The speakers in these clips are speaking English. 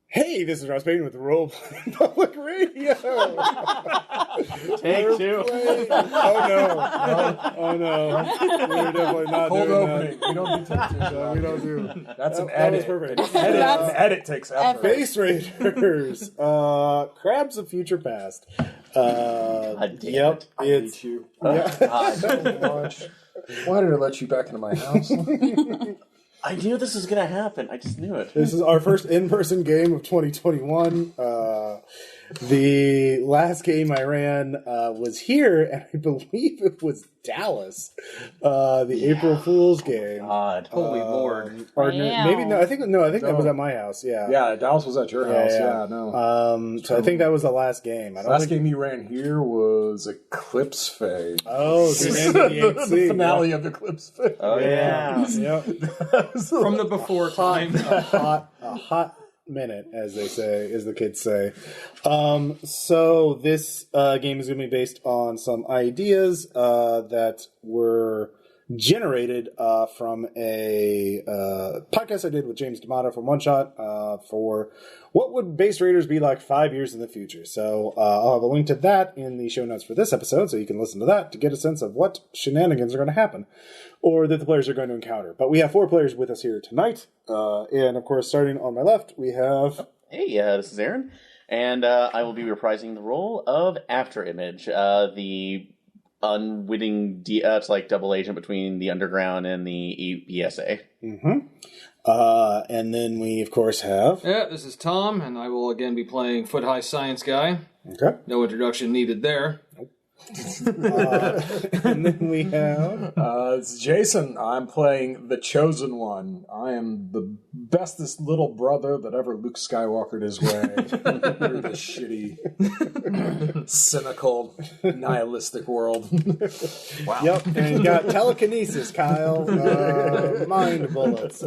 Hey, this is Ross Payton with Role Playing Public Radio. Take two. Oh no. We're definitely not Cold doing opening. that. We don't do take two. No, we don't do. That's an That was edit. perfect. An edit takes effort. Space Raiders. Crabs of Future Past. God damn Yep. I It's hate you God. so much. Why did I let you back into my house? I knew this was going to happen. I just knew it. This is our first in-person game of 2021. The last game I ran was here, and I believe it was Dallas, the April Fool's game. God. Holy Lord. Or Wow. maybe no. I think that was at my house. Yeah. Yeah, Dallas was at your house. Yeah, no. So I think that was the last game. I don't Last think. game you ran here was Eclipse Phase. Oh, the end of the the AC. finale of Eclipse Phase. Oh, yeah. Yep. From the before time. a hot minute, as they say, as the kids say. So this game is going to be based on some ideas that were generated from a podcast I did with James D'Amato from One Shot for what would Base Raiders be like 5 years in the future. So I'll have a link to that in the show notes for this episode, so you can listen to that to get a sense of what shenanigans are going to happen or that the players are going to encounter. But we have 4 players with us here tonight. And, of course, starting on my left, we have... Hey, this is Aaron. And I will be reprising the role of Afterimage, the unwitting it's like double agent between the Underground and the EPSA. Mm-hmm. And then we, of course, have... Yeah, this is Tom, and I will again be playing Foot High Science Guy. Okay. No introduction needed there. And then we have... It's Jason. I'm playing the Chosen One. I am the bestest little brother that ever Luke Skywalkered his way through this shitty, cynical, nihilistic world. Wow. Yep, and you got telekinesis, Kyle. Mind bullets.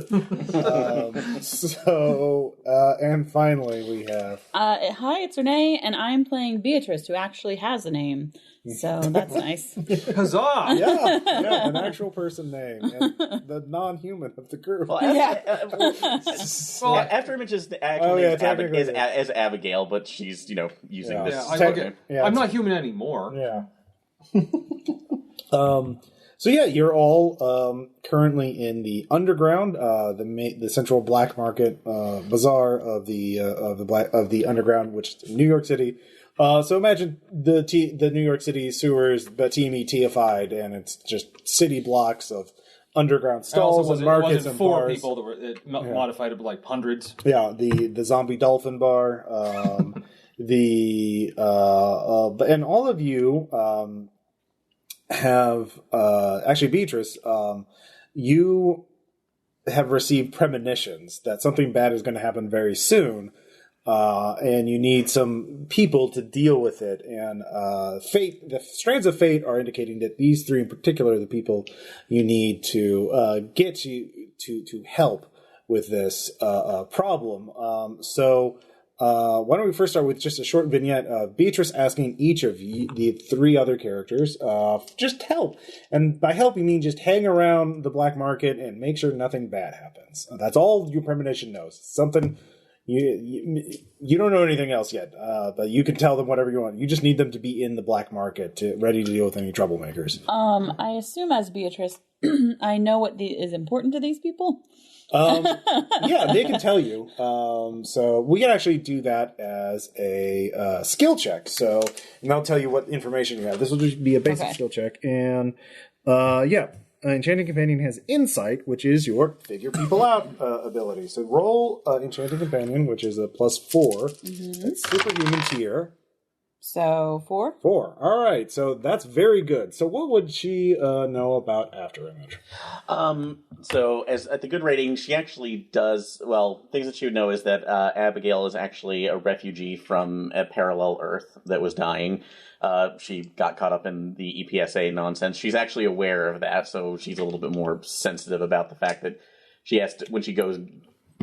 And finally we have... Hi, it's Renee, and I'm playing Beatrice, who actually has a name. So that's nice. Huzzah! Yeah, an actual person name, and the non-human of the group. Well, Afterimage is the actual name is Abigail, but she's, using this. I'm not human anymore. Yeah. So yeah, you're all currently in the underground, the central black market bazaar of the underground, which is New York City. So imagine the New York City sewers, but TME-ified, and it's just city blocks of underground stalls and markets and four bars. people that were modified to like hundreds. Yeah, the zombie dolphin bar, and all of you have actually, Beatrice, you have received premonitions that something bad is going to happen very soon. And you need some people to deal with it. And the strands of fate are indicating that these 3 in particular are the people you need to get you to help with this problem. So why don't we first start with just a short vignette of Beatrice asking each of you, the 3 other characters, just help. And by help, you mean just hang around the black market and make sure nothing bad happens. That's all your premonition knows. Something... You don't know anything else yet, but you can tell them whatever you want. You just need them to be in the black market, ready to deal with any troublemakers. I assume as Beatrice, I know what is important to these people. Yeah, they can tell you. So we can actually do that as a skill check. So, and I'll tell you what information you have. This will just be a basic skill check. And, Enchanting Companion has Insight, which is your figure people out ability. So roll Enchanting Companion, which is a +4. Mm-hmm. That's superhuman tier. So 4? 4. All right. So that's very good. So what would she know about Afterimage? So as at the good rating, she actually does, things that she would know is that Abigail is actually a refugee from a parallel Earth that was dying. She got caught up in the EPSA nonsense. She's actually aware of that, so she's a little bit more sensitive about the fact that she has to, when she goes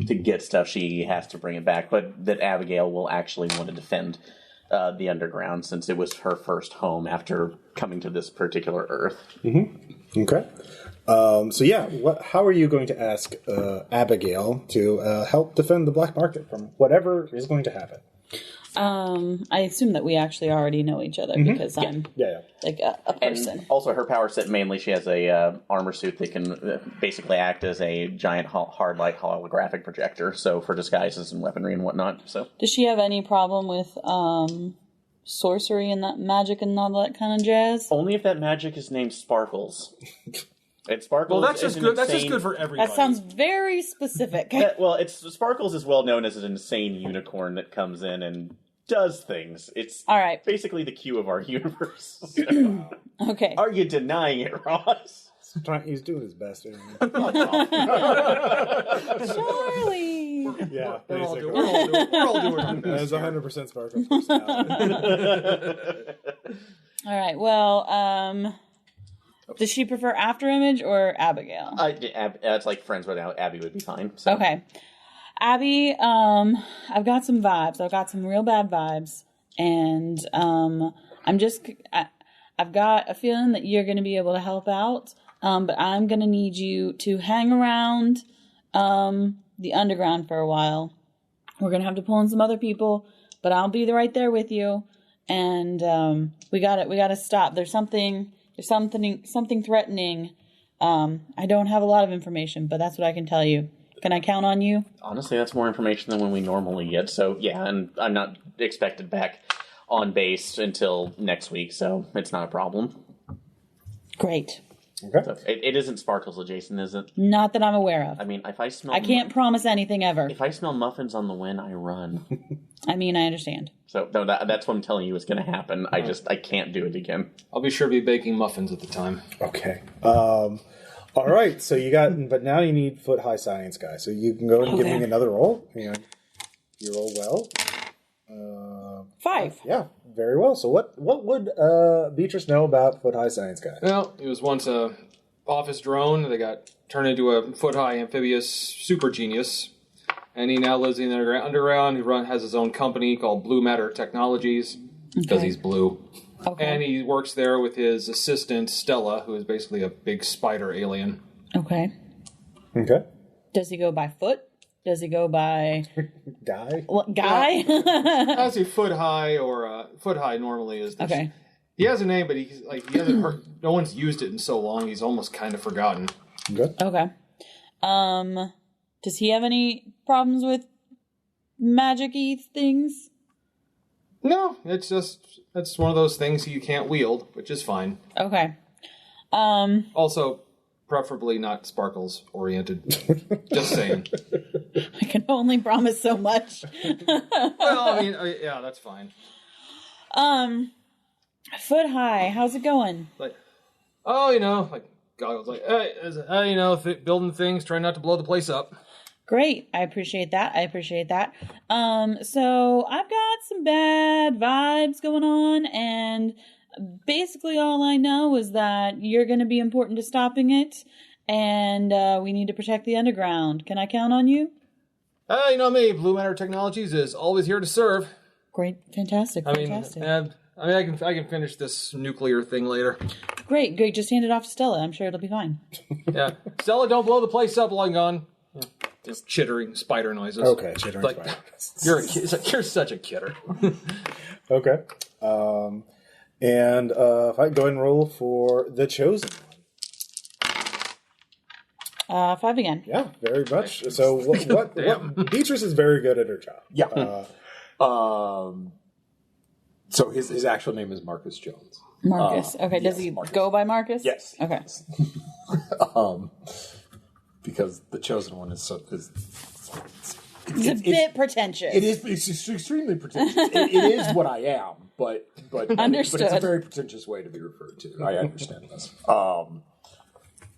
to get stuff, she has to bring it back, but that Abigail will actually want to defend the Underground since it was her first home after coming to this particular Earth. Mm-hmm. Okay. How are you going to ask Abigail to help defend the black market from whatever is going to happen? I assume that we actually already know each other because I'm like a person. And also, her power set mainly, she has a armor suit that can basically act as a giant hard light holographic projector. So for disguises and weaponry and whatnot. So does she have any problem with sorcery and that magic and all that kind of jazz? Only if that magic is named Sparkles. And Sparkles. Well, that's just good. That's just good for everybody. That sounds very specific. Sparkles is well known as an insane unicorn that comes in and does things. It's all right. Basically the Q of our universe. Okay. Are you denying it, Ross? He's doing his best. Charlie. Yeah, we're all doing our best. That is 100% Sparkles. All right. Well, does she prefer Afterimage or Abigail? It's like friends without Abby would be fine. So. Okay. Abby, I've got some vibes. I've got some real bad vibes. And I've got a feeling that you're going to be able to help out. But I'm going to need you to hang around the underground for a while. We're going to have to pull in some other people, but I'll be right there with you. And we got to stop. There's something threatening. I don't have a lot of information, but that's what I can tell you. Can I count on you? Honestly, that's more information than when we normally get. So, yeah, and I'm not expected back on base until next week, so it's not a problem. Great. Okay. So it isn't Sparkles adjacent, is it? Not that I'm aware of. I mean, if I smell... I can't promise anything ever. If I smell muffins on the wind, I run. I mean, I understand. So, no, that's what I'm telling you is going to happen. I can't do it again. I'll be sure to be baking muffins at the time. Okay. All right, but now you need Foot High Science Guy. So you can go and give me another roll. You roll well. 5. Yeah, very well. So what would Beatrice know about Foot High Science Guy? Well, he was once a office drone that got turned into a foot-high amphibious super genius. And he now lives in the underground. He has his own company called Blue Matter Technologies because he's blue. Okay. And he works there with his assistant, Stella, who is basically a big spider alien. Okay. Okay. Does he go by foot? Does he go by... Guy? What, guy? I say foot high, or foot high normally is... Okay. He has a name, but he hasn't heard... No one's used it in so long, he's almost kind of forgotten. Good. Okay. Does he have any problems with magic-y things? No, it's one of those things you can't wield, which is fine. Okay. Also, preferably not Sparkles oriented. Just saying. I can only promise so much. Well, I mean, yeah, that's fine. Foot High, how's it going? Goggles, building things, trying not to blow the place up. Great. I appreciate that. So I've got some bad vibes going on, and basically all I know is that you're going to be important to stopping it, and we need to protect the underground. Can I count on you? You know me, Blue Matter Technologies is always here to serve. Great. Fantastic. I can finish this nuclear thing later. Great. Just hand it off to Stella. I'm sure it'll be fine. Yeah. Stella, don't blow the place up while I'm gone. Yeah. Just chittering spider noises. Okay, chittering spider noises. You're such a kidder. Okay. And if I go and roll for the Chosen one. 5 again. Yeah, very much. So what Beatrice is very good at her job. Yeah. So his actual name is Marcus Jones. Marcus. Okay. Does he go by Marcus? Yes. Okay. Because the Chosen One is it's a bit pretentious. It is. It's extremely pretentious. it is what I am, but understood. But it's a very pretentious way to be referred to. I understand this.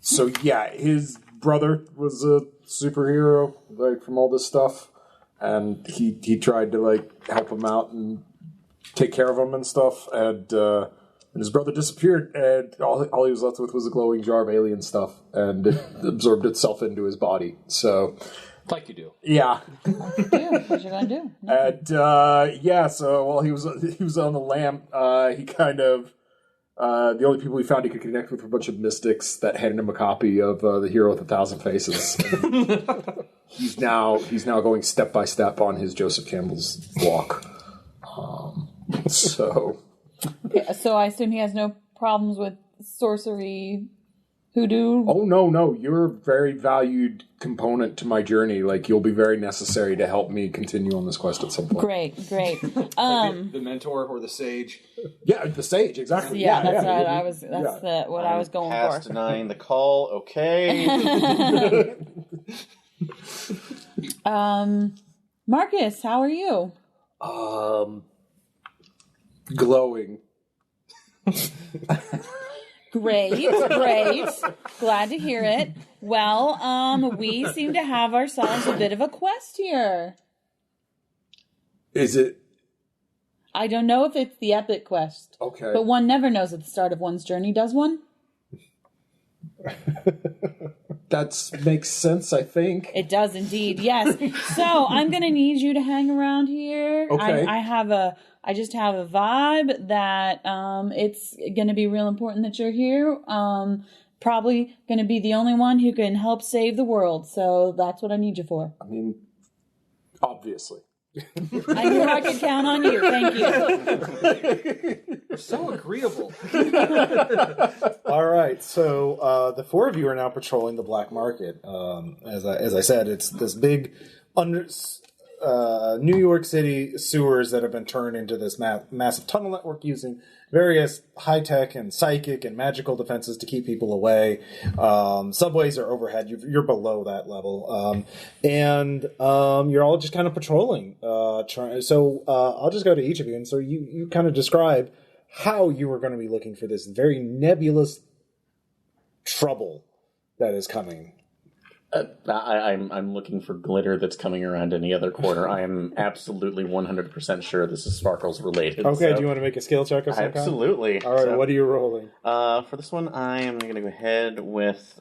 So yeah, his brother was a superhero, like from all this stuff, and he tried to help him out and take care of him and stuff, and his brother disappeared, and all he was left with was a glowing jar of alien stuff, and it absorbed itself into his body. So, like you do, yeah. What you gonna do? And so while he was on the lamp, he kind of The only people he found he could connect with were a bunch of mystics that handed him a copy of The Hero with 1,000 Faces. he's now going step by step on his Joseph Campbell's walk. So I assume he has no problems with sorcery, hoodoo. Oh no, you're a very valued component to my journey. Like, you'll be very necessary to help me continue on this quest at some point. Great. The mentor or the sage. Yeah, the sage, exactly. That's what I was. What I was going Past for. denying the call. Okay. Marcus, how are you? Glowing. Great. Glad to hear it. Well, we seem to have ourselves a bit of a quest here. Is it? I don't know if it's the epic quest. Okay. But one never knows at the start of one's journey, does one? That makes sense, I think. It does indeed, yes. So I'm going to need you to hang around here. Okay. I just have a vibe that it's going to be real important that you're here. Probably going to be the only one who can help save the world. So that's what I need you for. I mean, obviously. I knew I could count on you. Thank you. You're so agreeable. All right, so the four of you are now patrolling the black market. As I said, it's this big New York City sewers that have been turned into this massive tunnel network using various high-tech and psychic and magical defenses to keep people away. Subways are overhead. You're below that level. And you're all just kind of patrolling. So I'll just go to each of you. And so you kind of describe how you were going to be looking for this very nebulous trouble that is coming. I'm looking for glitter that's coming around any other corner. I am absolutely 100% sure this is Sparkles related. Okay, so. do you want to make a skill check of some kind? Absolutely. All right, what are you rolling? For this one, I am going to go ahead with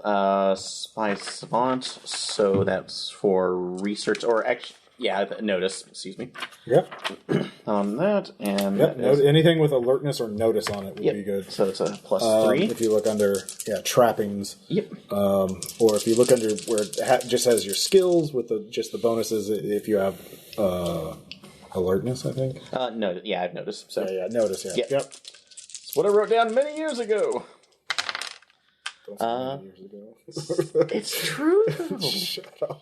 Spy Savant. So that's for research, or notice, excuse me. Yep. On that, and yep. Anything with alertness or notice on it would be good. So it's a +3. If you look under, trappings. Yep. Or if you look under where it just has your skills with just the bonuses, if you have alertness, I think. No, yeah, I've noticed. So notice. Yeah. Yep. It's what I wrote down many years ago. Years ago. It's true. Shut up.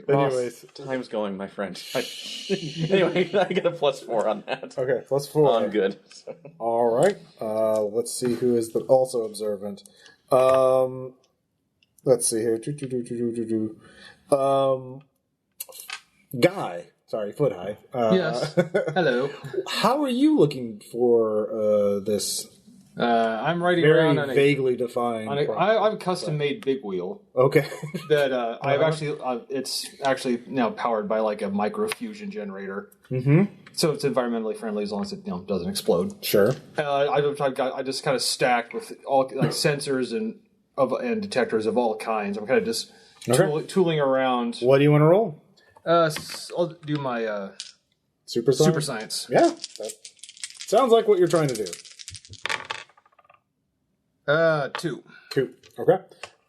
Anyways, time's going, my friend. Anyway, I get a +4 on that. Okay, +4. I'm good. So. All right. Let's see who is also observant. Let's see here. Guy. Sorry, Foot High. Yes. Hello. How are you looking for this? I'm riding Very around on vaguely defined. I have a custom-made big wheel. Okay. That I've actually, it's actually now powered by like a microfusion generator. Mm-hmm. So it's environmentally friendly as long as it doesn't explode. Sure. I just kind of stacked with all like sensors and detectors of all kinds. I'm kind of just tooling around. What do you want to roll? I'll do my Super science? super science. Yeah. That sounds like what you're trying to do. 2. Okay.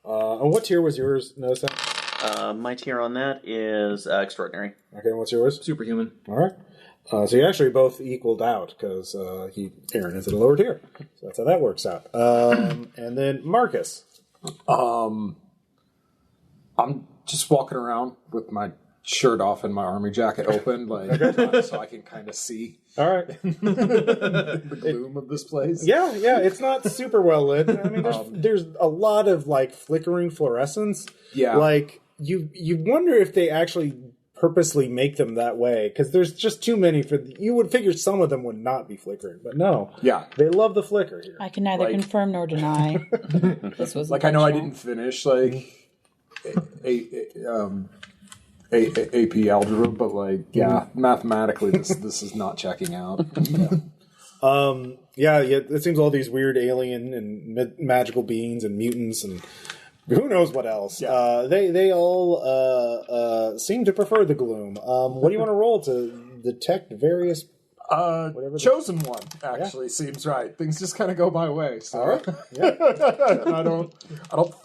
And what tier was yours? Notice that? My tier on that is extraordinary. Okay, and what's yours? Superhuman. All right. So you actually both equaled out because Aaron is at a lower tier. So that's how that works out. And then Marcus. I'm just walking around with my shirt off and my army jacket open, so I can kind of see. All right. The gloom of this place. Yeah, it's not super well lit. I mean, there's a lot of like flickering fluorescence. Yeah. Like you wonder if they actually purposely make them that way because there's just too many you would figure some of them would not be flickering, but no. Yeah. They love the flicker here. I can neither confirm nor deny. This was I know I didn't finish AP algebra, but mathematically this is not checking out. It seems all these weird alien and magical beings and mutants and who knows what else. Yeah. They all seem to prefer the gloom. What do you want to roll to detect various Chosen one actually seems right. Things just kind of go my way. So. All right. Yeah. And I don't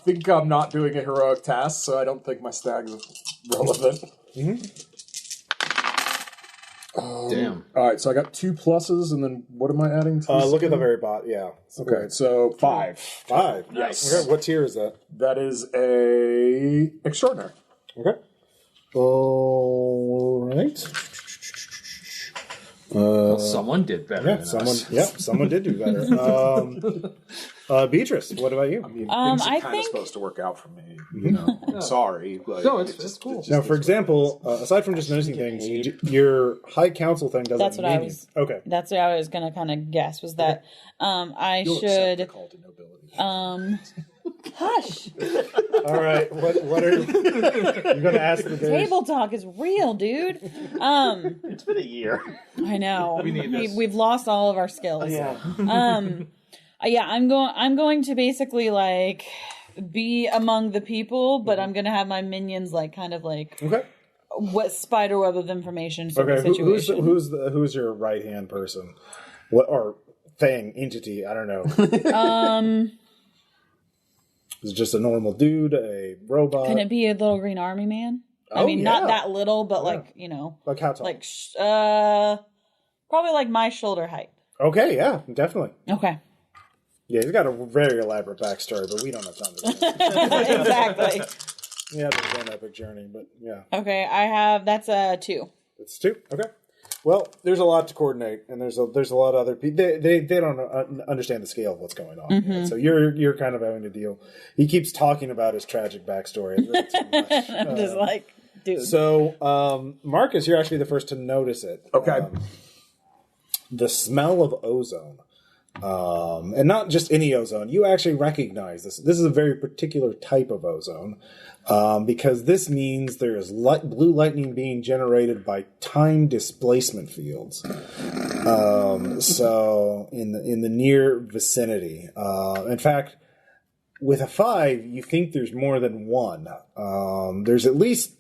think I'm not doing a heroic task, so I don't think my stag is relevant. Damn. All right, so I got 2 pluses, and then what am I adding to this? Look at the very bottom. Yeah. Okay, so 5. 5. Yes. Okay. What tier is that? That is a extraordinary. Okay. All right. Someone did better Yeah, than someone. us. Yeah, someone did do better. Beatrice, what about you? I mean, things I are kind of think- supposed to work out for me. You know, I'm sorry. But No, it's cool. Now, for example, aside from just noticing things, your high council thing doesn't. That's what I mean was. Okay. That's what I was gonna kind of guess was that I you'll accept the should call to nobility. hush. All right. What are you going to ask the bears? Table talk is real, dude. It's been a year. I know. We need this. We've lost all of our skills. Yeah. Yeah, I'm going to basically like be among the people, but I'm going to have my minions like kind of like Okay. what spider web of information sort Okay. of situation. Who's your right hand person? What or thing entity? I don't know. Is it just a normal dude, a robot? Can it be a little green army man? I Oh, mean, yeah. not that little, but Yeah. like, you know, Like how tall? like probably like my shoulder height. Okay. Yeah. Definitely. Okay. Yeah. He's got a very elaborate backstory, but we don't have time to do that. Exactly. Yeah, it's his own epic journey, but yeah. Okay, that's a 2. It's 2. Okay. Well, there's a lot to coordinate, and there's a lot of other people. They don't understand the scale of what's going on. Right? So you're kind of having to deal. He keeps talking about his tragic backstory. It's a little too much. I'm just like, dude. So, Marcus, you're actually the first to notice it. Okay. The smell of ozone. And not just any ozone. You actually recognize this. This is a very particular type of ozone. Because this means there is blue lightning being generated by time displacement fields. So in the near vicinity. In fact, with a 5, you think there's more than one. There's at least,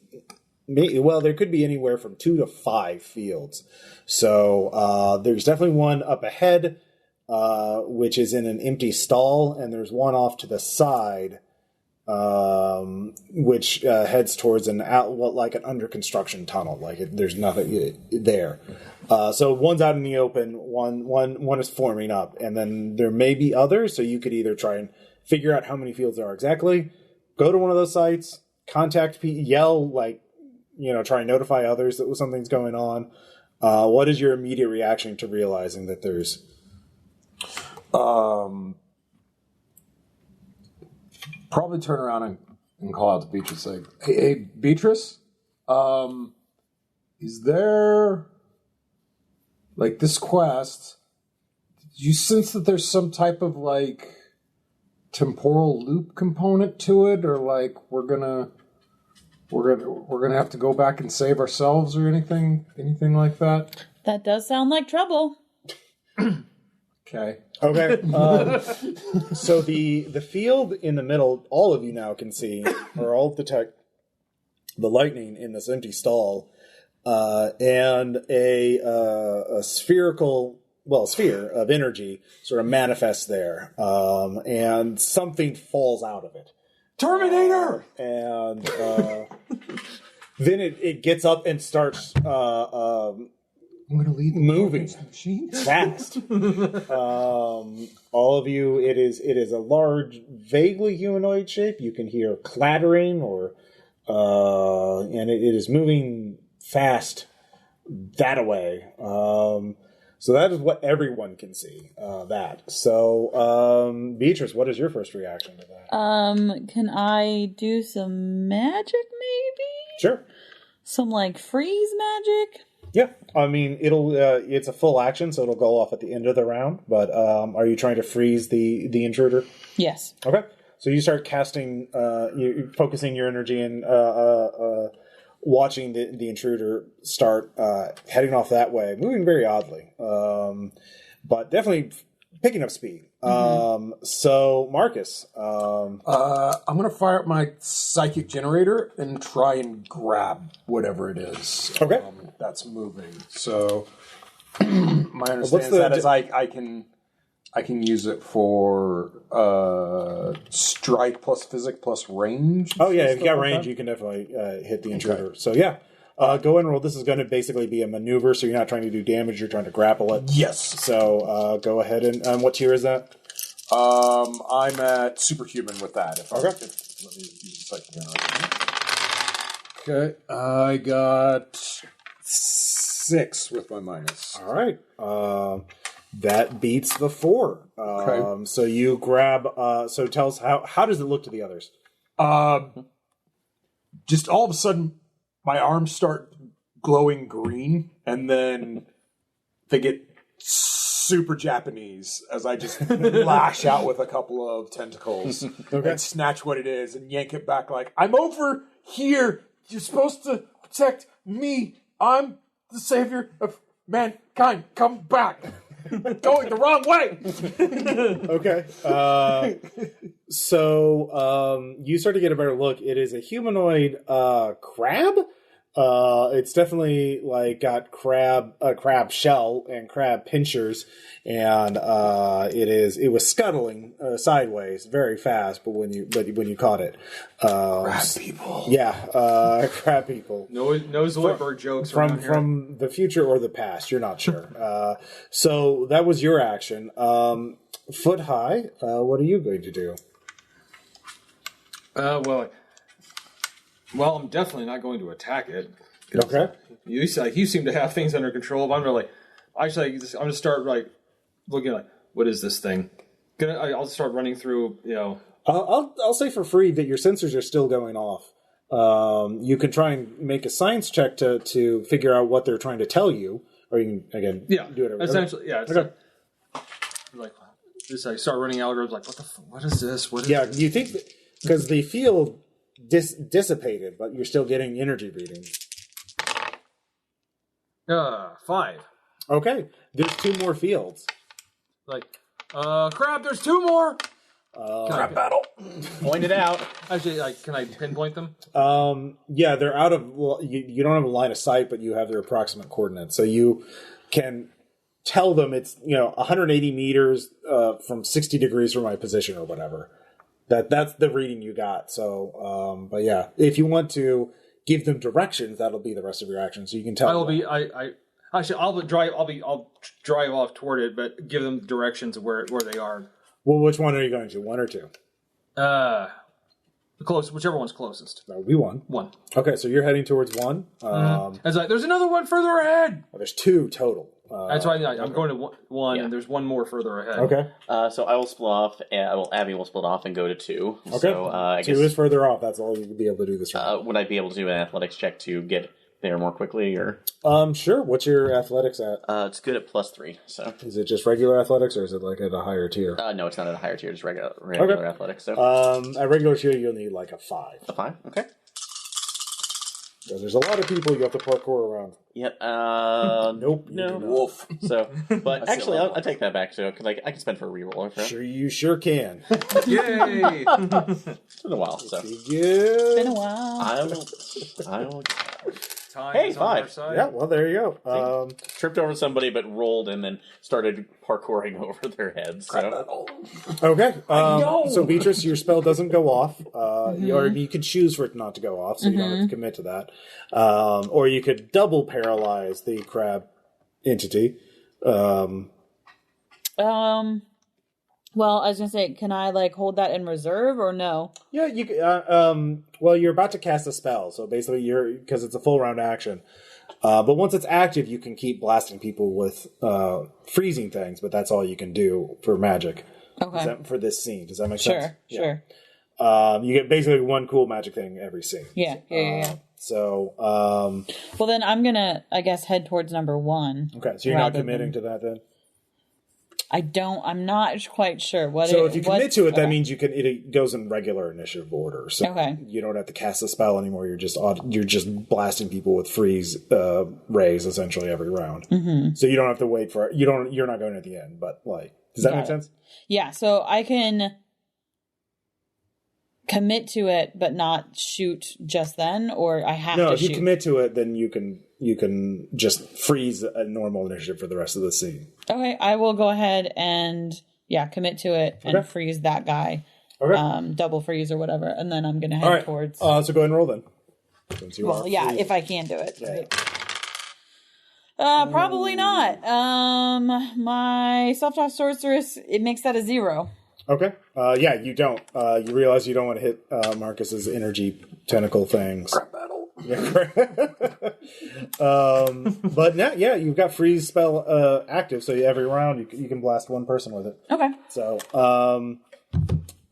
there could be anywhere from 2 to 5 fields. So there's definitely one up ahead, which is in an empty stall, and there's one off to the side. Which heads towards like an under construction tunnel. Like there's nothing there. So one's out in the open. One is forming up, and then there may be others. So you could either try and figure out how many fields there are exactly, go to one of those sites, contact people, yell, like try and notify others that something's going on. What is your immediate reaction to realizing that there's? Probably turn around and call out to Beatrice, like, hey, Beatrice, is there, like, this quest, do you sense that there's some type of, like, temporal loop component to it, or, like, we're gonna have to go back and save ourselves or anything like that? That does sound like trouble. Okay. Okay. So the field in the middle, all of you now can see, or all detect the lightning in this empty stall, and a sphere of energy sort of manifests there, and something falls out of it. Terminator! And then it gets up and starts I'm going to lead moving the machine. fast. All of you, it is a large, vaguely humanoid shape. You can hear clattering, and it is moving fast that away. So that is what everyone can see. So, Beatrice, what is your first reaction to that? Can I do some magic maybe? Sure. Some like freeze magic? Yeah, I mean it's a full action, so it'll go off at the end of the round. But are you trying to freeze the intruder? Yes. Okay, so you start casting, you're focusing your energy and watching the intruder start heading off that way, moving very oddly, but definitely picking up speed. So Marcus, I'm going to fire up my psychic generator and try and grab whatever it is. Okay. That's moving. So My understanding is that is I can use it for strike plus physic plus range. Oh yeah, if you got range, you can definitely hit the intruder. Okay. So yeah, go and roll. This is going to basically be a maneuver, so you're not trying to do damage. You're trying to grapple it. Yes. So go ahead and what tier is that? I'm at superhuman with that. Okay. Let me use the psychic generation. Okay, I got 6 with my minus. All right. That beats the 4. Okay. So you grab. So tell us how does it look to the others? Just all of a sudden, my arms start glowing green, and then they get super Japanese as I just lash out with a couple of tentacles and snatch what it is and yank it back like, I'm over here. You're supposed to protect me. I'm the savior of mankind. Come back. Going the wrong way. Okay. So you start to get a better look. It is a humanoid crab. It's definitely like got a crab shell and crab pinchers, and it was scuttling sideways very fast. But when you caught it, Crab people. Yeah, crab people. No Zoidberg jokes from the future or the past. You're not sure. So that was your action. Foot high. What are you going to do? Well, I'm definitely not going to attack it. Okay. You seem to have things under control. But I'm really, actually, I'm going to start looking like, what is this thing? I'll start running through. I'll say for free that your sensors are still going off. You can try and make a science check to figure out what they're trying to tell you, or you can do it. Essentially, yeah. It's like this. I start running algorithms. Like, what is this? What is this? You think because the field dissipated, but you're still getting energy readings. 5. Okay, there's 2 more fields. Crap! There's 2 more. Crab battle. Point it out. Actually, can I pinpoint them? Yeah, they're out of. Well, you don't have a line of sight, but you have their approximate coordinates, so you can tell them it's 180 meters from 60 degrees from my position or whatever. That's the reading you got. So, but yeah, if you want to give them directions, that'll be the rest of your action. So you can tell. I'll drive off toward it, but give them directions of where they are. Well, which one are you going to? 1 or 2? Whichever one's closest. That would be 1. 1. Okay, so you're heading towards 1. There's another one further ahead. Well, there's 2 total. That's why I'm going to 1, and there's 1 more further ahead. Okay. So I will split off. Abby will split off and go to 2. Okay. So, I 2 is further off. That's all you'll be able to do this round. Would I be able to do an athletics check to get there more quickly, or? Sure. What's your athletics at? It's good at +3. So. Is it just regular athletics, or is it like at a higher tier? No, it's not at a higher tier. Just regular athletics. So. At regular tier, you'll need like a 5. A 5. Okay. Because there's a lot of people you have to parkour around. Yep. Nope. No. Wolf. So, but actually, I'll take that back. So, because I can spend for a reroll. Right? Sure, you sure can. Yay! It's been a while. So. It's been a while. I will. Time Hey, is on 5. our side. Yeah, well, there you go. Tripped over somebody, but rolled and then started parkouring over their heads. So. Okay. So, Beatrice, your spell doesn't go off. Or you could choose for it not to go off, so you don't have to commit to that. Or you could double paralyze the crab entity. Well, I was gonna say, can I hold that in reserve or no? Yeah, you. Well, you're about to cast a spell, so basically, because it's a full round action. But once it's active, you can keep blasting people with freezing things, but that's all you can do for magic. Okay. For this scene, does that make sense? Sure. You get basically 1 cool magic thing every scene. Yeah. So. Well, then I'm gonna, I guess, head towards number 1. Okay, so you're not committing to that then. I'm not quite sure what. So if you commit to it, that means you can. It goes in regular initiative order. So okay. You don't have to cast a spell anymore. You're just blasting people with freeze rays essentially every round. Mm-hmm. So you don't have to wait for it. You're not going at the end. But does that make sense? Yeah. So I can commit to it, but not shoot just then, or I have to shoot. No, if you commit to it, then you can just freeze a normal initiative for the rest of the scene. Okay, I will go ahead and commit to it and freeze that guy. Okay. Double freeze or whatever, and then I'm gonna head towards. So go ahead and roll then. If I can do it. Probably not. My self-taught sorceress, it makes that a 0. Okay. You don't. You realize you don't want to hit Marcus's energy tentacle things. Crap battle. But now, you've got freeze spell active, so every round you can blast one person with it. Okay.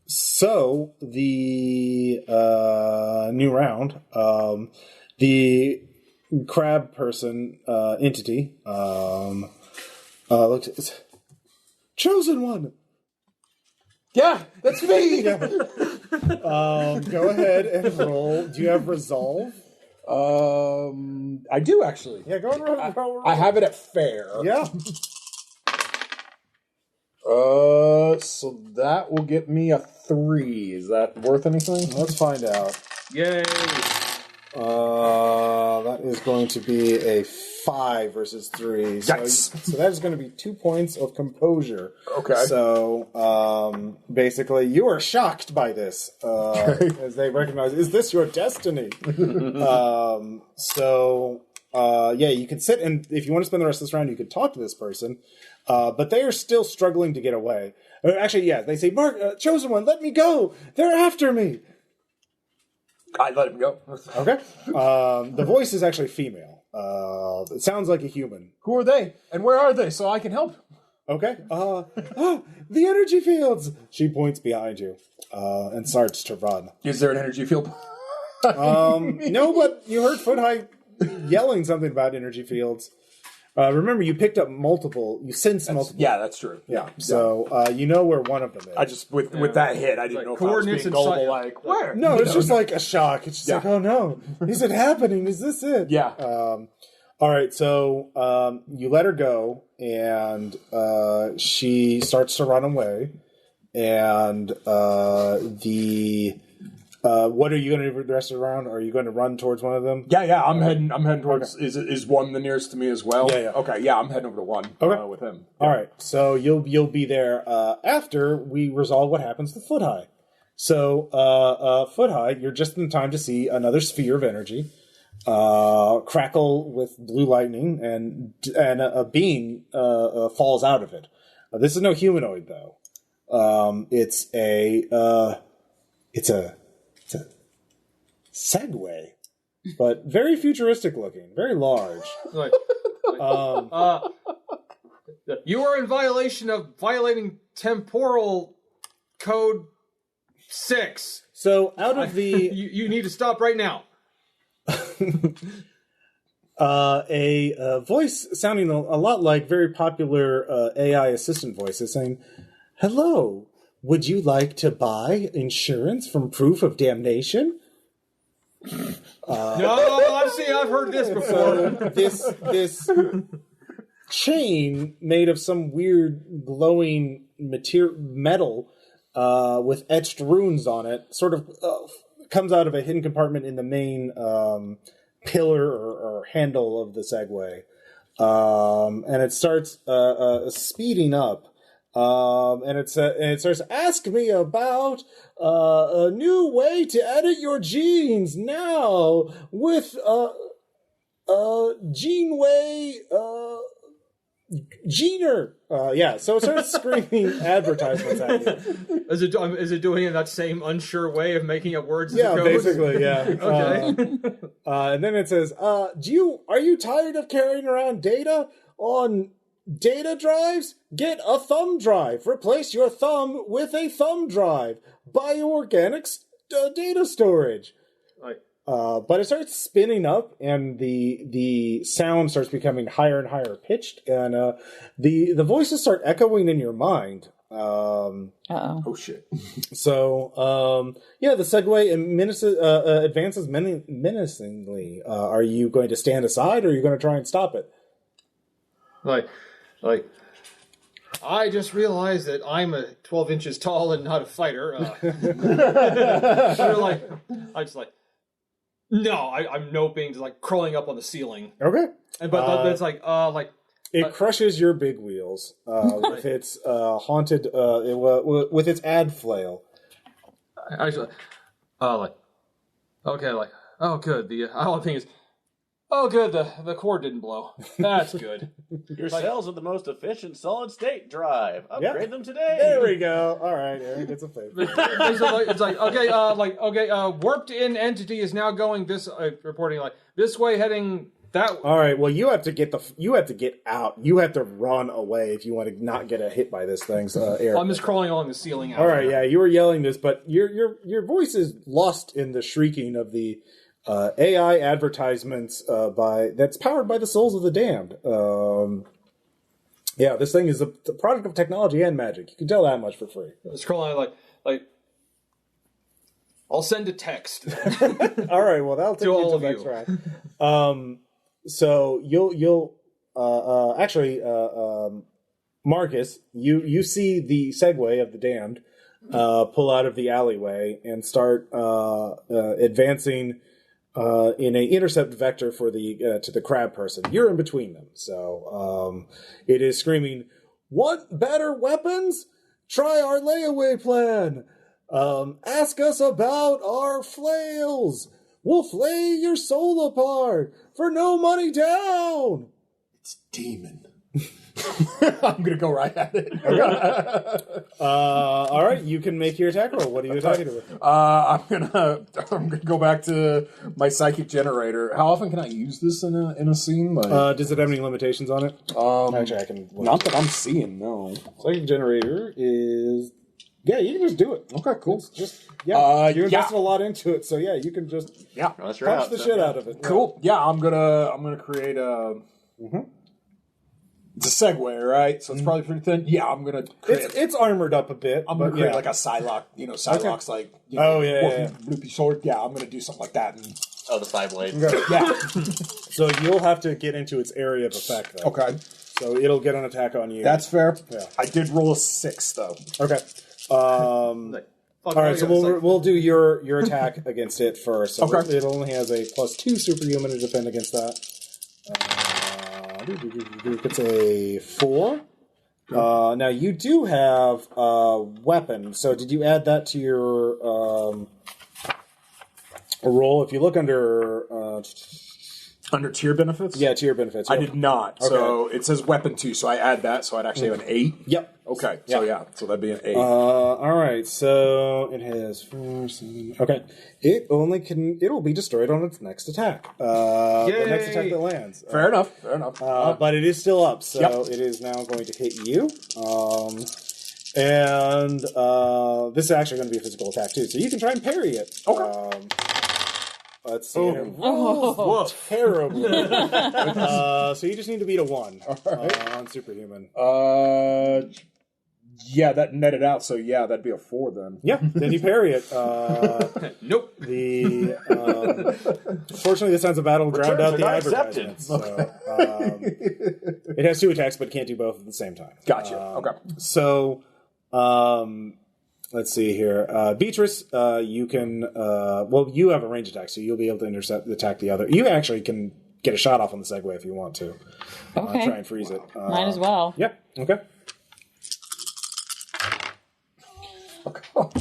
So the new round, the crab person entity looks at chosen one. Yeah, that's me. Go ahead and roll. Do you have resolve? I do actually. Yeah, go and roll. I have it at fair. Yeah. So that will get me a 3. Is that worth anything? Let's find out. Yay! That is going to be a 5 versus 3. So that is going to be 2 points of composure. Okay. So basically, you are shocked by this as they recognize. Is this your destiny? You can sit and if you want to spend the rest of this round, you could talk to this person. But they are still struggling to get away. Actually, they say, Mark, chosen one, let me go. They're after me. I let him go. Okay. The voice is actually female. It sounds like a human. Who are they? And where are they? So I can help. Okay. The energy fields. She points behind you and starts to run. Is there an energy field? No, but you heard Foot High yelling something about energy fields. Remember, you picked up multiple. You sensed multiple. Yeah, that's true. Yeah. So you know where one of them is. I just with that hit, I didn't know if I was being gullible. Like where? No, it's just like a shock. It's just like, oh no, is it happening? Is this it? Yeah. All right. So you let her go, and she starts to run away, and what are you going to do the rest of the round? Are you going to run towards one of them? Yeah. I'm heading towards. Okay. Is one the nearest to me as well? Yeah. Okay. Yeah, I'm heading over to one. With him. All right. So you'll be there after we resolve what happens to Foot High. So Foot High, you're just in time to see another sphere of energy crackle with blue lightning, and a being falls out of it. This is no humanoid though. It's a Segway, but very futuristic looking, very large. You are in violation of violating temporal code 6. So out of the... you need to stop right now. A voice sounding a lot like very popular AI assistant voices saying, "Hello, would you like to buy insurance from Proof of Damnation?" I've heard this before. This chain made of some weird glowing metal with etched runes on it sort of comes out of a hidden compartment in the main pillar or handle of the Segway, and it starts speeding up. And it starts, ask me about a new way to edit your genes now with GeneWay Gener. So it starts screaming advertisements at you. Is it doing it in that same unsure way of making up words? Yeah, basically, yeah. Okay. And then it says, are you tired of carrying around data on data drives? Get a thumb drive. Replace your thumb with a thumb drive. Bioorganic data storage. Right. But it starts spinning up, and the sound starts becoming higher and higher pitched, and the voices start echoing in your mind. Oh shit! So the Segway advances menacingly. Are you going to stand aside, or are you going to try and stop it? Like, I just realized that I'm 12 inches tall and not a fighter. No, I'm noping, just like crawling up on the ceiling. Okay. But it's like it crushes your big wheels with its haunted with its ad flail. Actually, oh good. The only thing is, oh good, the cord didn't blow. That's good. Your cells are the most efficient solid state drive. Upgrade them today. There we go. All right, Aaron gets a favor. It's like warped in entity is now going this reporting like this way, heading that. All right. Well, you have to get out. You have to run away if you want to not get hit by this thing's air. I'm just crawling along the ceiling. All right. Yeah, you were yelling this, but your voice is lost in the shrieking of the AI advertisements that's powered by the souls of the damned. Yeah, this thing is the product of technology and magic. You can tell that much for free. It's crawling like. I'll send a text. All right. Well, that'll take you to the next round. So you'll actually Marcus, you see the Segway of the damned pull out of the alleyway and start advancing in an intercept vector for the to the crab person. You're in between them, so it is screaming, "Want better weapons? Try our layaway plan. Ask us about our flails. We'll flay your soul apart for no money down." It's demon. I'm gonna go right at it. All right, you can make your attack roll. What are you attacking with? I'm gonna go back to my psychic generator. How often can I use this in a scene? Does it have any limitations on it? Actually, I can. Not that I'm seeing. No. Psychic generator is. Yeah, you can just do it. Okay, cool. It's just you invested a lot into it, so yeah, you can just punch the shit out of it. Cool. Yeah, I'm gonna create a. It's a Segway, right? So it's probably pretty thin. Yeah, I'm gonna create. It's armored up a bit. I'm gonna create like a Psylocke. Psylocke's like loopy sword. Yeah, I'm gonna do something like that. And, the side blade. yeah. So you'll have to get into its area of effect, though. Okay. So it'll get an attack on you. That's fair. Yeah. I did roll a 6 though. Okay. All right, so we'll do your attack against it first. So okay. It only has a +2 superhuman to defend against that. It's a 4. Now you do have a weapon. So did you add that to your roll? If you look under tier benefits? Yeah, tier benefits. I did not. Okay. So it says weapon 2, so I add that, so I'd actually have an 8. Yep. Okay. So so that'd be an 8. All right. So it has 4, 7. Okay. It'll be destroyed on its next attack. The next attack that lands. Fair enough. But it is still up, so it is now going to hit you. And this is actually going to be a physical attack too, so you can try and parry it. Okay. Let's see. Terrible. So you just need to beat a 1 on superhuman. Yeah, that netted out. So yeah, that'd be a 4 then. Yeah, then you parry it. Nope. Fortunately, this sounds a battle drowned out the advertisements. So, it has 2 attacks, but it can't do both at the same time. Gotcha. Okay. So, let's see here. Beatrice, you can. You have a range attack, so you'll be able to attack the other. You actually can get a shot off on the Segway if you want to. Okay. Try and freeze it. Might as well. Yep. Okay.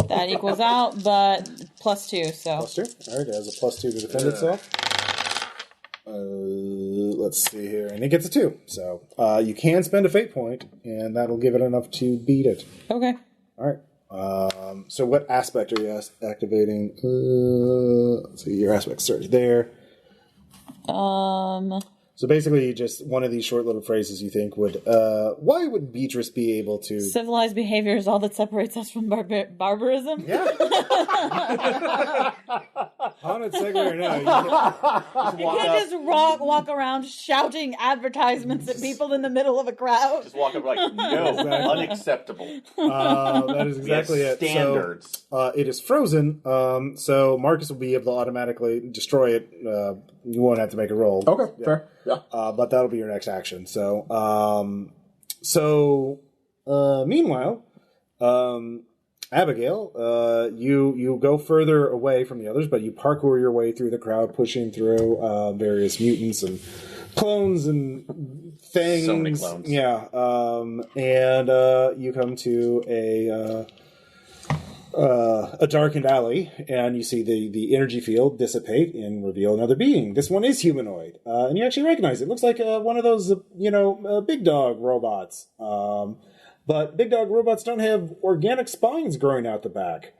That equals out, but +2, so. +2. All right, it has a +2 to defend itself. Let's see here. And it gets a 2. So you can spend a fate point, and that'll give it enough to beat it. Okay. All right. So what aspect are you activating? Let's see, your aspect starts there. So basically, just one of these short little phrases you think would... why would Beatrice be able to... Civilized behavior is all that separates us from barbarism? Yeah. On its Segway or no, you can't just walk around shouting advertisements at people in the middle of a crowd. Just walk up like, no, unacceptable. That is exactly it. Standards. So, it is frozen, so Marcus will be able to automatically destroy it. You won't have to make a roll. Okay, fair. Yeah. But that'll be your next action. So, meanwhile, Abigail, you go further away from the others, but you parkour your way through the crowd, pushing through various mutants and clones and things. So many clones. Yeah, and you come to a darkened alley, and you see the energy field dissipate and reveal another being. This one is humanoid, and you actually recognize it. It looks like one of those, big dog robots. But big dog robots don't have organic spines growing out the back.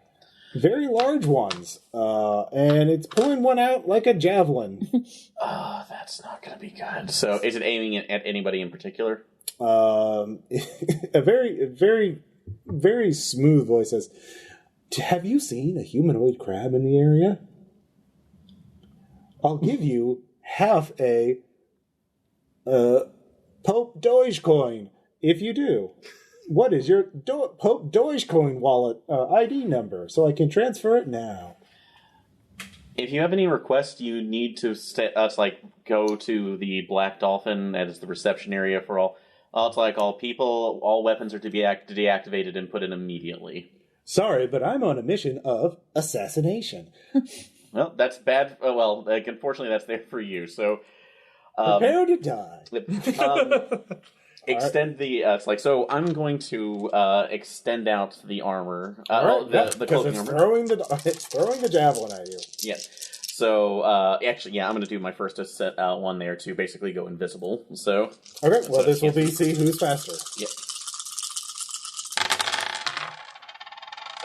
Very large ones. And it's pulling one out like a javelin. Oh, that's not going to be good. So is it aiming at anybody in particular? A very, very, very smooth voice says, have you seen a humanoid crab in the area? I'll give you half a Pope Dogecoin if you do. What is your Pope Dogecoin wallet ID number so I can transfer it now? If you have any requests, you need to go to the Black Dolphin. That is the reception area for all people. All weapons are to be deactivated and put in immediately. Sorry, but I'm on a mission of assassination. Well, that's bad. Unfortunately, that's there for you. So prepare to die. Extend the. So I'm going to extend out the armor. The cloaking armor. It's throwing the javelin at you. Yes. So I'm going to do my first one there to basically go invisible. So. Okay. Well, this will be see who's faster. Yep.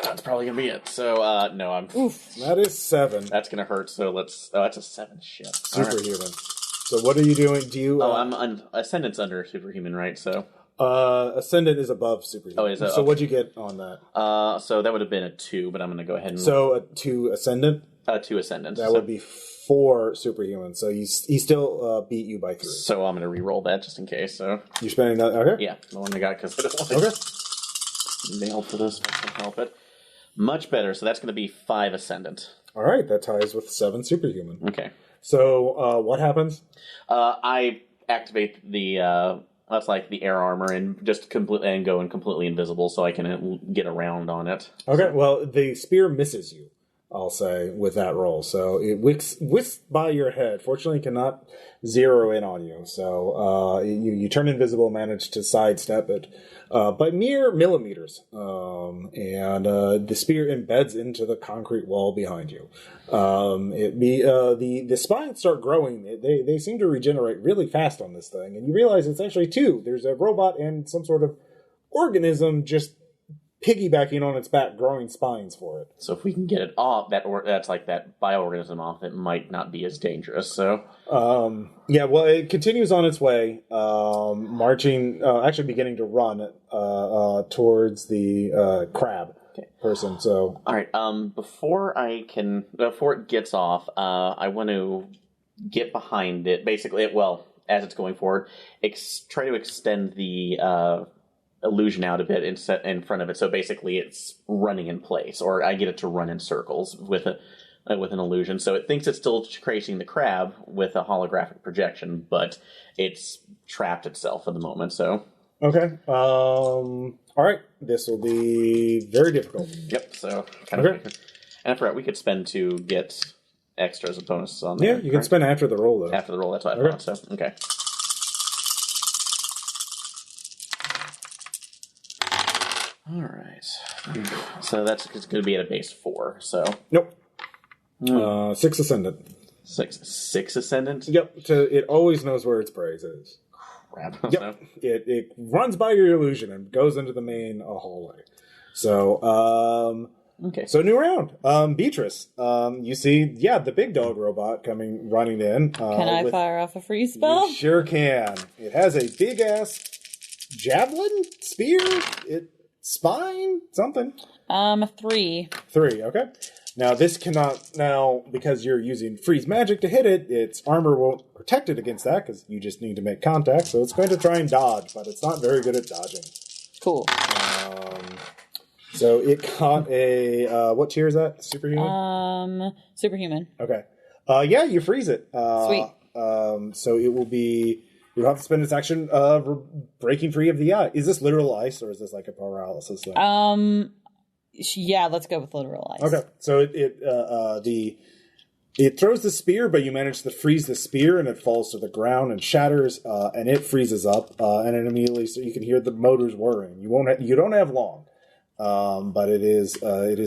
That's probably gonna be it. So no, I'm. Oof. That is 7. That's gonna hurt. So let's. Oh, that's a 7. Shit. Superhuman. Right. So what are you doing? Do you? I'm Ascendant's under Superhuman, right? So. Ascendant is above Superhuman. Oh, is it? So what'd you get on that? So that would have been a 2, but I'm gonna go ahead and. So a 2 Ascendant. 2 Ascendant. That would be 4 Superhuman. So he still beat you by 3. So I'm gonna re-roll that just in case. So. You're spending that. Okay. Yeah, the one I got because I don't want to nail for this. If I can help it. Much better. So that's going to be 5 Ascendant. All right, that ties with 7 Superhuman. Okay. So what happens? I activate the the air armor and just go completely invisible, so I can get around on it. Okay. Well, the spear misses you. I'll say with that roll, so it whisks by your head. Fortunately, it cannot zero in on you. So you turn invisible, manage to sidestep it by mere millimeters, and the spear embeds into the concrete wall behind you. The spines start growing. They seem to regenerate really fast on this thing, and you realize it's actually 2. There's a robot and some sort of organism just piggybacking on its back, growing spines for it. So if we can get it off, that bioorganism off, it might not be as dangerous. So, well, it continues on its way, marching, actually beginning to run towards the crab person. So, all right. Before it gets off, I want to get behind it. Basically, as it's going forward, try to extend the illusion out a bit and set in front of it, so basically it's running in place, or I get it to run in circles with an illusion. So it thinks it's still chasing the crab with a holographic projection, but it's trapped itself at the moment. So okay, all right, this will be very difficult. Yep. So kind of, and I forgot we could spend to get extras and bonuses on there. Yeah, you can spend after the roll though. After the roll, that's what I thought. So okay. All right. So that's going to be at a base 4. So nope. 6 Ascendant. 6 Ascendant. Yep. So it always knows where its prey is. Crap. Yep. So. It runs by your illusion and goes into the main hallway. So okay. So new round. Beatrice. You see, the big dog robot running in. Can I fire off a free spell? You sure can. It has a big ass javelin spear. Spine? Something. 3. 3, okay. Now, this cannot, because you're using freeze magic to hit it, its armor won't protect it against that, because you just need to make contact, so it's going to try and dodge, but it's not very good at dodging. Cool. So it caught a, what tier is that? Superhuman? Superhuman. Okay. You freeze it. Sweet. So it will be... You'll have to spend its action breaking free of the ice. Is this literal ice, or is this like a paralysis thing? Yeah, let's go with literal ice. Okay, so it throws the spear, but you manage to freeze the spear, and it falls to the ground and shatters, and it freezes up, and it immediately, so you can hear the motors whirring. You don't have long, but it is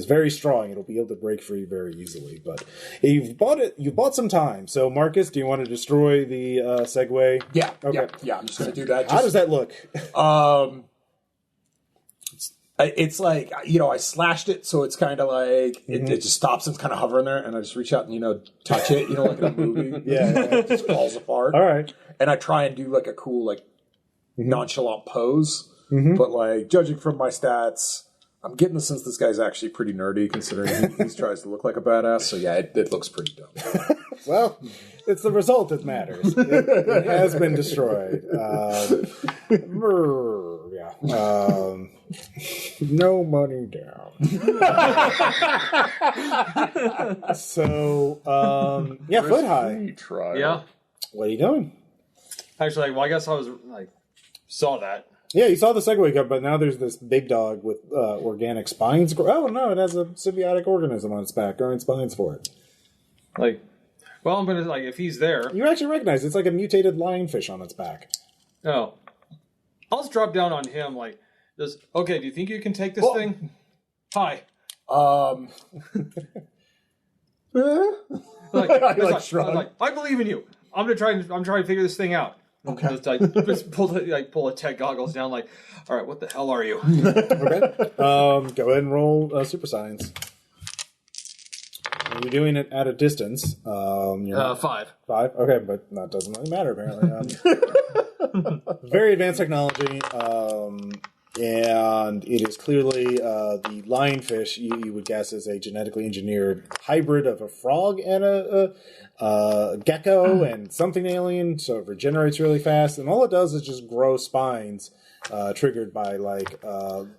very strong. It'll be able to break free very easily. But you've bought some time. So Marcus, do you want to destroy the Segway? Yeah, Okay. yeah. I'm just gonna do that. How does that look? It's like, I slashed it, so it's kind of like, it just stops and it's kind of hovering there, and I just reach out and, touch it, like in a movie. Yeah. It just falls apart. All right. And I try and do like a cool, like, nonchalant pose, but like, judging from my stats, I'm getting the sense this guy's actually pretty nerdy, considering he tries to look like a badass, so yeah, it looks pretty dumb. Well, it's the result that matters. It has been destroyed. No money down. So, foot high. Yeah. What are you doing? Actually, well, I guess I was saw that. Yeah, you saw the Segway come, but now there's this big dog with organic spines. Oh, no, it has a symbiotic organism on its back, growing spines for it. Well, I'm gonna if he's there. You actually recognize it's like a mutated lionfish on its back. Oh, I'll just drop down on him. Okay, do you think you can take this thing? Hi. I believe in you. I'm trying to figure this thing out. Okay. Just pull the tech goggles down. All right, what the hell are you? Okay. Go ahead and roll super science. You're doing it at a distance. 5. 5? Okay, but that doesn't really matter, apparently. Very advanced technology, and it is clearly the lionfish, you would guess, is a genetically engineered hybrid of a frog and a gecko and something alien, so it regenerates really fast, and all it does is just grow spines triggered by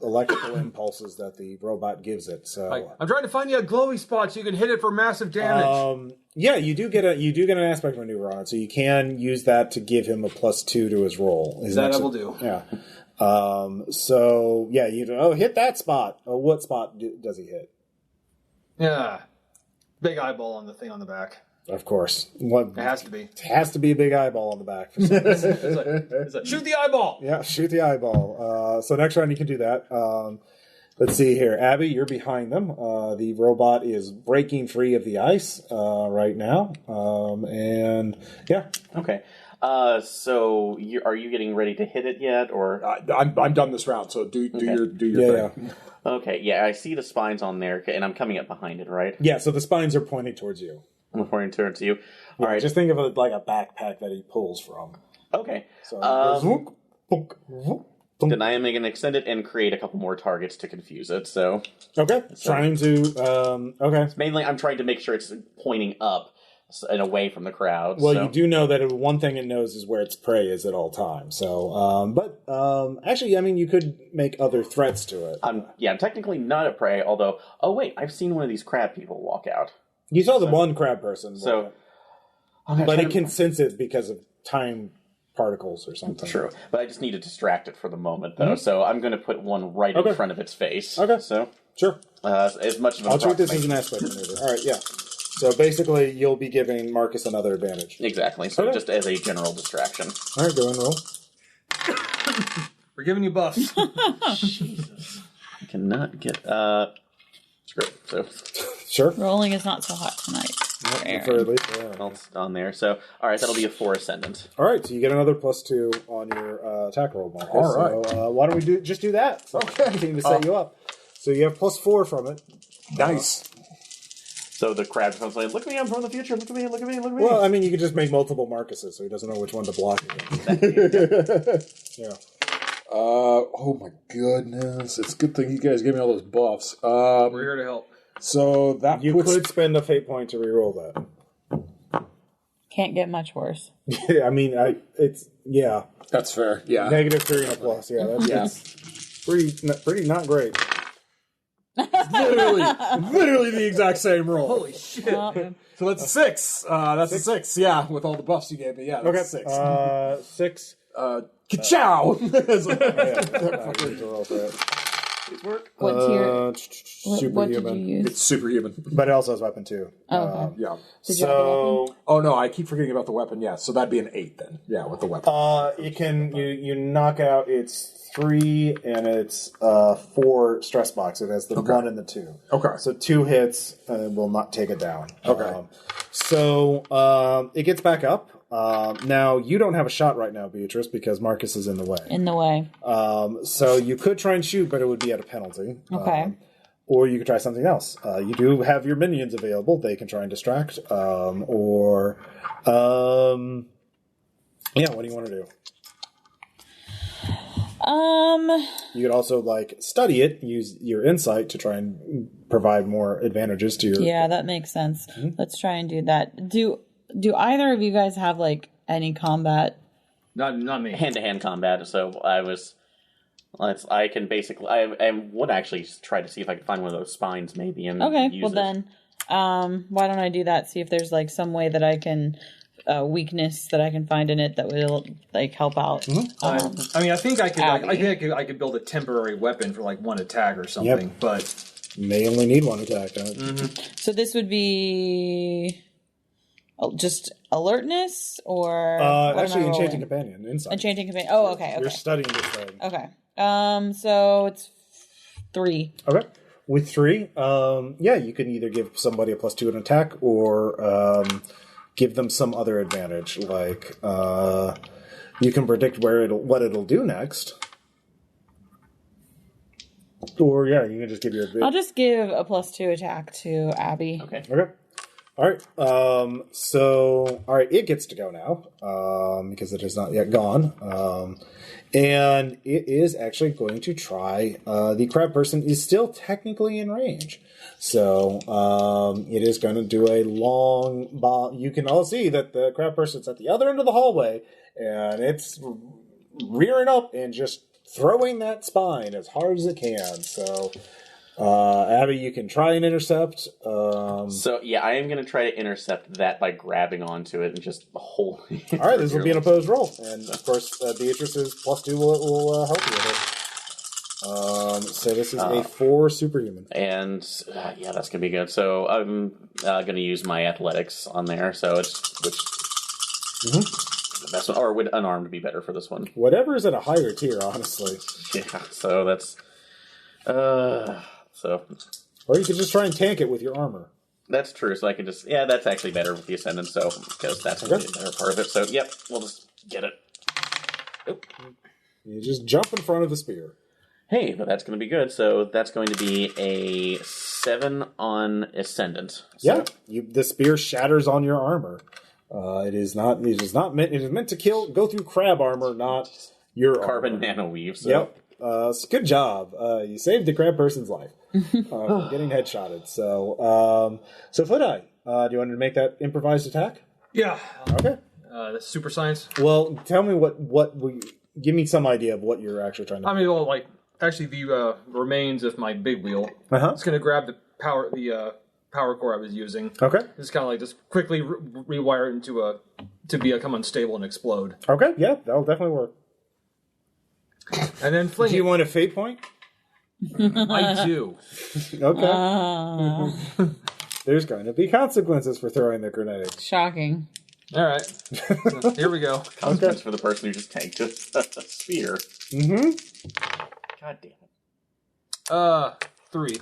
electrical impulses that the robot gives it. So I'm trying to find you a glowy spot so you can hit it for massive damage. Yeah, you do get an aspect maneuver on it, so you can use that to give him a +2 to his roll. That I will do. Yeah. Hit that spot. What spot does he hit? Yeah, big eyeball on the thing on the back. Of course. It has to be. It has to be a big eyeball on the back. For some reason. It's like, shoot the eyeball! Yeah, shoot the eyeball. So next round you can do that. Let's see here. Abby, you're behind them. The robot is breaking free of the ice right now. Okay. So are you getting ready to hit it yet, or I'm done this round. So do your thing. Yeah. Okay. Yeah, I see the spines on there, and I'm coming up behind it, right? Yeah. So the spines are pointing towards you. I'm pointing towards you. All right. Just think of it like a backpack that he pulls from. Okay. So then I am going to extend it and create a couple more targets to confuse it. So trying to mainly I'm trying to make sure it's pointing up and away from the crowd. Well, you do know that one thing it knows is where its prey is at all times. So, actually, I mean, you could make other threats to it. I'm technically not a prey, although, I've seen one of these crab people walk out. You saw the one crab person. But it can sense it because of time particles or something. True. But I just need to distract it for the moment, though. Mm-hmm. So I'm going to put one right in front of its face. Okay. So, sure. As much of an I'll treat this as an aspect maneuver. All right, yeah. So basically, you'll be giving Marcus another advantage. Exactly. So just as a general distraction. All right, go and roll. We're giving you buffs. Jesus. I cannot get... Screw it. So... Sure. Rolling is not so hot tonight. For at least, yeah. Well, it's on there. So, all right, that'll be a 4 ascendant. All right, so you get another +2 on your attack roll, Marcus. All right. So why don't we do that? So to set you up. So you have +4 from it. Nice. So the crab comes like, look at me, I'm from the future. Look at me, look at me, look at me. Well, I mean, you could just make multiple Marcuses, so he doesn't know which one to block against. Yeah. Oh my goodness! It's a good thing you guys gave me all those buffs. We're here to help. So that you could spend a fate point to reroll that. Can't get much worse. I mean, yeah. That's fair. Yeah. -3 and a plus. Yeah, that's pretty not great. literally the exact same roll. Holy shit! So that's a 6. That's a 6. Yeah, with all the buffs you gave me. Yeah, that's a 6. 6. Ka-chow! Please work. What tier? What did you Superhuman. use? It's superhuman. But it also has weapon too. Oh, okay. Yeah. Did you have the weapon? So Oh no, I keep forgetting about the weapon. Yeah, so that'd be an 8 then. Yeah, with the weapon. it can you knock out its 3 and it's 4 stress box. It has the 1 and the 2. Okay. So 2 hits will not take it down. Okay. So it gets back up. Now you don't have a shot right now, Beatrice, because Marcus is in the way. In the way. So you could try and shoot, but it would be at a penalty. Okay. Or you could try something else. You do have your minions available. They can try and distract. Yeah, what do you want to do? You could also study it, use your insight to try and provide more advantages to your. Yeah, that makes sense. Mm-hmm. Let's try and do that. Do either of you guys have any combat? Not me. Hand-to-hand combat. So I can basically. I would actually try to see if I can find one of those spines, maybe. And Okay. use Well it. then, why don't I do that? See if there's some way that I can weakness that I can find in it that will help out. Mm-hmm. I think I could. Abby. I could build a temporary weapon for one attack or something. Yep. But You may only need 1 attack. So this would be just alertness or Actually, enchanting companion, insight. Enchanting companion. Oh, okay. You're Okay. studying this thing. Okay. So it's 3. Okay. With 3, you can either give somebody a +2 in attack or give them some other advantage. You can predict what it'll do next. Or, you can just give your advantage. I'll just give a +2 attack to Abby. Okay. Okay. All right. It gets to go now because it is not yet gone. And it is actually going to try. The crab person is still technically in range. So it is going to do a long bomb. You can all see that the crab person's at the other end of the hallway, and it's rearing up and just throwing that spine as hard as it can. So... Abby, you can try and intercept. I am going to try to intercept that by grabbing onto it and just holding it. All right, this will be an opposed roll. And, of course, Beatrice's +2 will help you with it. So this is a 4 superhuman. And, that's going to be good. So I'm going to use my athletics on there. So it's the best one. Or would unarmed be better for this one? Whatever is at a higher tier, honestly. Yeah, so that's... Or you could just try and tank it with your armor. That's true. So I can just... Yeah, that's actually better with the Ascendant, because that's going to be a better part of it. So, yep, we'll just get it. Oop. You just jump in front of the spear. Hey, but that's going to be good. So that's going to be a 7 on Ascendant. So, The spear shatters on your armor. It is meant to go through crab armor, not your carbon armor. nanoweave. So. Yep. Good job. You saved the crab person's life from getting headshotted. So Foot Eye, do you want to make that improvised attack? yeah, Okay. that's super science. Well, tell me give me some idea of what you're actually trying to do. Actually, the remains of my big wheel. Uh-huh. It's going to grab the power core I was using. Okay. Just kind of just quickly rewire it into to become unstable and explode. Okay. Yeah, that'll definitely work. And then fling Do you want a fate point? I do. Okay. There's going to be consequences for throwing the grenade. Shocking. All right. So, here we go. Consequence for the person who just tanked a spear. Mm-hmm. God damn it. 3.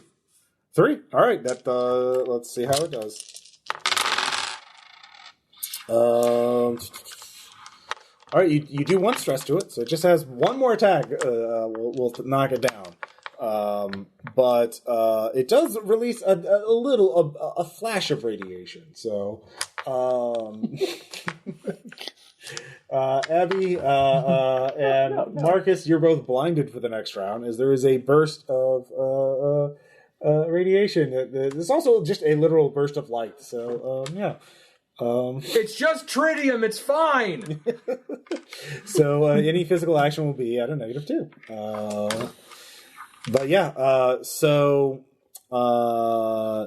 3. All right. Let's see how it does. All right, you do 1 stress to it, so it just has 1 more attack. We'll knock it down, but it does release a flash of radiation. So, Abby and Marcus, you're both blinded for the next round, as there is a burst of radiation. There's also just a literal burst of light. So, yeah. It's just tritium. It's fine. So any physical action will be at a -2. But yeah,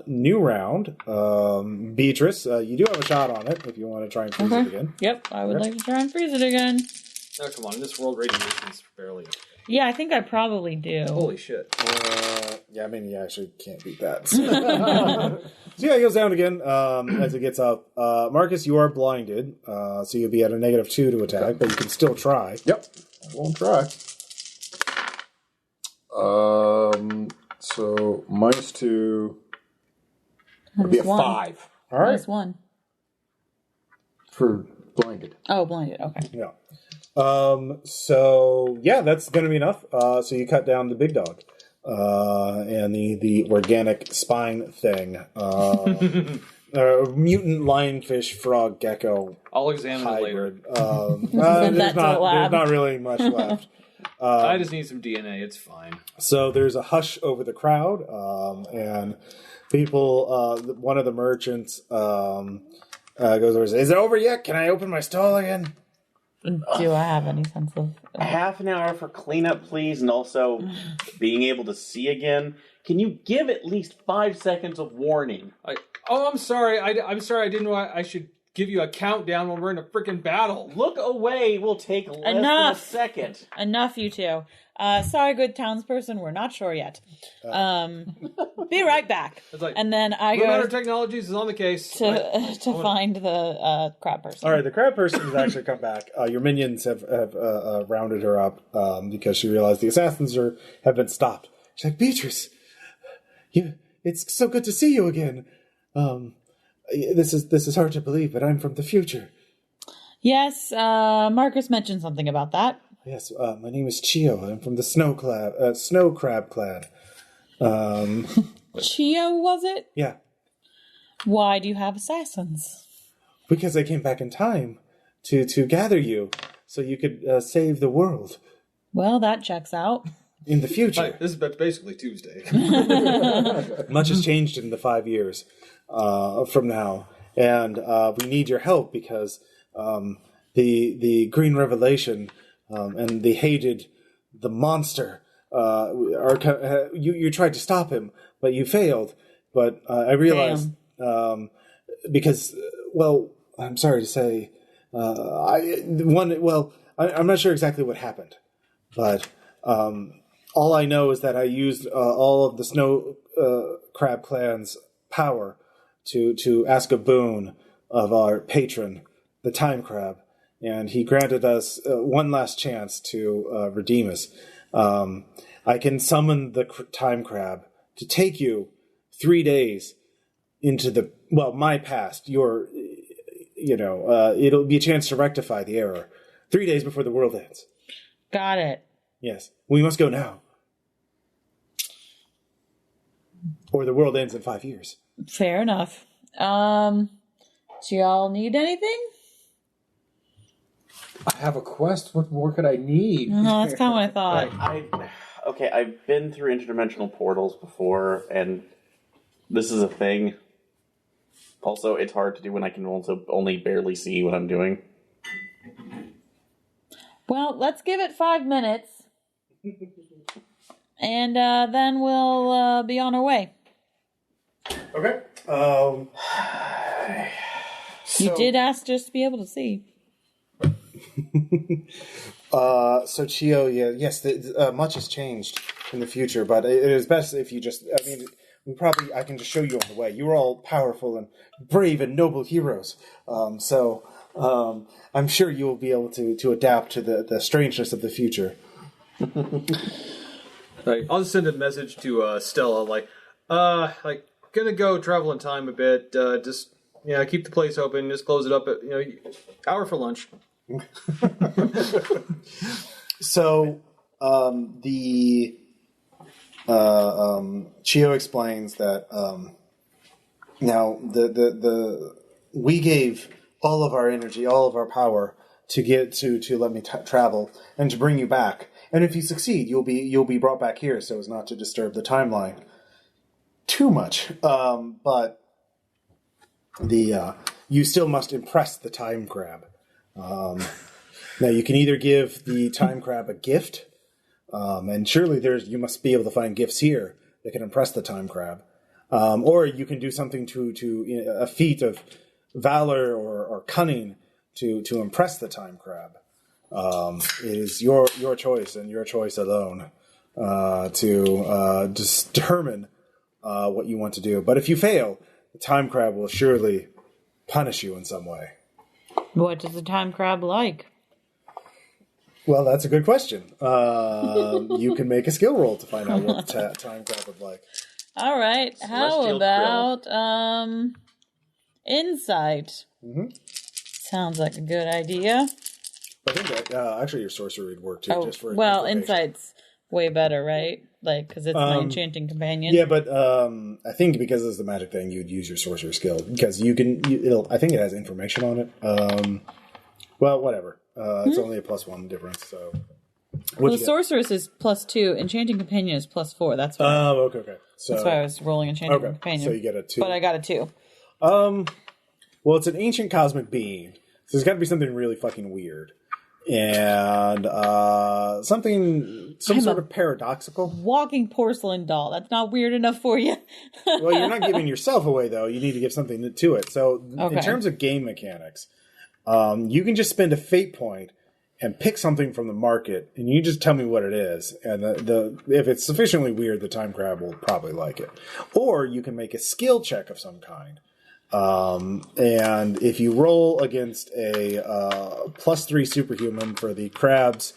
new round. Beatrice, you do have a shot on it if you want to try and freeze it again. Yep, I would like to try and freeze it again. Oh, come on. In this world, radiation is barely... Yeah, I think I probably do. Holy shit. Yeah, I mean, you actually can't beat that. So yeah, it goes down again as it gets up. Marcus, you are blinded, so you'll be at a -2 to attack, but you can still try. Yep. I won't try. So -2 would be a -1. 5. All right. -1. For blinded. Oh, blinded. Okay. Yeah. So yeah, that's going to be enough. So you cut down the big dog, and the organic spine thing, mutant lionfish frog gecko I'll examine it later. hybrid. Send that to the There's lab. not really much left. I just need some DNA. It's fine. So there's a hush over the crowd, and people. One of the merchants goes over. Is it over yet? Can I open my stall again? Do I have any sense of... Half an hour for cleanup, please, and also being able to see again. Can you give at least 5 seconds of warning? I'm sorry. I'm sorry. I didn't know I should give you a countdown when we're in a freaking battle. Look away will take less than a second. Enough, you two. Sorry, good townsperson. We're not sure yet. Be right back. It's like, and then I Blue Matter go Technologies is on the case. to find the crab person. All right, the crab person has actually come back. Your minions have rounded her up because she realized the assassins have been stopped. She's like, Beatrice, it's so good to see you again. This is hard to believe, but I'm from the future. Yes, Marcus mentioned something about that. Yes, my name is Chio. I'm from the snow crab clan. Chio, was it? Yeah. Why do you have assassins? Because I came back in time to gather you so you could save the world Well, that checks out. in the future. Hi, this is basically Tuesday. Much has changed in the 5 years from now, and we need your help because the Green Revelation and the monster you tried to stop him, but you failed. But I realized because, well, I'm sorry to say, I'm not sure exactly what happened, but all I know is that I used all of the Snow Crab Clan's power to ask a boon of our patron, the Time Crab, and he granted us one last chance to redeem us. I can summon the Time Crab to take you 3 days into my past. It'll be a chance to rectify the error. 3 days before the world ends. Got it. Yes, we must go now. Or the world ends in 5 years. Fair enough. Do y'all need anything? I have a quest. What more could I need? No, that's kind of what I thought. I've been through interdimensional portals before, and this is a thing. Also, it's hard to do when I can also only barely see what I'm doing. Well, let's give it 5 minutes. And then we'll be on our way. Okay. You did ask just to be able to see. So Chio, yes, much has changed in the future, but it is best if you just, I can just show you on the way. You're all powerful and brave and noble heroes. So I'm sure you will be able to adapt to the strangeness of the future. I'll just send a message to Stella, gonna go travel in time a bit. Just keep the place open. Just close it up at hour for lunch. So the Chio explains that now we gave all of our energy, all of our power to let me travel and to bring you back. And if you succeed, you'll be brought back here so as not to disturb the timeline too much. But you still must impress the Time Crab. Now you can either give the Time Crab a gift, and surely you must be able to find gifts here that can impress the Time Crab, or you can do something to a feat of valor or cunning to impress the Time Crab. It is your choice and your choice alone to determine what you want to do. But if you fail, the time crab will surely punish you in some way. What does the time crab like? Well, that's a good question. You can make a skill roll to find out what the time crab would like. All right. How Celestial about insight? Mm-hmm. Sounds like a good idea. I think that actually your sorcery would work too. Oh, just for well, information. insight's way better, right? Like, because it's my enchanting companion. Yeah, but I think because it's the magic thing, you'd use your sorcery skill because you can. I think it has information on it. Well, whatever. It's only a +1 difference. So, well, sorceress is +2. Enchanting companion is +4. That's why. Okay. So that's why I was rolling enchanting okay. companion. So you get a 2. But I got a 2. Well, it's an ancient cosmic being, so there's got to be something really fucking weird. And some sort of paradoxical. Walking porcelain doll. That's not weird enough for you. Well, you're not giving yourself away, though. You need to give something to it. So, Okay. In terms of game mechanics, you can just spend a fate point and pick something from the market, and you just tell me what it is. And if it's sufficiently weird, the time crab will probably like it. Or you can make a skill check of some kind. And if you roll against a +3 superhuman for the crab's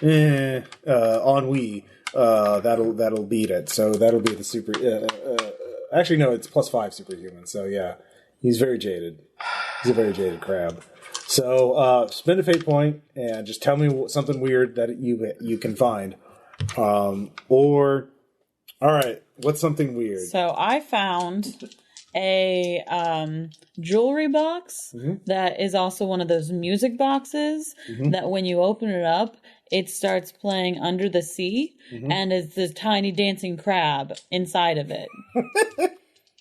ennui, that'll beat it. So that'll be the super. Actually, no, it's +5 superhuman. So yeah, he's very jaded. He's a very jaded crab. So spend a fate point and just tell me something weird that you can find. Or all right, what's something weird? So I found a jewelry box that is also one of those music boxes that when you open it up, it starts playing Under the Sea, and it's this tiny dancing crab inside of it.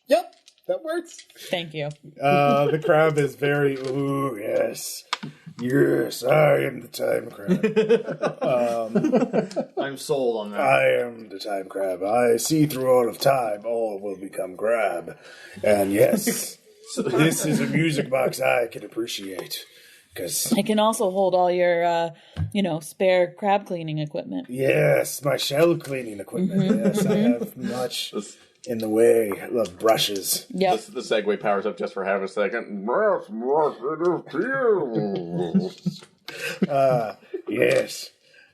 Yep, that works. Thank you. The crab is very, ooh, yes. Yes, I am the time crab. I'm sold on that. I am the time crab. I see through all of time. All will become crab. And yes, this is a music box I can appreciate. Cause, It can also hold all your, spare crab cleaning equipment. yes, my shell cleaning equipment. Yes, I have much in the way of brushes. Yep. The segue powers up just for half a second. Yes.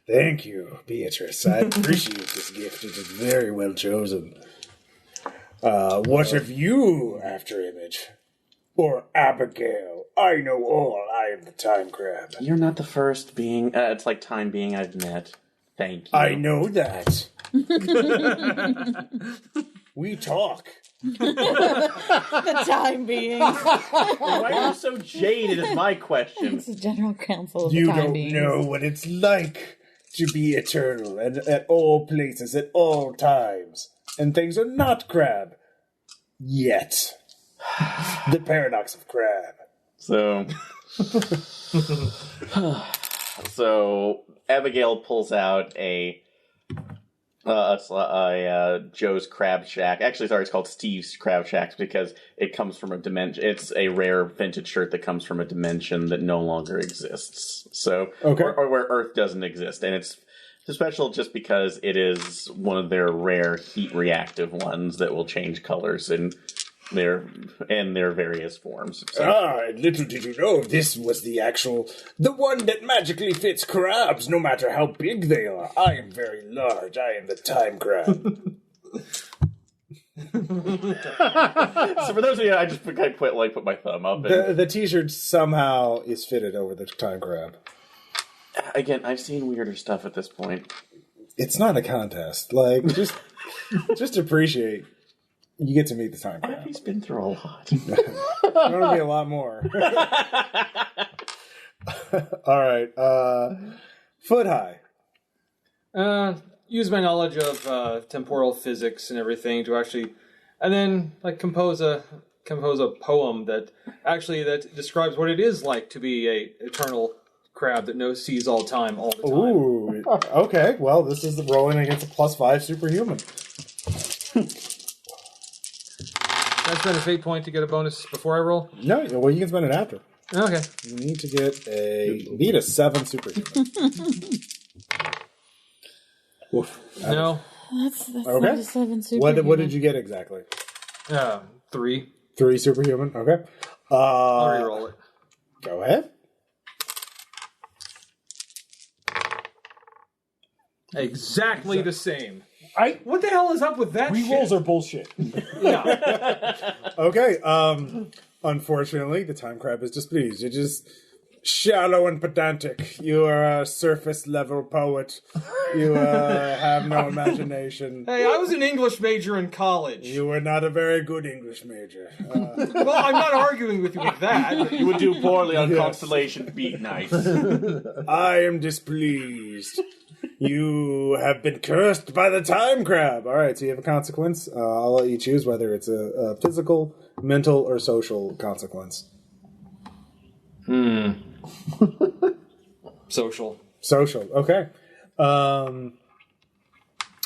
Thank you, Beatrice. I appreciate this gift. It is very well chosen. What of you, After Image? Or Abigail? I know all. I am the time crab. You're not the first being. It's like time being I've met. Thank you. I know that. We talk. The time being. Why are you so jaded? Is my question. It's the general counsel of You the time don't being. know what it's like to be eternal and at all places at all times. And things are not crab. Yet. The paradox of crab. So Abigail pulls out a Joe's Crab Shack. Actually, sorry, it's called Steve's Crab Shack because it comes from a dimension. It's a rare vintage shirt that comes from a dimension that no longer exists. So, Okay. or where Earth doesn't exist, and it's special just because it is one of their rare heat reactive ones that will change colors in their various forms. So, Little did you know this was the one that magically fits crabs, no matter how big they are. I am very large. I am the time crab. so for those of you, I just kind of put my thumb up. And, The t-shirt somehow is fitted over the time crab. again, I've seen weirder stuff at this point. It's not a contest. Like, just appreciate you get to meet the time crab. He's been through a lot. There's going to be a lot more. All right. Foot high. Use my knowledge of temporal physics and everything to actually, and then compose a poem that describes what it is like to be a eternal crab that sees all time all the time. Ooh. Okay. Well, this is the rolling against a +5 superhuman. Can I spend a fate point to get a bonus before I roll? No. Well, you can spend it after. Okay. You need to beat a 7 superhuman. Woof. No. That's Okay. not a 7 superhuman. What did you get exactly? 3. 3 superhuman. Okay. I'll reroll it. Go ahead. Exactly the same. What the hell is up with that Rerolls shit? are bullshit. Yeah. Okay. Unfortunately, the time crab is displeased. You're just shallow and pedantic. You are a surface level poet. You have no imagination. Hey, I was an English major in college. You were not a very good English major. Well, I'm not arguing with you with that. You would do poorly on Constellation Beat Night. I am displeased. You have been cursed by the time crab. All right, so you have a consequence. I'll let you choose whether it's a physical, mental, or social consequence. Social. Social, okay. All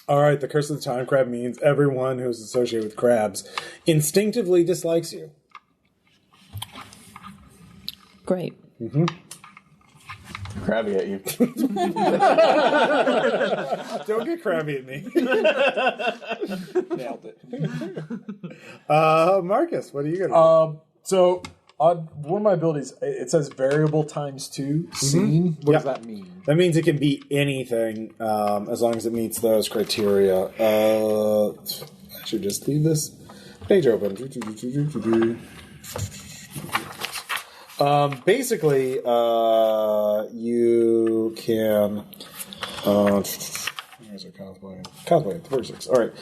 right, the curse of the time crab means everyone who's associated with crabs instinctively dislikes you. Great. Mm-hmm. Crabby at you. Don't get crabby at me. Nailed it. Marcus, what are you going to do? So, on one of my abilities, it says variable times 2, seen. What does that mean? That means it can be anything as long as it meets those criteria. I should just leave this page open. Basically, you can. Where's it? Cosplay 36. All right.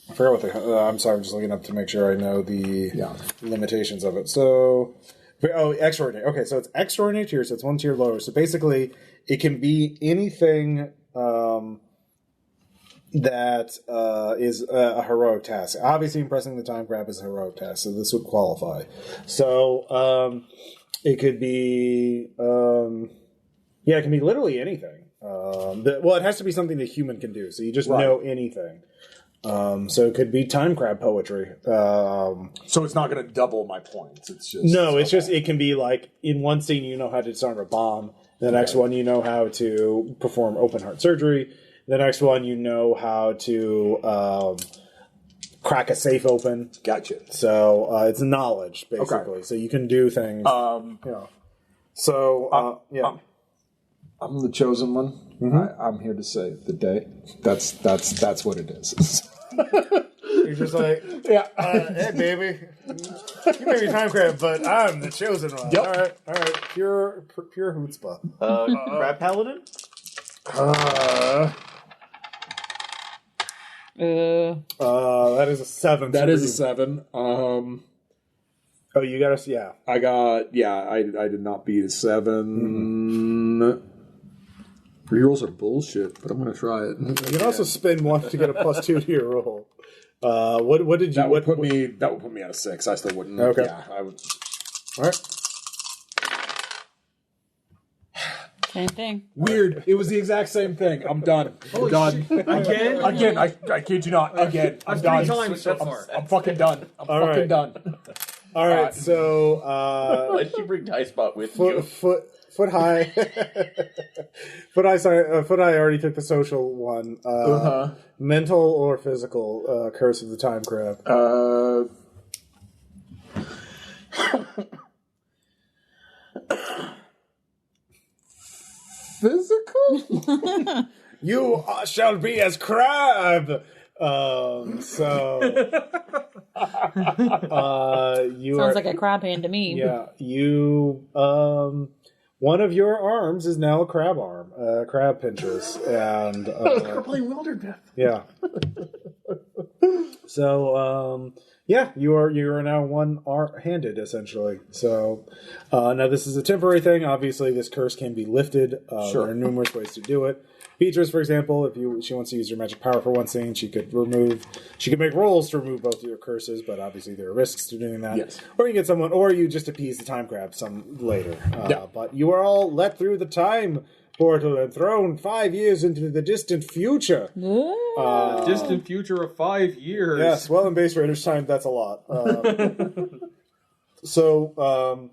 I forgot what I'm sorry, I'm just looking up to make sure I know the limitations of it. So, extraordinary. Okay, so it's extraordinary tier, so it's 1 tier lower. So basically, it can be anything that is a heroic task. Obviously, impressing the time crab is a heroic task, so this would qualify. So, it could be, it can be literally anything. It has to be something the human can do, so you just know anything. So it could be time crab poetry. So it's not going to double my points. It's just just it can be like in one scene you know how to disarm a bomb. The next one you know how to perform open heart surgery. The next one you know how to crack a safe open. Gotcha. So it's knowledge basically. Okay. So you can do things. So I'm the chosen one. Mm-hmm. I'm here to save the day. That's what it is. You're just like, hey baby, you may be time crab, but I'm the chosen one. Yep. All right, pure chutzpah. Crab paladin. That is a 7. That is a 7. You got us. Yeah, I got. Yeah, I did not beat a 7. Rerolls are bullshit, but I'm going to try it. You can also spend 1 to get a +2 to your roll. What did you? That would put me at a 6. I still wouldn't. Okay. Yeah, I would. All right. Same thing. Weird. It was the exact same thing. I'm done. I'm done. Again. I kid you not. Again. I'm done. 3 times so far. I'm fucking done. I'm fucking done. All right. So. Why did you bring Dicebot with you? Foot high. Foot high already took the social one. Mental or physical curse of the time crab. Physical? You shall be as crab. You Sounds like a crab hand to me. Yeah, you. One of your arms is now a crab arm, crab pinches, and we're playing Wilderness. Yeah. So, you are now one-handed essentially. So, now this is a temporary thing. Obviously, this curse can be lifted. There are numerous ways to do it. Beatrice, for example, if she wants to use her magic power for one scene, she could make rolls to remove both of your curses, but obviously there are risks to doing that. Yes. Or you get someone, or you just appease the time crab some later. But you are all let through the time portal and thrown 5 years into the distant future. Distant future of 5 years. Yes, well, in Base Raiders time, that's a lot. So,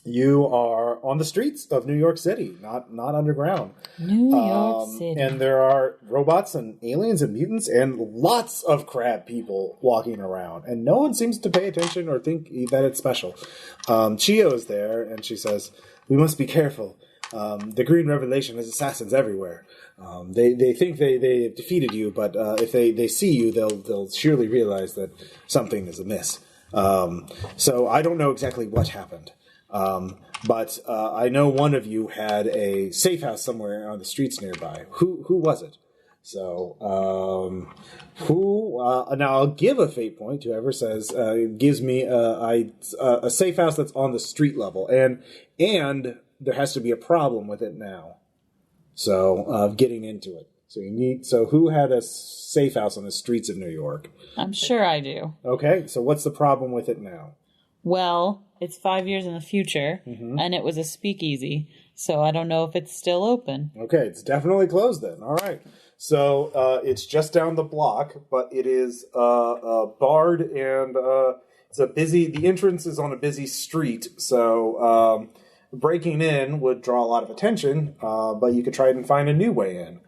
you are on the streets of New York City, not underground. New York City. And there are robots and aliens and mutants and lots of crab people walking around. And no one seems to pay attention or think that it's special. Chio is there, and she says, "We must be careful. The Green Revelation has assassins everywhere. They think they defeated you, but if they see you, they'll surely realize that something is amiss. So I don't know exactly what happened. But I know one of you had a safe house somewhere on the streets nearby. Who was it? So, now I'll give a fate point to whoever says, gives me a safe house that's on the street level. And there has to be a problem with it now. So, getting into it. So who had a safe house on the streets of New York? I'm sure I do. Okay, so what's the problem with it now? Well, it's 5 years in the future, and it was a speakeasy, so I don't know if it's still open. Okay, it's definitely closed then. All right. So it's just down the block, but it is barred, and the entrance is on a busy street, so breaking in would draw a lot of attention, but you could try and find a new way in.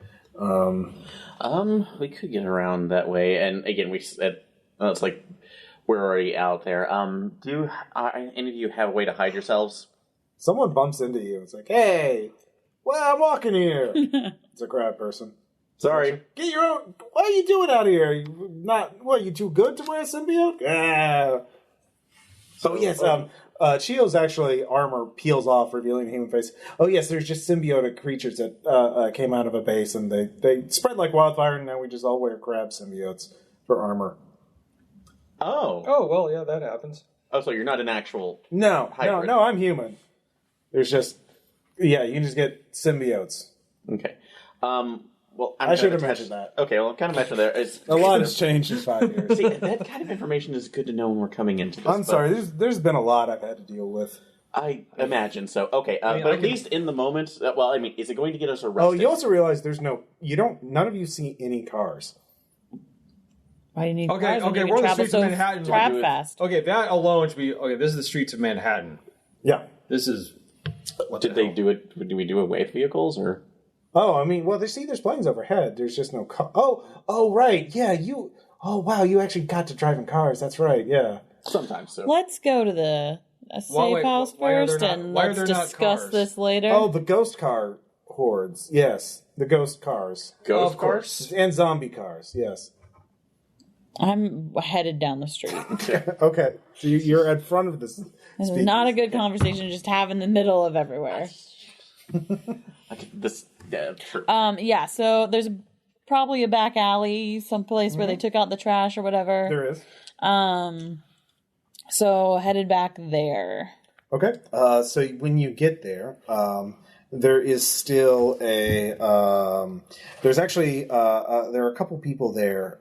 We could get around that way, and again, we said it's like we're already out there. Do any of you have a way to hide yourselves? Someone bumps into you. It's like, hey, well, I'm walking here. It's a crab person. Sorry. Get your own. What are you doing out here? You too good to wear a symbiote? So yes, Chio's actually armor peels off, revealing a human face. Oh yes, there's just symbiotic creatures that came out of a base, and they spread like wildfire, and now we just all wear crab symbiotes for armor. Oh, well, yeah, that happens. Oh, so you're not an actual hybrid. No, I'm human. There's just you can just get symbiotes. Okay. Well, I should have mentioned that. Okay, well, kind of mentioned there. A lot has changed in 5 years. See, that kind of information is good to know when we're coming into this. I'm sorry, there's been a lot I've had to deal with. I imagine so. Okay, but at least in the moment, is it going to get us arrested? Oh, you also realize none of you see any cars. Why do you need cars? Okay, we're on the streets of Manhattan. Trap fast. Okay, that alone should be okay. This is the streets of Manhattan. Yeah. This is. Did they do it? Do we do it with vehicles or? Oh, I mean, well, there's planes overhead. There's just no car. Oh, right. Yeah, you. Oh, wow, you actually got to drive in cars. That's right. Yeah. Sometimes so. Let's go to the safe house first, and let's discuss this later. Oh, the ghost car hordes. Yes, the ghost cars. Ghost cars and zombie cars. Yes. I'm headed down the street. Okay, so you're at front of this. This is not a good conversation to just have in the middle of everywhere. Sure. So there's probably a back alley, someplace where they took out the trash or whatever. There is. So headed back there. Okay. So when you get there, there is still a. There's actually there are a couple people there.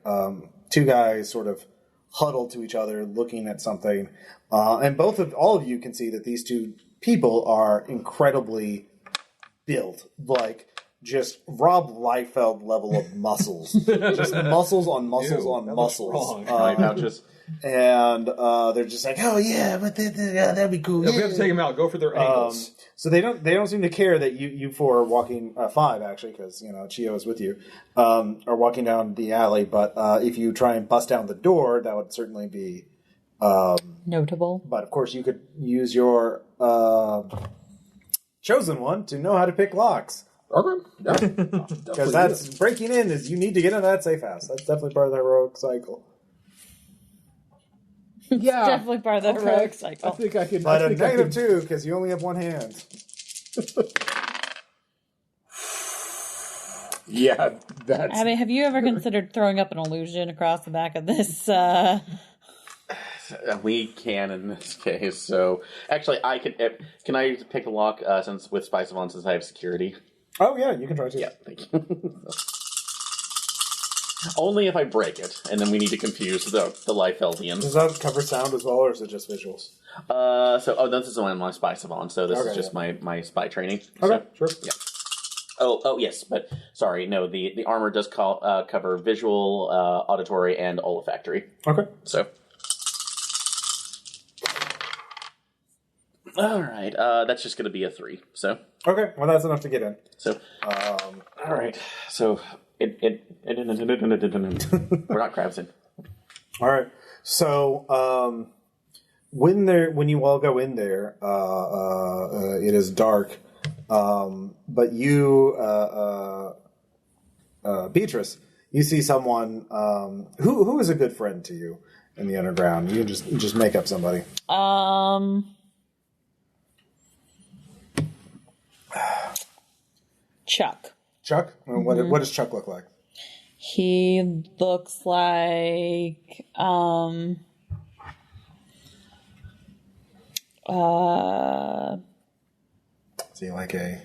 Two guys sort of huddled to each other, looking at something, and all of you can see that these two people are incredibly built, like just Rob Liefeld level of muscles, just muscles on muscles on muscles. And they're just like, oh yeah, but that'd be cool. If we have to take them out, go for their ankles. So they don't seem to care that you four are walking, five actually, because Chio is with you, are walking down the alley. But if you try and bust down the door, that would certainly be notable. But of course, you could use your chosen one to know how to pick locks. Okay. Because that's breaking in is you need to get into that safe house. That's definitely part of the heroic cycle. Yeah, definitely part of the heroic cycle. I think I can. But a -2 because you only have one hand. Yeah, that's. I mean, have you ever considered throwing up an illusion across the back of this? We can in this case. So actually, I could. Can I pick a lock since with Spice of On since I have security? Oh yeah, you can try to. Yeah, thank you. Only if I break it, and then we need to confuse the Liefeldians. Does that cover sound as well, or is it just visuals? This is on my Spy Savant, so this is just my spy training. Okay, so, sure. Yeah. Oh, yes, but sorry, no, the armor does cover visual, auditory, and olfactory. Okay. So. All right. That's just going to be a 3. So. Okay, well that's enough to get in. So. All right. So we're not crabs in. All right. So when you all go in there, it is dark. But you, Beatrice, you see someone who is a good friend to you in the underground. You can just make up somebody. Chuck. Chuck? What does Chuck look like? He looks like Is he like an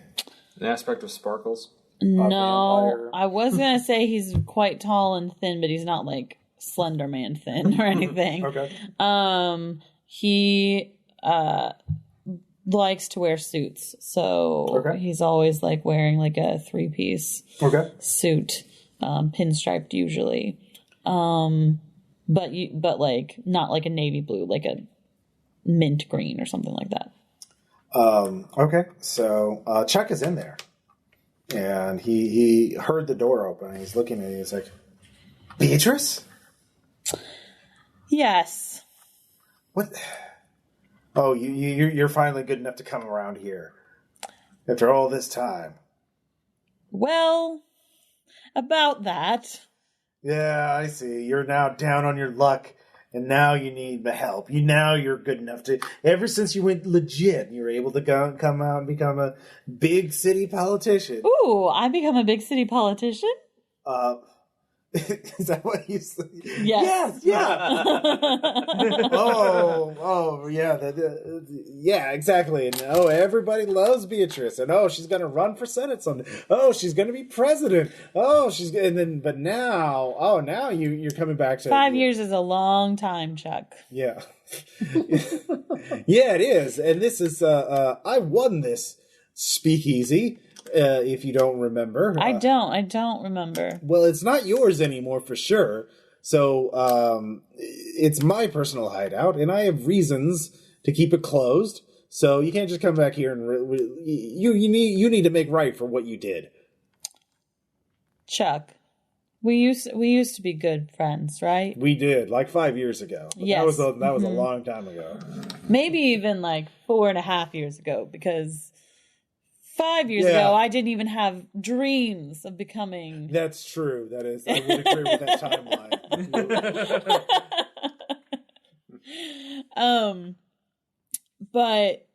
aspect of Sparkles? No, vampire? I was gonna say he's quite tall and thin, but he's not like Slender Man thin or anything. Okay. He likes to wear suits, so Okay. he's always like wearing like a 3-piece Okay. suit, pinstriped usually, but like not like a navy blue, like a mint green or something like that. Okay. So Chuck is in there. And he heard the door open and he's looking at you. He's like, Beatrice? Yes. What? Oh, you're finally good enough to come around here after all this time. Well, about that. Yeah, I see. You're now down on your luck, and now you need the help. You're good enough to. Ever since you went legit, you were able to come out and become a big city politician. Ooh, I become a big city politician? Is that what you said? Yes. Yeah. oh, yeah. Yeah, exactly. And everybody loves Beatrice. And she's going to run for Senate someday. She's going to be president. But now, now you're coming back to 5 years is a long time, Chuck. Yeah. Yeah, it is. And this is, I won this speakeasy. If you don't remember. I don't remember. Well, it's not yours anymore for sure. So it's my personal hideout, and I have reasons to keep it closed. So you can't just come back here and you need to make right for what you did. Chuck, we used to be good friends, right? We did, like 5 years ago. Yes. That was a long time ago. Maybe even like 4.5 years ago, because 5 years ago, I didn't even have dreams of becoming. That's true. That is. I would agree with that timeline. But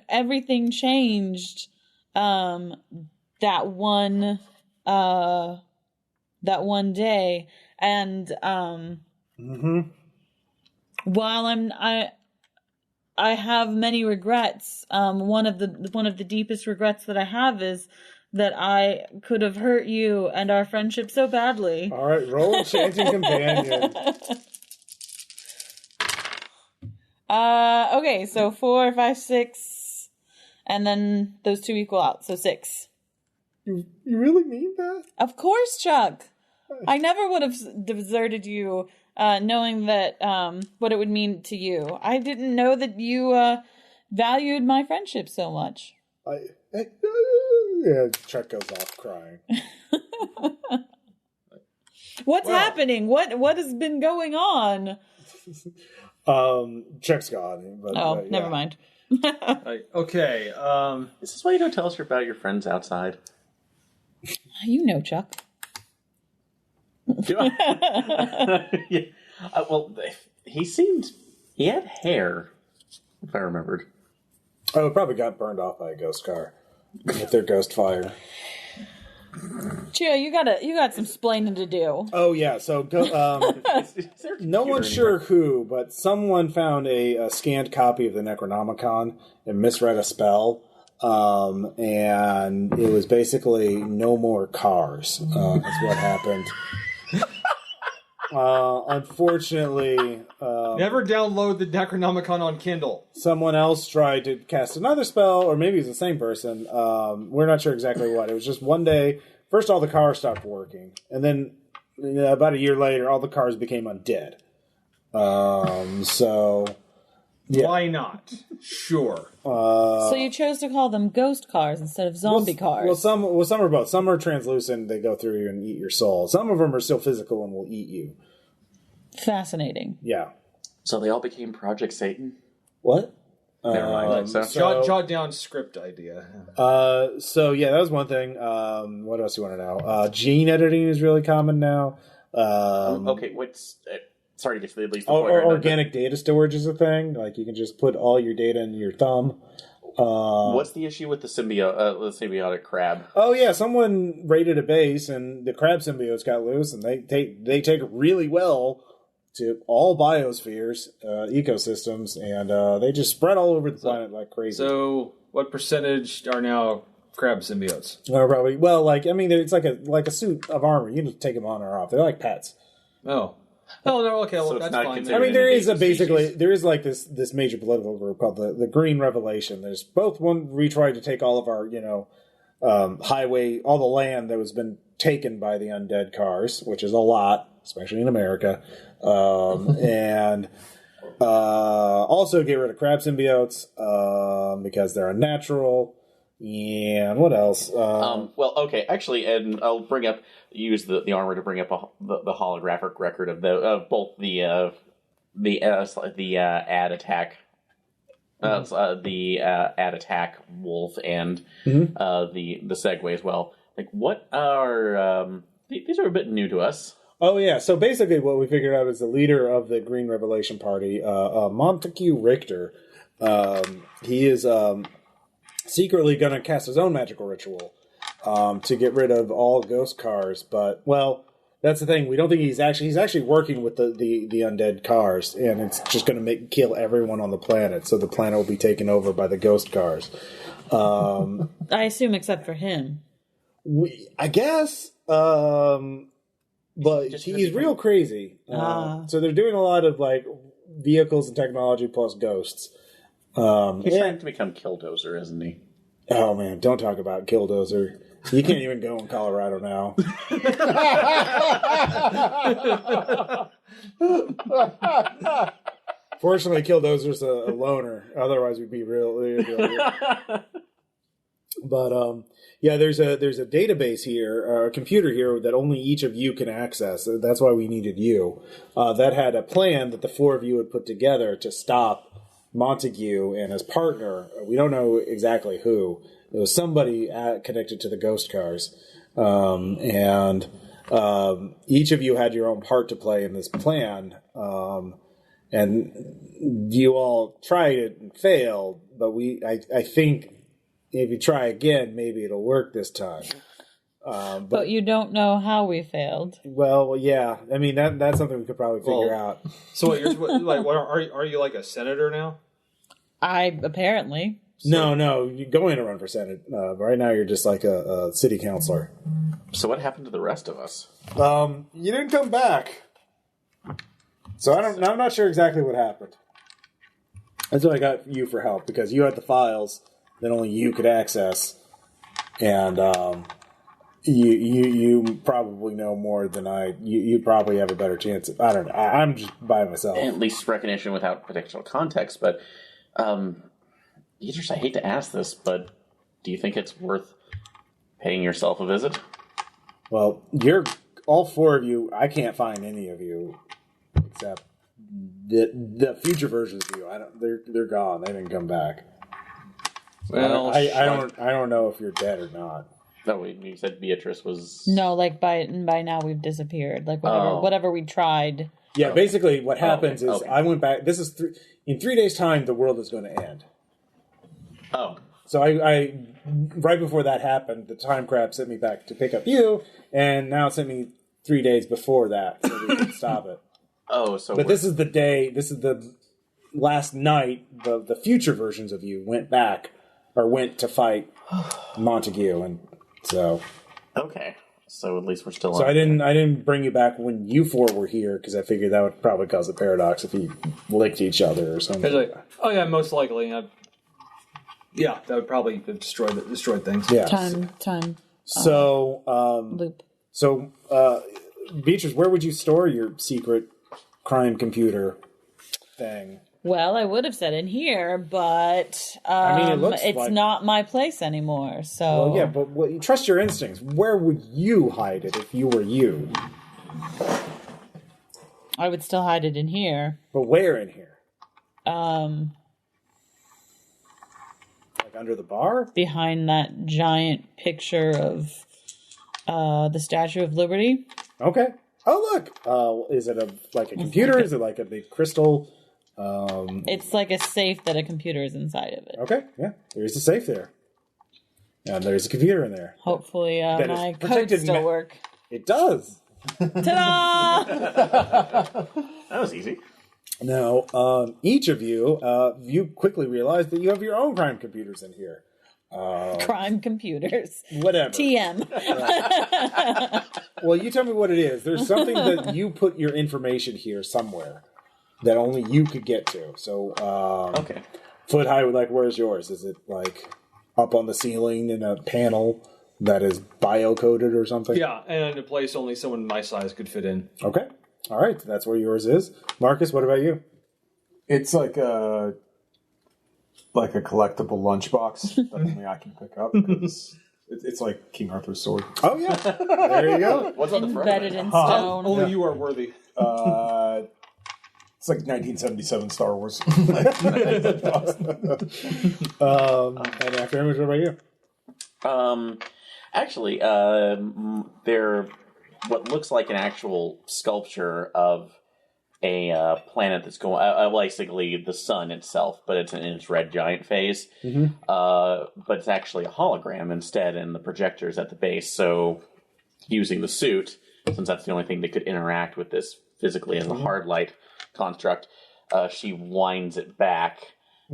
everything changed. That one day, and while I have many regrets. One of the deepest regrets that I have is that I could have hurt you and our friendship so badly. All right, roll Enchanting Companion. Okay, so 4, 5, 6, and then those 2 equal out, so 6. You really mean that? Of course, Chuck. I never would have deserted you, knowing that what it would mean to you. I didn't know that you valued my friendship so much. Chuck goes off crying. What's happening? What has been going on? Chuck's gone. But, never mind. Okay. Is this why you don't tell us about your friends outside? You know, Chuck. Do I? Yeah. Well, he had hair, if I remembered. Oh, it probably got burned off by a ghost car with their ghost fire. Chia, you got some splaining to do. Oh yeah, so no one's sure who, but someone found a scanned copy of the Necronomicon and misread a spell, and it was basically no more cars. Is what happened. Unfortunately, Never download the Necronomicon on Kindle. someone else tried to cast another spell, or maybe it's the same person. We're not sure exactly what. It was just one day. First, all the cars stopped working, and then about a year later, all the cars became undead. So Why not? Sure. So you chose to call them ghost cars instead of zombie cars. Well, some are both. Some are translucent; they go through you and eat your soul. Some of them are still physical and will eat you. Fascinating. Yeah. So they all became Project Satan? What? Never mind. Jot down script idea. So yeah, that was one thing. What else do you want to know? Gene editing is really common now. Okay, what's... sorry to get to at least the point. Organic data storage is a thing. Like, you can just put all your data in your thumb. What's the issue with the symbiotic crab? Oh yeah, someone raided a base and the crab symbiotes got loose, and they take really well to all biospheres, ecosystems, and they just spread all over the planet like crazy. So, what percentage are now crab symbiotes? Probably. Well, like, I mean, it's like a suit of armor. You can just take them on or off. They're like pets. Oh. Oh, no, okay, well, So it's that's not fine. considered- I mean, there is Species. there is like this major political group called the Green Revelation. There's both one we tried to take all of our highway, all the land that was been taken by the undead cars, which is a lot, especially in America, and also get rid of crab symbiotes because they're unnatural. And what else? Well, okay, actually, and I'll use the armor to bring up the holographic record of both the ad attack, the ad attack wolf and the Segway as well. Like, what are these are a bit new to us. Oh yeah, so basically, what we figured out is the leader of the Green Revelation Party, Montague Richter. He is secretly going to cast his own magical ritual to get rid of all ghost cars. But, well, that's the thing. We don't think he's actually working with the undead cars, and it's just going to kill everyone on the planet. So the planet will be taken over by the ghost cars. I assume except for him. I guess. But he's real crazy. So they're doing a lot of like vehicles and technology plus ghosts. He's trying to become Killdozer, isn't he? Oh man, don't talk about Killdozer. You can't even go in Colorado now. Fortunately, Killdozer's a loner. Otherwise, we'd be real. But yeah, there's a database here, a computer here that only each of you can access. That's why we needed you. That had a plan that the four of you would put together to stop Montague and his partner. We don't know exactly who. It was somebody connected to the ghost cars. And each of you had your own part to play in this plan. And you all tried it and failed, but I think if you try again, maybe it'll work this time. But you don't know how we failed. Well, yeah. I mean, that's something we could probably figure out. So are you like a senator now? Apparently. No, you go in and run for Senate. Right now, you're just like a city councilor. So what happened to the rest of us? You didn't come back. So I'm not sure exactly what happened. That's why I got you for help, because you had the files that only you could access, and you probably know more than I. You probably have a better chance. I don't know. I'm just by myself. At least recognition without potential context, but Beatrice, I hate to ask this, but do you think it's worth paying yourself a visit? Well, all four of you. I can't find any of you except the future versions of you. They're gone. They didn't come back. So Well, I don't know if you're dead or not. No, you said Beatrice was... No, like by now we've disappeared. Like whatever we tried. Yeah, basically what happens is okay. I went back. This is in 3 days' time. The world is going to end. Oh. So I right before that happened, the time crab sent me back to pick up you, and now it sent me 3 days before that, so we can stop it. Oh, so... But this is the day. This is the last night. The future versions of you went to fight Montague, and so. Okay. So at least we're still on. So I didn't bring you back when you four were here, because I figured that would probably cause a paradox if you licked each other or something. Like, oh yeah, most likely. Yeah, that would probably have destroyed things. Yeah. Time. So Loop. So Beatrice, where would you store your secret crime computer thing? Well, I would have said in here, but it looks it's like... not my place anymore. So Well, yeah, but trust your instincts. Where would you hide it if you were you? I would still hide it in here. But where in here? Like under the bar? Behind that giant picture of the Statue of Liberty. Okay. Oh, look. Is it like a computer? Is it like a big crystal? It's like a safe that a computer is inside of it. Okay, yeah. There's a safe there. And there's a computer in there. Hopefully That my is codes protected still work. It does. Ta-da! That was easy. Now, each of you, you quickly realize that you have your own crime computers in here. Crime computers. Whatever. TM. Well, you tell me what it is. There's something that you put your information here somewhere that only you could get to. So, Okay. Foot high, like, where's yours? Is it, like, up on the ceiling in a panel that is bio-coded or something? Yeah, and in a place only someone my size could fit in. Okay. All right. That's where yours is. Marcus, what about you? It's like a collectible lunchbox that only I can pick up. It's like King Arthur's sword. Oh, yeah. There you go. What's on the front? Embedded in stone. Only you are worthy. It's like 1977 Star Wars. And after him, what about you? Actually, they're what looks like an actual sculpture of a planet that's going, basically the sun itself, but it's in its red giant phase. Mm-hmm. But it's actually a hologram instead, and the projector's at the base. So, using the suit, since that's the only thing that could interact with this physically as a hard light construct, she winds it back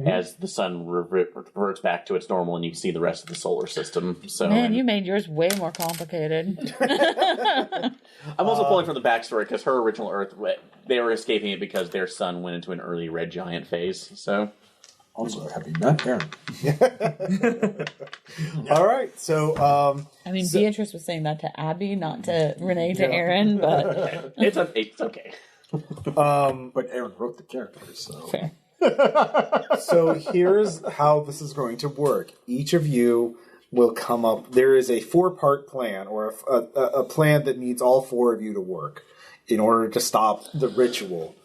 as the sun reverts back to its normal, and you can see the rest of the solar system. So, Man, you made yours way more complicated. I'm also pulling from the backstory because her original Earth, they were escaping it because their sun went into an early red giant phase. So, Also, have you met Aaron? All right. So, I mean, Beatrice was saying that to Abby, not to Renee, to Aaron, but it's okay. But Aaron wrote the characters, so... fair. So here's how this is going to work. Each of you will come up. There is a 4-part plan, or a plan that needs all 4 of you to work in order to stop the ritual.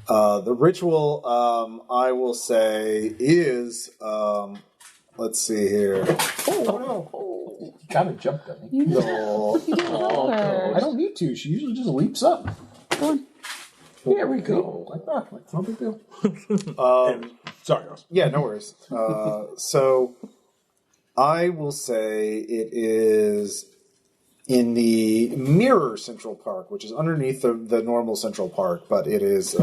The ritual, I will say, is let's see here. Oh, no. He kind of jumped at me. No. I don't need to. She usually just leaps up. Go on. There we go. Like that. Like, no big deal. Sorry, guys. Yeah, no worries. So I will say it is in the mirror Central Park, which is underneath the normal Central Park, but it is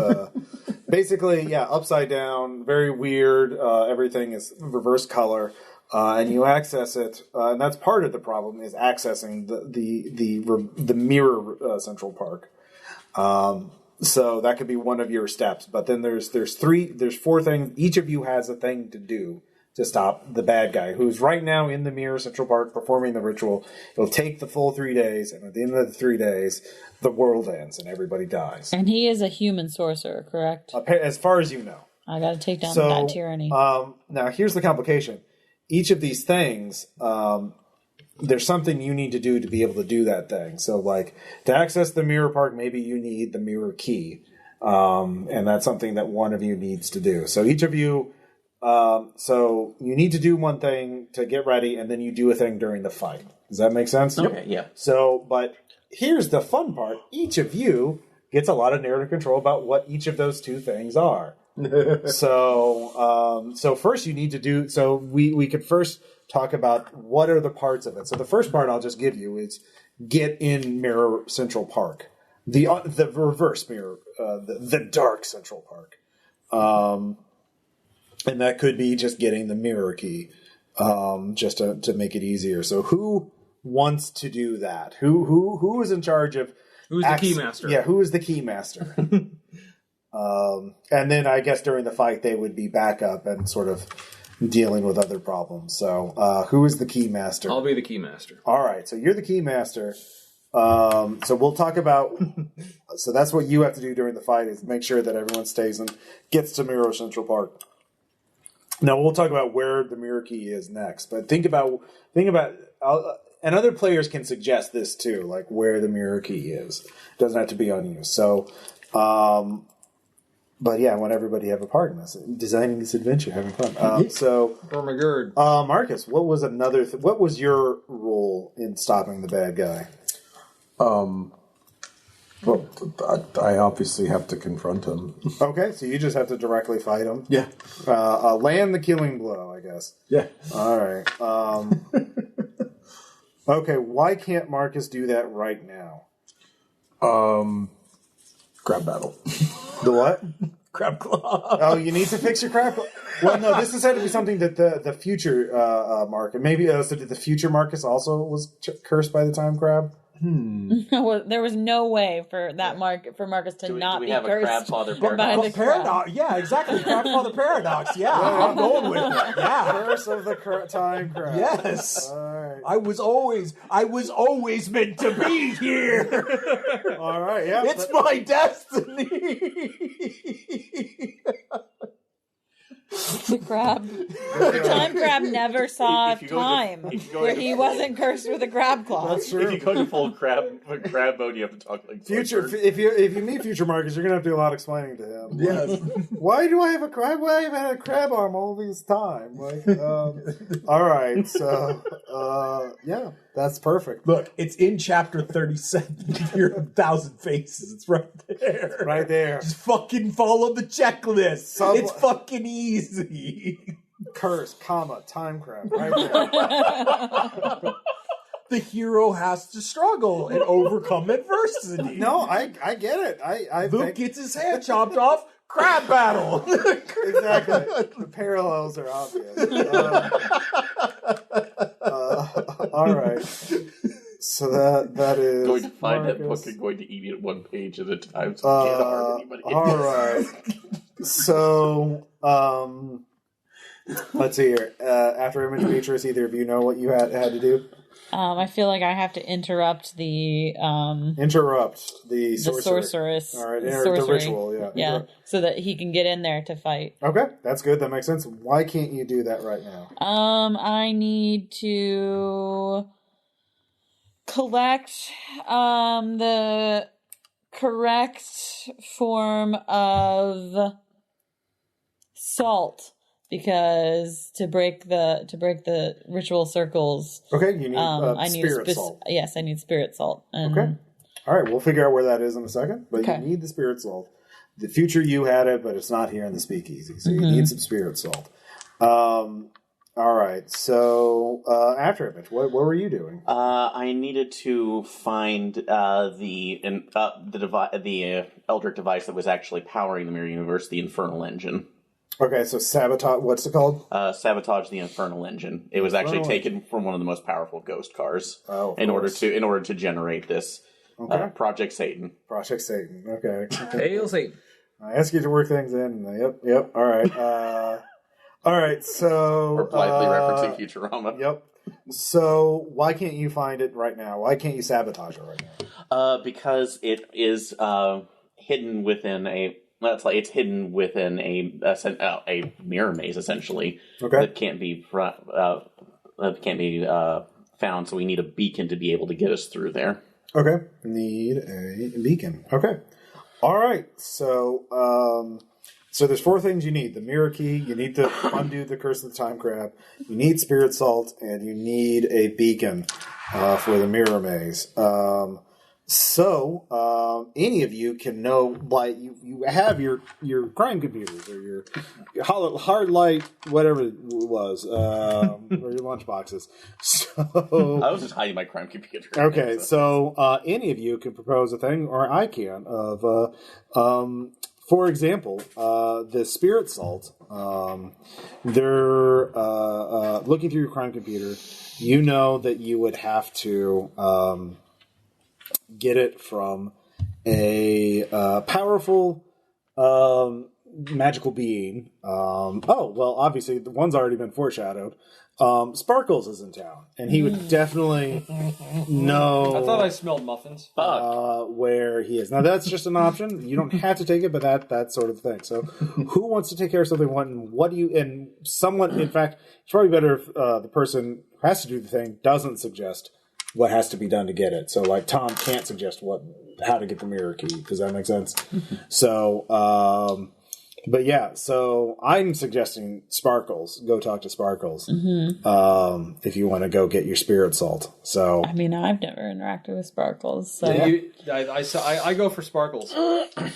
basically, upside down, very weird. Everything is reverse color. And you access it, and that's part of the problem, is accessing the mirror Central Park. So that could be one of your steps, but then there's 4 things. Each of you has a thing to do to stop the bad guy, who's right now in the mirror Central Park performing the ritual. It'll take the full 3 days, and at the end of the 3 days, the world ends and everybody dies. And he is a human sorcerer, correct? As far as you know. I gotta take down that tyranny. Now here's the complication. Each of these things, there's something you need to do to be able to do that thing. So, like, to access the mirror park, maybe you need the mirror key. And that's something that one of you needs to do. So each of you, so you need to do one thing to get ready, and then you do a thing during the fight. Does that make sense? Okay, yeah. So, but here's the fun part. Each of you gets a lot of narrative control about what each of those 2 things are. So first you need to do, so we could first talk about what are the parts of it. So the first part I'll just give you is get in Mirror Central Park, the reverse mirror, the dark Central Park, and that could be just getting the mirror key, just to make it easier. So who wants to do that? Who is in charge of? Who's the key master? Yeah, who is the key master? And then I guess during the fight they would be back up and sort of dealing with other problems. So who is the key master? I'll be the key master. All right, so you're the key master. So we'll talk about. So that's what you have to do during the fight is make sure that everyone stays and gets to Miro Central Park. Now we'll talk about where the mirror key is next. But think about, and other players can suggest this too, like where the mirror key is. It doesn't have to be on you. So, but yeah, I want everybody to have a part in this, designing this adventure, having fun. So, Oh my god. Marcus, what was what was your role in stopping the bad guy? Well, I obviously have to confront him. Okay, so you just have to directly fight him. Yeah. Land the killing blow, I guess. Yeah. All right. Okay, why can't Marcus do that right now? Crab battle. The what? Crab claw. Oh, you need to fix your crap. Well, no, this has had to be something that the future Marcus. Maybe so. Did the future Marcus also was cursed by the time crab? There was no way for that Marcus to not do we be have cursed. a crab father by paradox? the crab. Paradox. Yeah, exactly. Crab father paradox. Yeah, I'm going with it. Yeah. Curse of the time crab. Yes. All right. I was always meant to be here. All right. Yeah. It's my destiny. The time crab never saw time where he wasn't cursed with a crab claw. That's true. If you go to full crab mode, you have to talk like Future, if you meet future Marcus, you're gonna have to do a lot of explaining to him. Yes. Why do I have a crab? Why have I had a crab arm all this time? Like, all right, so yeah, that's perfect. Look, it's in chapter 37. You're 1,000 faces. It's right there. Right there. Just fucking follow the checklist. Some- It's fucking easy. Curse, comma, time crab. Right there. The hero has to struggle and overcome adversity. No, I get it. I Luke think gets his head chopped off. Crab battle. exactly. The parallels are obvious. All right. So that is going to find that Marcus. book and going to eat it one page at a time so you can't harm anybody. All right. So, let's see here. After Image Beatrice, either of you know what you had to do? I feel like I have to interrupt the sorceress. All right, the sorcery. ritual. Yeah. Yeah, so that he can get in there to fight. Okay, that's good. That makes sense. Why can't you do that right now? I need to collect the correct form of salt because to break the ritual circles. Okay, you need I need spirit salt. Yes, I need spirit salt. And Okay. All right, we'll figure out where that is in a second. But Okay. you need the spirit salt. The future you had it, but it's not here in the speakeasy. So you need some spirit salt. All right. So after Image, what were you doing? I needed to find the Eldritch device that was actually powering the Mirror Universe, the Infernal Engine. Okay, so sabotage. What's it called? Sabotage the Infernal Engine. It was actually taken from one of the most powerful ghost cars in order to generate this. Project Satan. Project Satan. Okay. Hail Satan. I ask you to work things in. Yep. All right. All right. So We're blithely referencing Futurama. Yep. So why can't you find it right now? Why can't you sabotage it right now? Because it is hidden within a. It's hidden within a mirror maze essentially. Okay. That can't be found. So we need a beacon to be able to get us through there. Okay. Need a beacon. Okay. All right. So so there's 4 things you need: the mirror key, you need to undo the curse of the time crab, you need spirit salt, and you need a beacon for the mirror maze. So any of you can know, like you have your crime computers or your hard light, whatever it was, or your lunch boxes. So I was just hiding my crime computer. okay, so any of you can propose a thing, or I can, of for example, the spirit salt. They're looking through your crime computer. You know that you would have to get it from a powerful magical being. Obviously the one's already been foreshadowed. Sparkles is in town, and he would definitely know. I thought I smelled muffins. Where he is now. That's just an option. You don't have to take it, but that sort of thing. So, who wants to take care of something? What do you? And someone, in fact, it's probably better if the person who has to do the thing doesn't suggest what has to be done to get it. So, like Tom can't suggest how to get the mirror key. Does that make sense? So. But yeah, so I'm suggesting Sparkles. Go talk to Sparkles if you want to go get your spirit salt. So I mean, I've never interacted with Sparkles, so I go for Sparkles. Okay.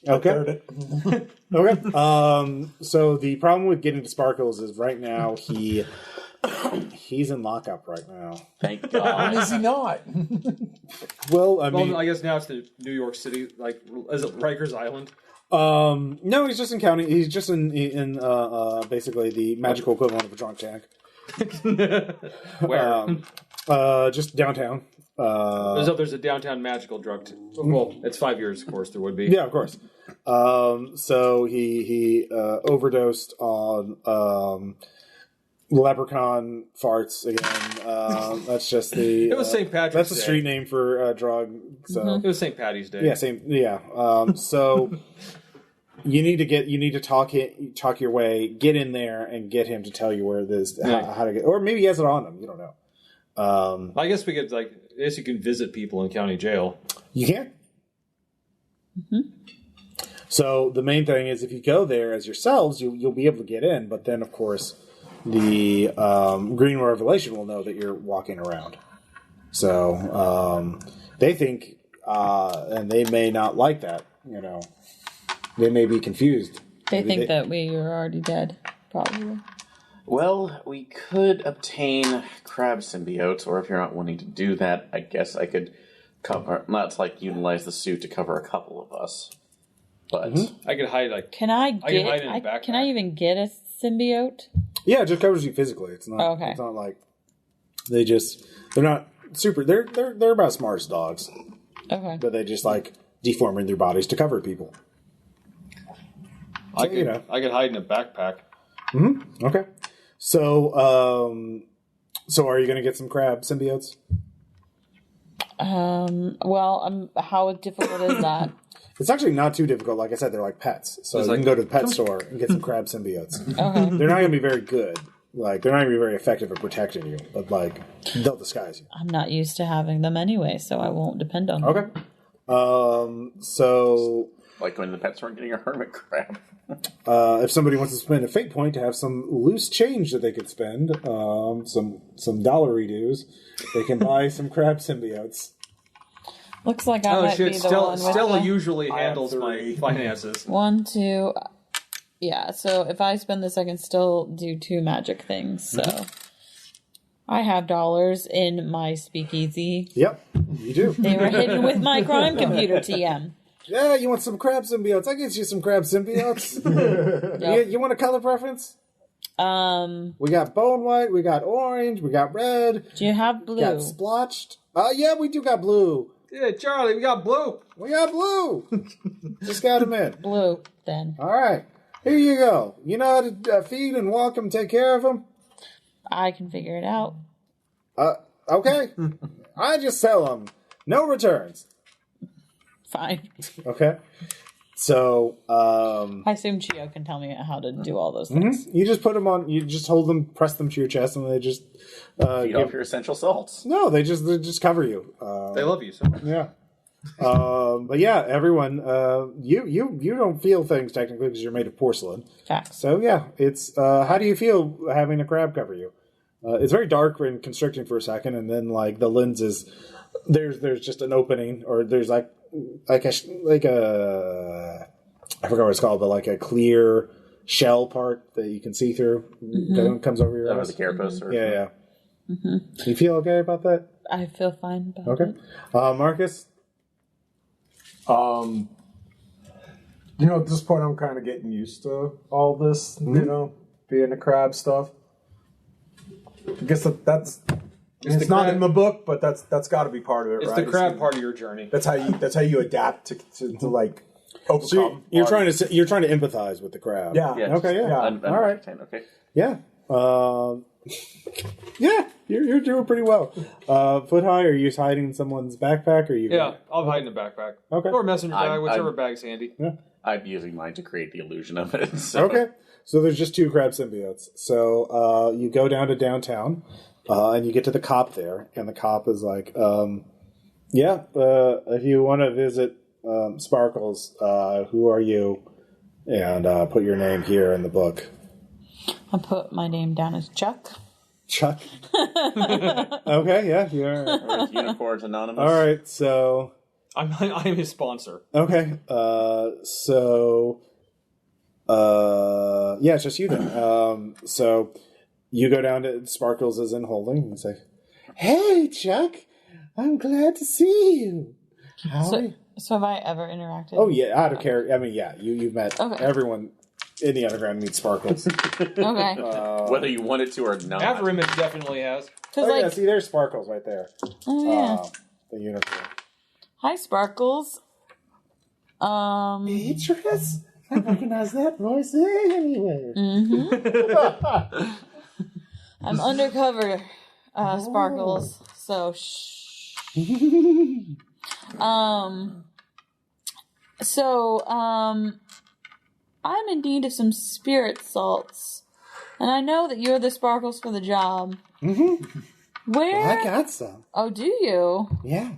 Okay. So the problem with getting to Sparkles is right now he's in lockup right now. Thank God. Is he not? Well, I mean, I guess now it's the New York City, like, is it Rikers Island? no, he's just in county. He's just in basically the magical equivalent of a drunk tank. Where? Just downtown. There's a downtown magical drug. Well, it's 5 years, of course. There would be. Yeah, of course. So he overdosed on leprechaun farts again. That's just the. It was St. Patrick's That's a Day. street name for a drug. So It was St. Patty's Day. yeah, same. Yeah. So you need to talk your way, get in there, and get him to tell you where this how to get, or maybe he has it on him. You don't know. I guess we could I guess you can visit people in county jail. You can. So the main thing is, if you go there as yourselves, you'll be able to get in. But then, of course, the Green Revelation will know that you're walking around. So they think, and they may not like that. You know, they may be confused. they think that we are already dead, probably. Well, we could obtain crab symbiotes, or if you're not wanting to do that, I guess I could utilize the suit to cover a couple of us. But I could hide Can I hide in a get? backpack. Can I even get a symbiote? Yeah, it just covers you physically. It's not. Okay. It's not like they're not super. They're about as smart as dogs, Okay. but they just like deforming their bodies to cover people. I could hide in a backpack. Okay. So, are you going to get some crab symbiotes? Well, how difficult is that? It's actually not too difficult. Like I said, they're like pets. So you can go to the pet store and get some crab symbiotes. Okay. They're not going to be very good. Like, they're not going to be very effective at protecting you. But, like, they'll disguise you. I'm not used to having them anyway, so I won't depend on them. Okay. So... like going to the pet store and getting a hermit crab. if somebody wants to spend a fate point to have some loose change that they could spend, some dollar dues, they can buy some crab symbiotes. Looks like I might be the one with Stella the... usually handles my finances. 1, 2... Yeah, so if I spend this, I can still do 2 magic things, so... I have dollars in my speakeasy. Yep, you do. They were hidden with my crime computer, TM. Yeah, you want some crab symbiotes? I get you some crab symbiotes. Yep. You want a color preference? We got bone white, we got orange, we got red. Do you have blue? We got splotched. Yeah, we do got blue. Yeah, Charlie, we got blue. We got blue. Just got them in. Blue, then. All right. Here you go. You know how to feed and walk them, take care of them? I can figure it out. Okay. I just sell them. No returns. Fine. Okay. So, I assume Chio can tell me how to do all those things. you just put them on, you just hold them, press them to your chest, and they just... Feed off your essential salts. No, they just cover you. They love you so much. Yeah. But yeah, everyone, you don't feel things technically because you're made of porcelain. Facts. So yeah, it's, how do you feel having a crab cover you? It's very dark and constricting for a second, and then like the lenses, there's just an opening, or there's like a I forgot what it's called, but like a clear shell part that you can see through that comes over your eyes. The carapace. Or, Yeah. Do you feel okay about that? I feel fine about Okay. it. Marcus? At this point, I'm kind of getting used to all this, being a crab stuff. I guess that's it's not in the book, but that's got to be part of it, It's right? the crab part of your journey. That's how you adapt to like overcome. So you're trying to empathize with the crowd. Yeah. Okay. Yeah. All right. Okay. Yeah. Yeah. You're doing pretty well. Foot high. Are you hiding someone's backpack? Or you? Yeah, I'll hide in the backpack. Okay. Or messenger bag, whichever bag's handy. Yeah. I'm using mine to create the illusion of it. So. Okay. So there's just 2 crab symbiotes. So you go down to downtown, and you get to the cop there, and the cop is like, if you want to visit Sparkles, who are you? And put your name here in the book. I put my name down as Chuck. Chuck. Okay, yeah, you're. Right, Unicorns Anonymous. All right, so I'm his sponsor. okay, yeah, it's just you then. So you go down to Sparkles is in holding and say, "Hey, Chuck, I'm glad to see you." So have I ever interacted? Oh yeah, out of character. I mean, yeah, you've met everyone in the underground meets Sparkles. Okay. Whether you wanted to or not. After Image definitely has. Yeah, see, there's Sparkles right there. Oh yeah. The unicorn. Hi, Sparkles. Beatrice? I recognize that voice anywhere. Mm-hmm. I'm undercover, Sparkles. So shh. I'm in need of some spirit salts, and I know that you're the Sparkles for the job. Mm-hmm. Where? Well, I got some. Oh, do you? Yeah.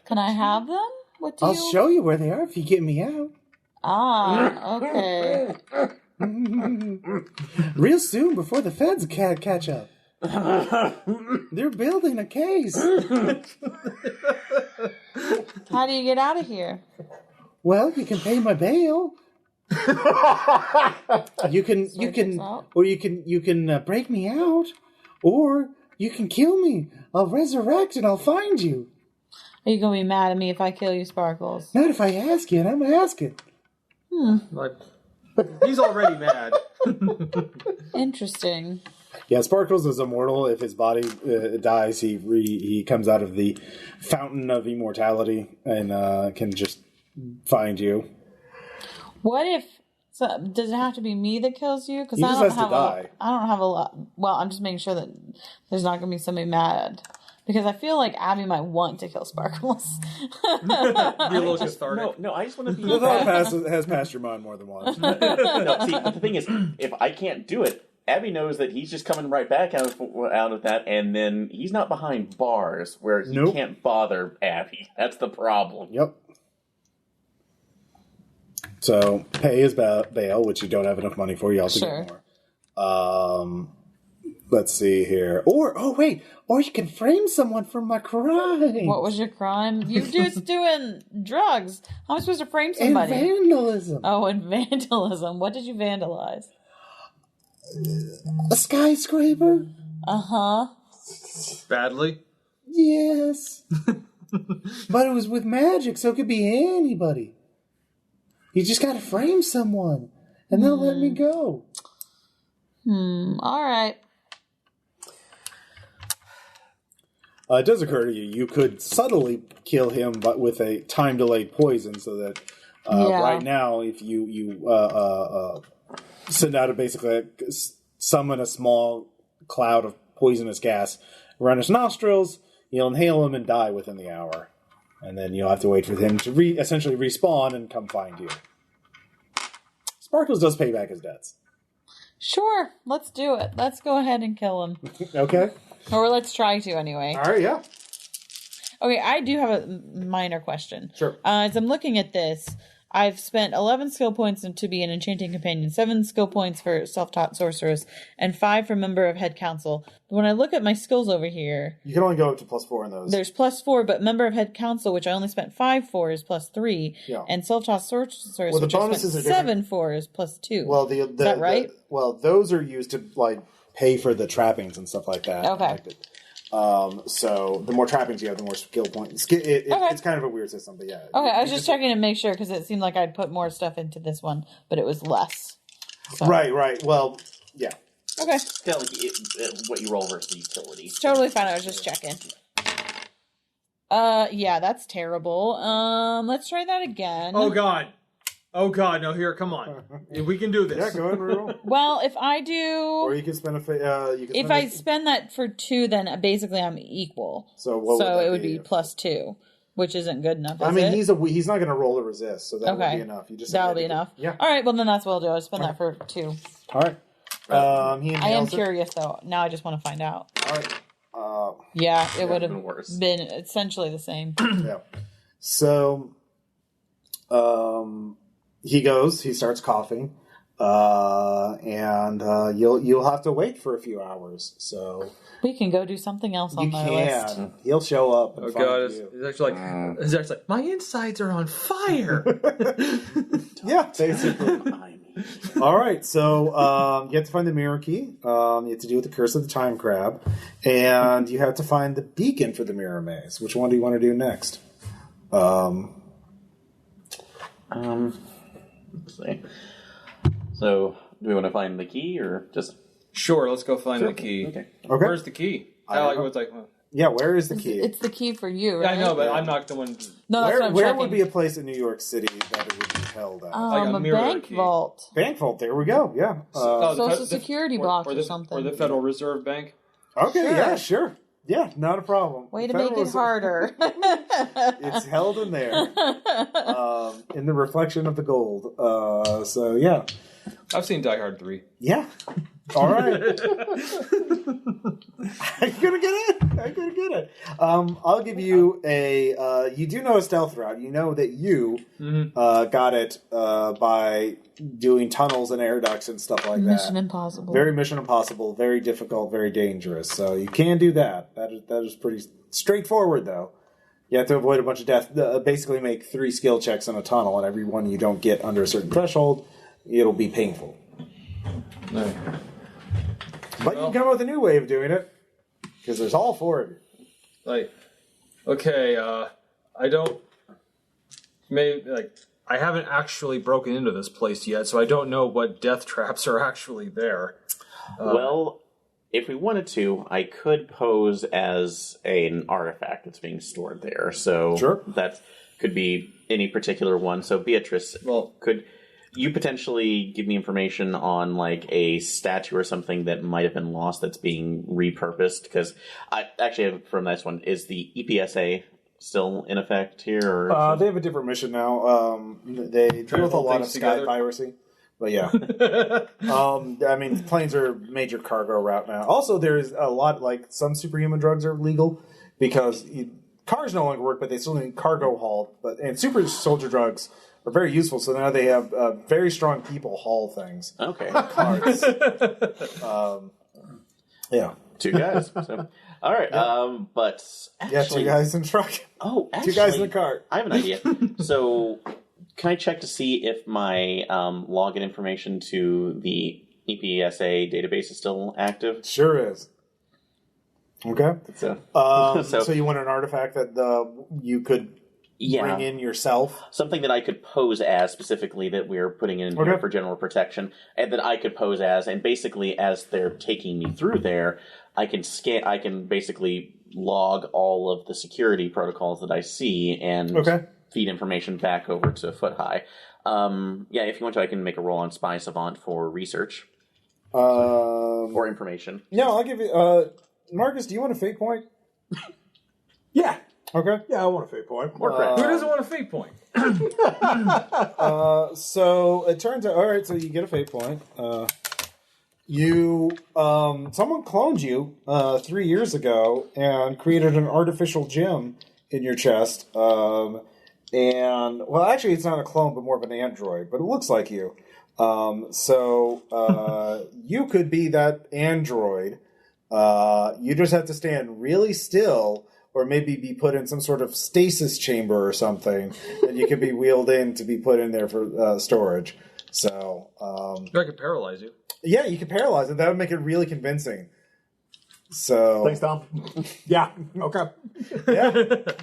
Can I have them? What do I'll show you where they are if you get me out. Ah, okay. Real soon, before the feds catch up. They're building a case. How do you get out of here? Well, you can pay my bail. You can break me out, or you can kill me. I'll resurrect and I'll find you. Are you gonna be mad at me if I kill you, Sparkles? Not if I ask you, and I'm asking. Like, he's already mad. Interesting. Yeah, Sparkles is immortal. If his body dies, he comes out of the fountain of immortality and can just find you. What if? So, does it have to be me that kills you? Because He I just don't has to have die. I don't have a lot. Well, I'm just making sure that there's not going to be somebody mad. Because I feel like Abby might want to kill Sparkles. Be a little cathartic. No, I just want to be... The thought has passed your mind more than once. No, see, the thing is, if I can't do it, Abby knows that he's just coming right back out of that, and then he's not behind bars where he can't bother Abby. That's the problem. Yep. So, pay his bail, which you don't have enough money for. You also get more. Let's see here. Or you can frame someone for my crime. What was your crime? You just doing drugs. How am I supposed to frame somebody? And vandalism. Oh, and vandalism. What did you vandalize? A skyscraper? Uh-huh. Badly? Yes. But it was with magic, so it could be anybody. You just gotta frame someone, and they'll let me go. All right. It does occur to you, you could subtly kill him, but with a time-delayed poison, so that right now, if you send out summon a small cloud of poisonous gas around his nostrils, you'll inhale him and die within the hour. And then you'll have to wait for him to essentially respawn and come find you. Sparkles does pay back his debts. Sure. Let's do it. Let's go ahead and kill him. Okay. Or let's try to, anyway. All right, yeah. Okay, I do have a minor question. Sure. As I'm looking at this, I've spent 11 skill points to be an enchanting companion, 7 skill points for self-taught sorceress, and 5 for member of head council. But when I look at my skills over here, You can only go up to +4 in those. there's +4, but member of head council, which I only spent 5 for, is +3, Yeah. and self-taught sorceress, Well, the which I bonuses spent are different. 7 for, is +2. Well, is that right? those are used to pay for the trappings and stuff like that. Okay. So the more trappings you have, the more skill points. It's kind of a weird system, but yeah. Okay, I was just checking to make sure, because it seemed like I'd put more stuff into this one, but it was less. So. Right. Well, yeah. Okay. Still, what you roll versus utility. Totally fine. I was just checking. Yeah, that's terrible. Let's try that again. Oh, God. Oh God, no! Here, come on. We can do this. Yeah, go ahead and roll. Well, if I do, Or you can spend if I spend that for 2, then basically I'm equal. So what would So that it would be? be +2, which isn't good enough. I mean, it? he's not going to roll to resist, so that would be enough. You just that'll be enough. Yeah. All right. Well, then that's what I'll do. I'll spend that for 2. All right. He I am inhales it. curious though. Now I just want to find out. All right. Yeah, it would have been worse. been essentially the same. Yeah. So, he starts coughing, and you'll have to wait for a few hours. So We can go do something else on you my list. can. He'll show up. And Oh find God, you. it's actually like my insides are on fire. Yeah, basically. All right, so you have to find the mirror key. You have to deal with the curse of the time crab, and you have to find the beacon for the mirror maze. Which one do you want to do next? Let's see. So, do we want to find the key or just? Sure, let's go find the key. Okay. Okay. Where's the key? It's like. Yeah, where is the key? It's the key for you, Yeah, right? I know, but I'm not the one. No, that's what I'm Where checking. would be a place in New York City that it would be held at? Like a a mirror bank key. vault. Bank vault. There we go. Yeah. Social Security box or something. Or the Federal Reserve Bank. Okay. Sure. Yeah. Sure. Yeah. Not a problem. Way to Federal make it Reserve- harder. It's held in there, in the reflection of the gold. So yeah. I've seen Die Hard 3. Yeah. All right. I'm gonna get it. I'm gonna get it. I'll give you a. You do know a stealth route. You know that you got it by doing tunnels and air ducts and stuff like that. Mission Impossible. Very Mission Impossible. Very difficult. Very dangerous. So you can do that. That is pretty straightforward, though. You have to avoid a bunch of death. Basically, make 3 skill checks in a tunnel, and every one you don't get under a certain threshold, it'll be painful. No. But you can come up with a new way of doing it, because there's all 4 of you. Like, okay, I don't. I haven't actually broken into this place yet, so I don't know what death traps are actually there. Well, if we wanted to, I could pose as an artifact that's being stored there. So Sure. that could be any particular one. So Beatrice, could you potentially give me information on like a statue or something that might have been lost that's being repurposed? Because I actually have from this one, is the EPSA still in effect here? Or They have a different mission now. They deal with a lot of sky piracy. But yeah. I mean, planes are a major cargo route now. Also, there's a lot, like, some superhuman drugs are legal because cars no longer work, but they still need cargo hauled. And super soldier drugs are very useful, so now they have very strong people haul things. Okay. Cars. Yeah. 2 guys. So, all right. But actually, 2 guys in the truck. Oh, actually, 2 guys in the cart. I have an idea. So, can I check to see if my login information to the EPSA database is still active? Sure is. Okay. So you want an artifact that you could bring in yourself? Something that I could pose as specifically that we're putting in here for general protection, and that I could pose as, and basically as they're taking me through there, I can basically log all of the security protocols that I see and feed information back over to Foot High. If you want to, I can make a roll on Spy Savant for research or information. No, I'll give you. Marcus, do you want a fate point? Yeah. Okay. Yeah, I want a fate point. Or credit. Who doesn't want a fate point? So it turns out. All right, so you get a fate point. Someone cloned you 3 years ago and created an artificial gem in your chest. Actually, it's not a clone, but more of an android. But it looks like you. You could be that android. You just have to stand really still, or maybe be put in some sort of stasis chamber or something, and you could be wheeled in to be put in there for storage. So, I could paralyze you. yeah, you could paralyze it. That would make it really convincing. So, Thanks, Tom. Yeah. Okay. yeah,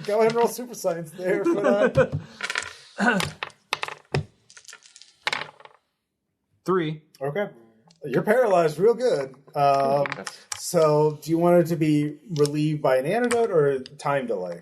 go ahead and roll super science there. But, 3. okay, you're paralyzed real good. So, do you want it to be relieved by an antidote or a time delay?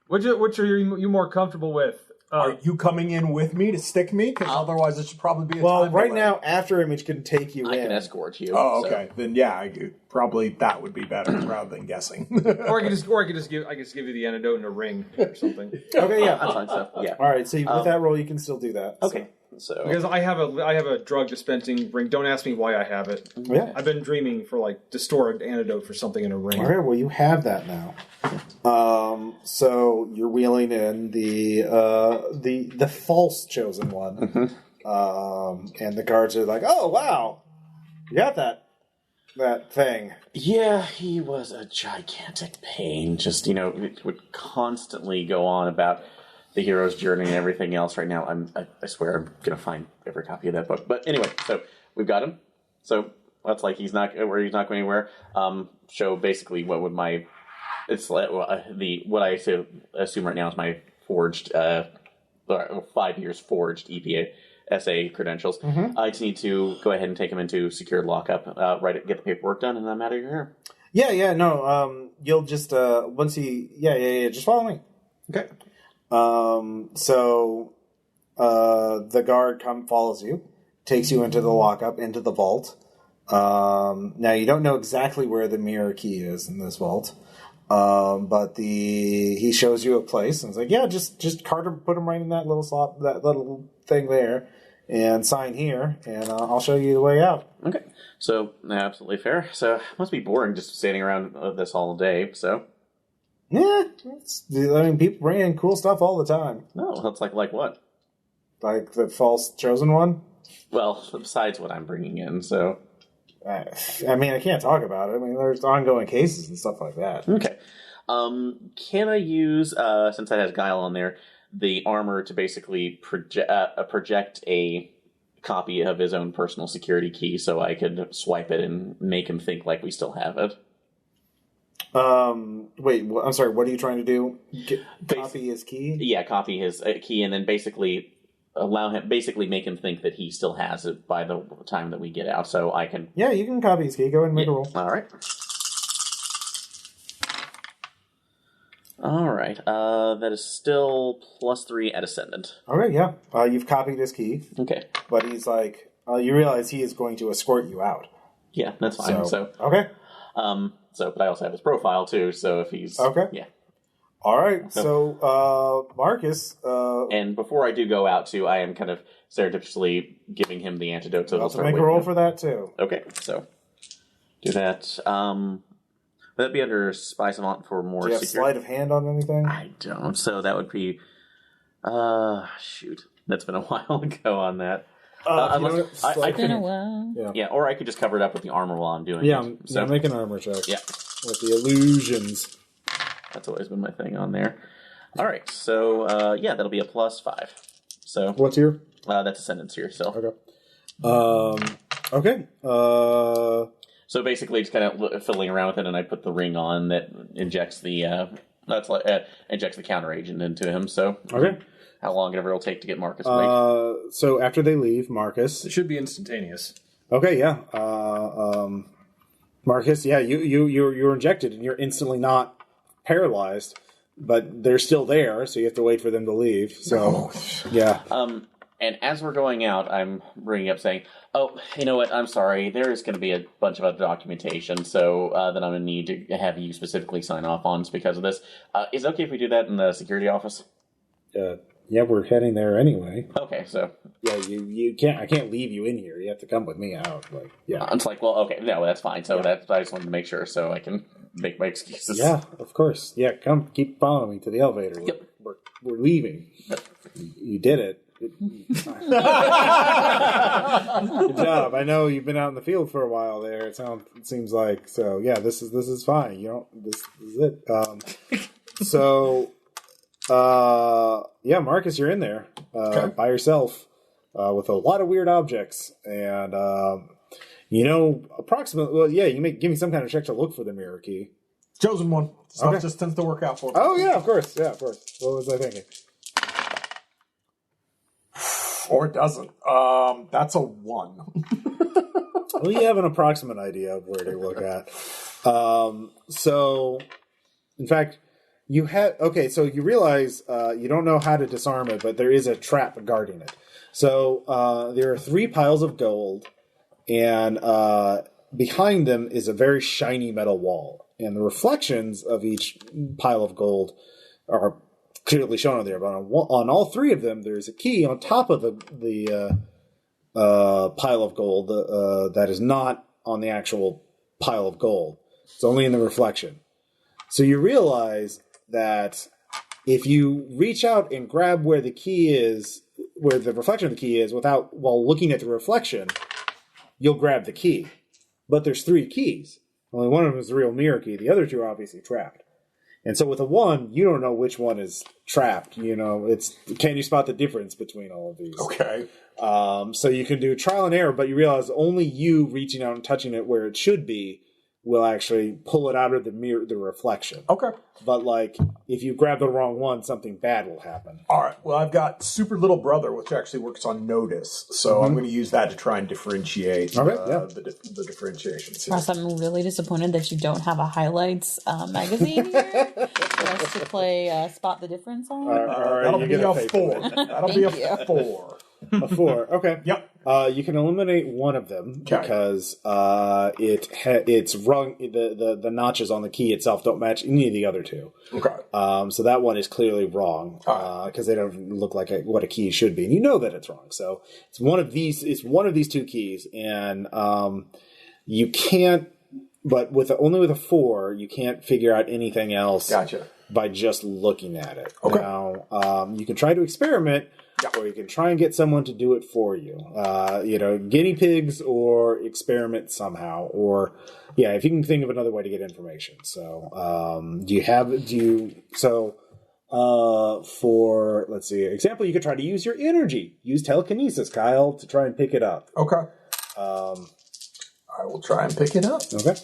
Which are you more comfortable with? Are you coming in with me to stick me? Because otherwise it should probably be a time right delay. now, After Image can take you I in. can escort you. Oh, so. okay. Then yeah, probably that would be better rather than guessing. Or I could just give you the antidote in a ring or something. Okay, yeah. That's fine. So yeah. All right, so with that roll, you can still do that. Okay. So Because I have a drug dispensing ring. Don't ask me why I have it. Yeah. I've been dreaming to store an antidote for something in a ring. All right, well, you have that now. So you're wheeling in the false chosen one, and the guards are like, "Oh, wow, you got that thing." yeah, he was a gigantic pain. Just it would constantly go on about the hero's journey and everything else. Right now, I swear I'm gonna find every copy of that book. But anyway, so we've got him. So that's like he's not going anywhere. Show basically what would my what I assume right now is my forged 5 years forged EPA SA credentials. I just need to go ahead and take him into secured lockup, get the paperwork done, and I'm out of here. Yeah, no. You'll just once he, just follow me. Okay. So the guard follows you, takes you into the lockup, into the vault. Now you don't know exactly where the mirror key is in this vault, but he shows you a place and it's like, yeah, just put him right in that little slot, that little thing there, and sign here, and I'll show you the way out. Okay. So absolutely fair. So it must be boring just standing around this all day. So. Yeah, people bring in cool stuff all the time. No, that's like what? Like the false chosen one? Well, besides what I'm bringing in, so... I can't talk about it. There's ongoing cases and stuff like that. Okay. Can I use, since that has Guile on there, the armor to basically project a copy of his own personal security key so I could swipe it and make him think like we still have it? Wait, I'm sorry, what are you trying to do? Copy his key? Yeah, copy his key and then basically make him think that he still has it by the time that we get out, so I can... Yeah, you can copy his key. Go ahead and make a roll. Alright, that is still +3 at Ascendant. Okay, yeah. You've copied his key. Okay. But he's like, you realize he is going to escort you out. Yeah, that's fine, so... Okay. But I also have his profile too, so if he's... Okay. Yeah. All right, so Marcus... and before I do go out too, I am kind of surreptitiously giving him the antidote. So also make a roll for that too. Okay, so do that. Would that be under Spy Savant for more Do you have sleight of hand on anything? I don't, so that would be... shoot. That's been a while ago on that. It's been a while. Yeah, or I could just cover it up with the armor while I'm doing it. So make an armor check. Yeah. With the illusions. That's always been my thing on there. All right, so that'll be a +5. So what's your? That's Ascendance here. So okay. So basically, just kind of fiddling around with it, and I put the ring on that injects the injects the counter agent into him. So okay. How long ever it'll take to get Marcus awake? So after they leave, Marcus. It should be instantaneous. Okay, yeah. Marcus, yeah, you're injected and you're instantly not paralyzed, but they're still there, so you have to wait for them to leave. So, yeah. And as we're going out, I'm bringing up saying, "Oh, you know what? I'm sorry. There is going to be a bunch of other documentation, so that I'm going to need to have you specifically sign off on because of this. Is it okay if we do that in the security office?" Yeah, we're heading there anyway. Okay, so yeah, you can't. I can't leave you in here. You have to come with me out. Like, yeah, it's like, well, okay, no, that's fine. So I just wanted to make sure so I can make my excuses. Yeah, of course. Yeah, come, keep following me to the elevator. Yep. We're leaving. You did it. Good job. I know you've been out in the field for a while there. It seems like so. Yeah, this is fine. This is it. Yeah, Marcus, you're in there by yourself with a lot of weird objects, and approximately. Well, yeah, give me some kind of check to look for the mirror key. Chosen one. Stuff just tends to work out for me. Oh yeah, of course. What was I thinking? Or it doesn't. That's a 1. Well, you have an approximate idea of where to look at. So, in fact, You have so you realize you don't know how to disarm it, but there is a trap guarding it. So there are 3 piles of gold, and behind them is a very shiny metal wall, and the reflections of each pile of gold are clearly shown on there. But on all 3 of them, there's a key on top of the pile of gold that is not on the actual pile of gold. It's only in the reflection. So you realize that if you reach out and grab where the key is, where the reflection of the key is, while looking at the reflection, you'll grab the key. But there's 3 keys. Only one of them is the real mirror key. The other 2 are obviously trapped. And so with a 1, you don't know which one is trapped. Can you spot the difference between all of these? Okay. So you can do trial and error, but you realize only you reaching out and touching it where it should be will actually pull it out of the mirror, the reflection. Okay. But if you grab the wrong one, something bad will happen. All right. Well, I've got Super Little Brother, which actually works on notice, so I'm going to use that to try and differentiate the differentiations. Ross, I'm really disappointed that you don't have a highlights magazine here for us to play Spot the Difference on. That'll be a 4. That'll be a 4. A 4. Okay. Yep. You can eliminate one of them because it's rung. The notches on the key itself don't match any of the other 2. Okay. So that one is clearly wrong because they don't look like what a key should be, and you know that it's wrong. So it's one of these. It's one of these 2 keys, and you can't. But only with a 4, you can't figure out anything else. Gotcha. By just looking at it. Okay. Now, you can try to experiment. Yeah. Or you can try and get someone to do it for you. Guinea pigs or experiment somehow. Or, if you can think of another way to get information. So, for, let's see, example, you could try to use your energy. Use telekinesis, Kyle, to try and pick it up. Okay. I will try and pick it up. Okay.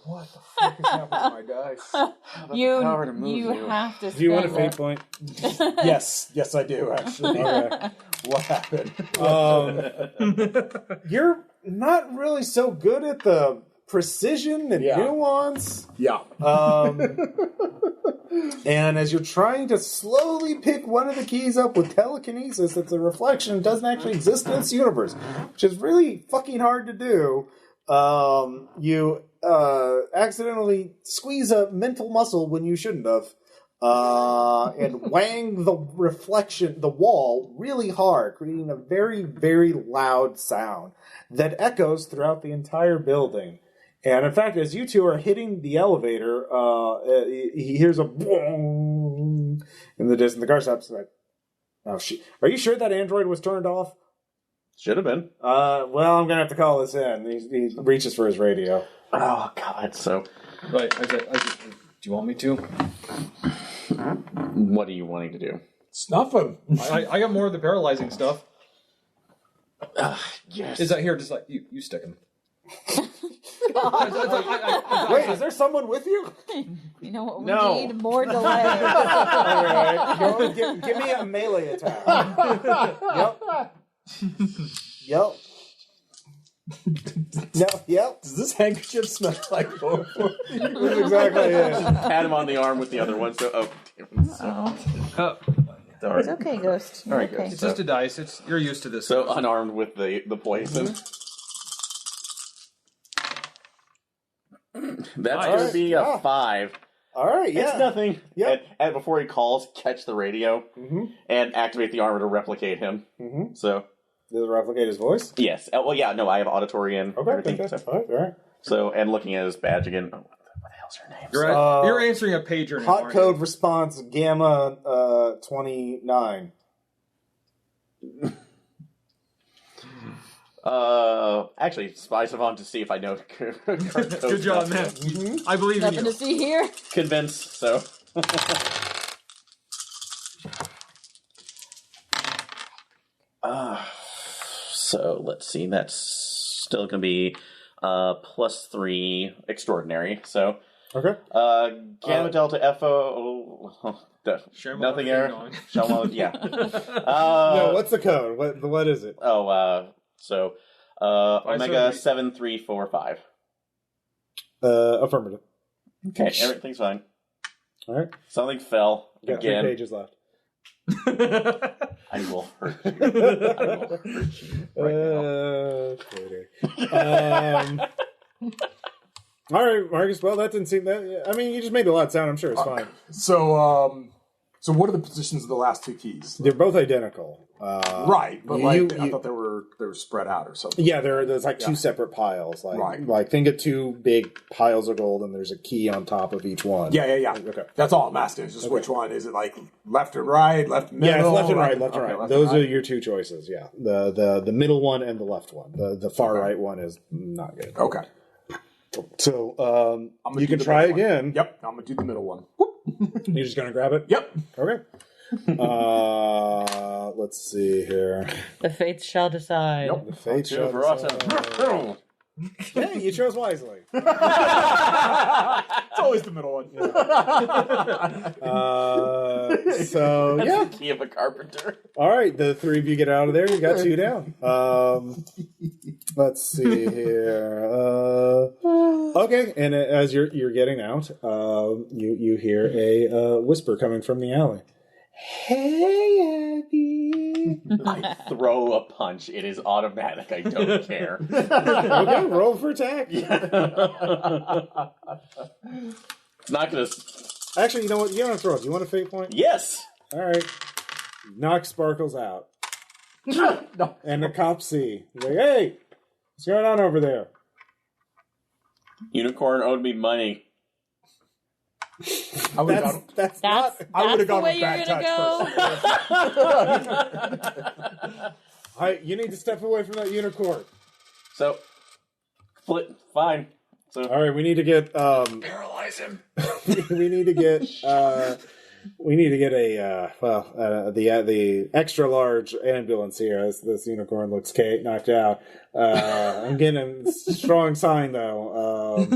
What the fuck is happening to my dice? You have to. Do you want a fate point? Yes, I do actually. Okay. What happened? You're not really so good at the precision and nuance. Yeah. And as you're trying to slowly pick one of the keys up with telekinesis, that's a reflection, doesn't actually exist in this universe, which is really fucking hard to do. You accidentally squeeze a mental muscle when you shouldn't have, and wang the wall really hard, creating a very, very loud sound that echoes throughout the entire building. And in fact, as you 2 are hitting the elevator, he hears a boom in the distance. The car stops. Like, are you sure that android was turned off? Should have been. Well, I'm gonna have to call this in. He reaches for his radio. Oh God! So, right. Do you want me to? What are you wanting to do? Snuff him. I got more of the paralyzing stuff. Yes. Is that here? Just like you stick him. Wait, is there someone with you? You know what? We No. need more delay. All right, give me a melee attack. Yep. No, yep. Does this handkerchief smell like chloroform? That's exactly it. Pat him on the arm with the other one. So, Sorry. It's okay, Ghost. All right, okay. Ghost. It's just a dice. You're used to this. So unarmed with the poison. That's going to be a 5. All right, yeah. It's nothing. Yep. And before he calls, catch the radio and activate the armor to replicate him. So, does it replicate his voice? yes. Well, yeah, no, I have auditory and everything. Fantastic. So, All right. so, and looking at his badge again. Oh, what the hell's your name? You're answering a pager now. Hot aren't code you? response Gamma 29. Actually, spice him on to see if I know. Good job, man. I believe in Nothing you. to see here. Convince. So. So let's see. That's still going to be +3 extraordinary. So Okay. Gamma Delta FO. Nothing error. Yeah. No, what's the code? What is it? Omega 7345. Affirmative. Okay, everything's fine. All right. Something fell You got again. 3 pages left. I will hurt you. I will hurt you right now. All right, Marcus. Well, that didn't seem that. I mean, you just made a lot of sound. I'm sure it's fine. So what are the positions of the last 2 keys? They're both identical. Right, but I thought they were spread out or something. Yeah, there's like 2 separate piles. Right. Like think of 2 big piles of gold, and there's a key on top of each one. Yeah. Okay. That's all I'm asking. Is just which one is it? Like left or right, left middle? Yeah, it's left and right, left and Okay, right. left Those and are right. your 2 choices. Yeah, the middle one and the left one. The far right one is not good. Okay. So I'm you can try again. One. Yep, I'm gonna do the middle one. You're just gonna grab it. Yep. Okay. Let's see here. The fates shall decide. Nope. The fate shall For awesome. decide. Hey, you chose wisely. It's always the middle one. So That's yeah. the key of a carpenter. All right, the 3 of you get out of there. You got 2 down. Let's see here. Okay, and as you're getting out, you hear a whisper coming from the alley. Hey, Abby. I throw a punch. It is automatic. I don't care. Okay, roll for attack. It's not going to... Actually, you know what? You don't have to roll. Do you want a fate point? Yes! All right. Knock Sparkles out. No. And the cops see. He's like, hey, what's going on over there? Unicorn owed me money. I would have gone. That's That's not... I would have the gone way with you're bad gonna touch go. You need to step away from that unicorn. So, fine. So, All right, we need to get... paralyze him. we need to get the extra large ambulance here. This unicorn looks knocked out. I'm getting a strong sign though.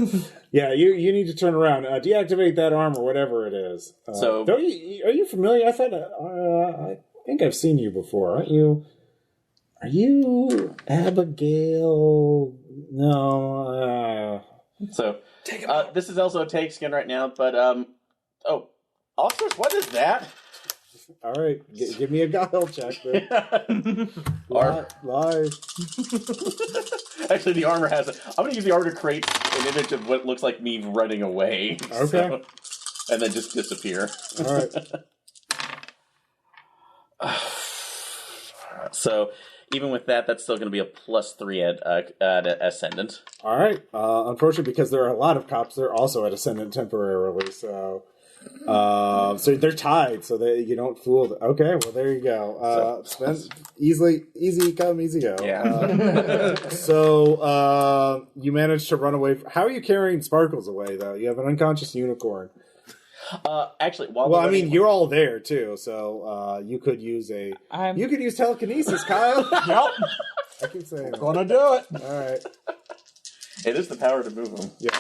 Yeah, you need to turn around. Deactivate that arm or whatever it is. So- are you familiar? I thought I think I've seen you before. Aren't you? Are you Abigail? No. So, this is also a take skin right now, but, officers, what is that? All right, give me a guile check. Then. Lie. Actually, the armor has it. I'm going to use the armor to create an image of what looks like me running away. Okay. And then just disappear. All right. So, even with that, that's still going to be a +3 at Ascendant. All right. Unfortunately, because there are a lot of cops, they're also at Ascendant temporarily. So they're tied. So that you don't fool them. Okay. Well, there you go. Easy come, easy go. Yeah. So you managed to run away. How are you carrying Sparkles away though? You have an unconscious unicorn. Actually, you're all there too. So you could use telekinesis, Kyle. Yep. I keep saying that. Gonna do it. All right. it is the power to move them. Yeah.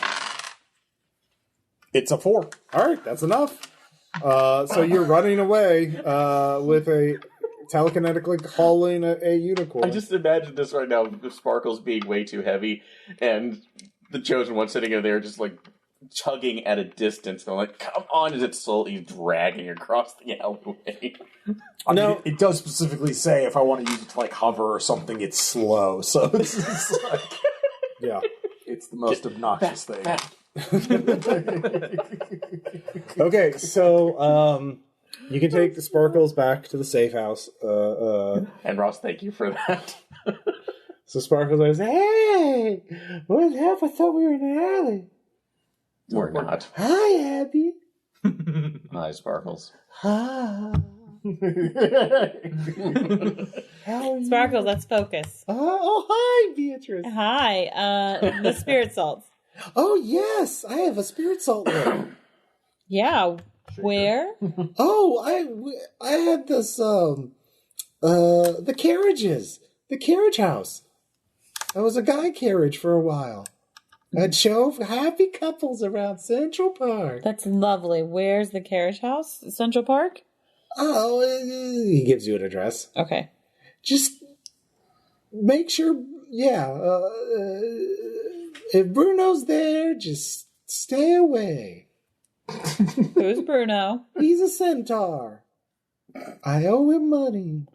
It's a 4. All right, that's enough. So you're running away with a telekinetically hauling a unicorn. I just imagine this right now, the Sparkles being way too heavy, and the Chosen One sitting over there just like chugging at a distance. And I'm like, come on, as it's slowly dragging across the alleyway. I mean, it does specifically say if I want to use it to like hover or something, it's slow. So it's just like, Yeah. it's the most obnoxious thing. Okay, so you can take the Sparkles back to the safe house. And Ross, thank you for that. So Sparkles goes, hey, what the hell? I thought we were in an alley. We're not. Hi, Abby. Hi, Sparkles. Hi. How are you? Sparkles, let's focus. Oh, hi, Beatrice. Hi, the spirit salts. Oh, yes, I have a spirit salt ring. Yeah, where? Oh, I had this, the carriages. The carriage house. I was a guy carriage for a while. I'd show happy couples around Central Park. That's lovely. Where's the carriage house? Central Park? Oh, he gives you an address. Okay. Just make sure, if Bruno's there, just Stay away. Who's Bruno? He's a centaur. I owe him money.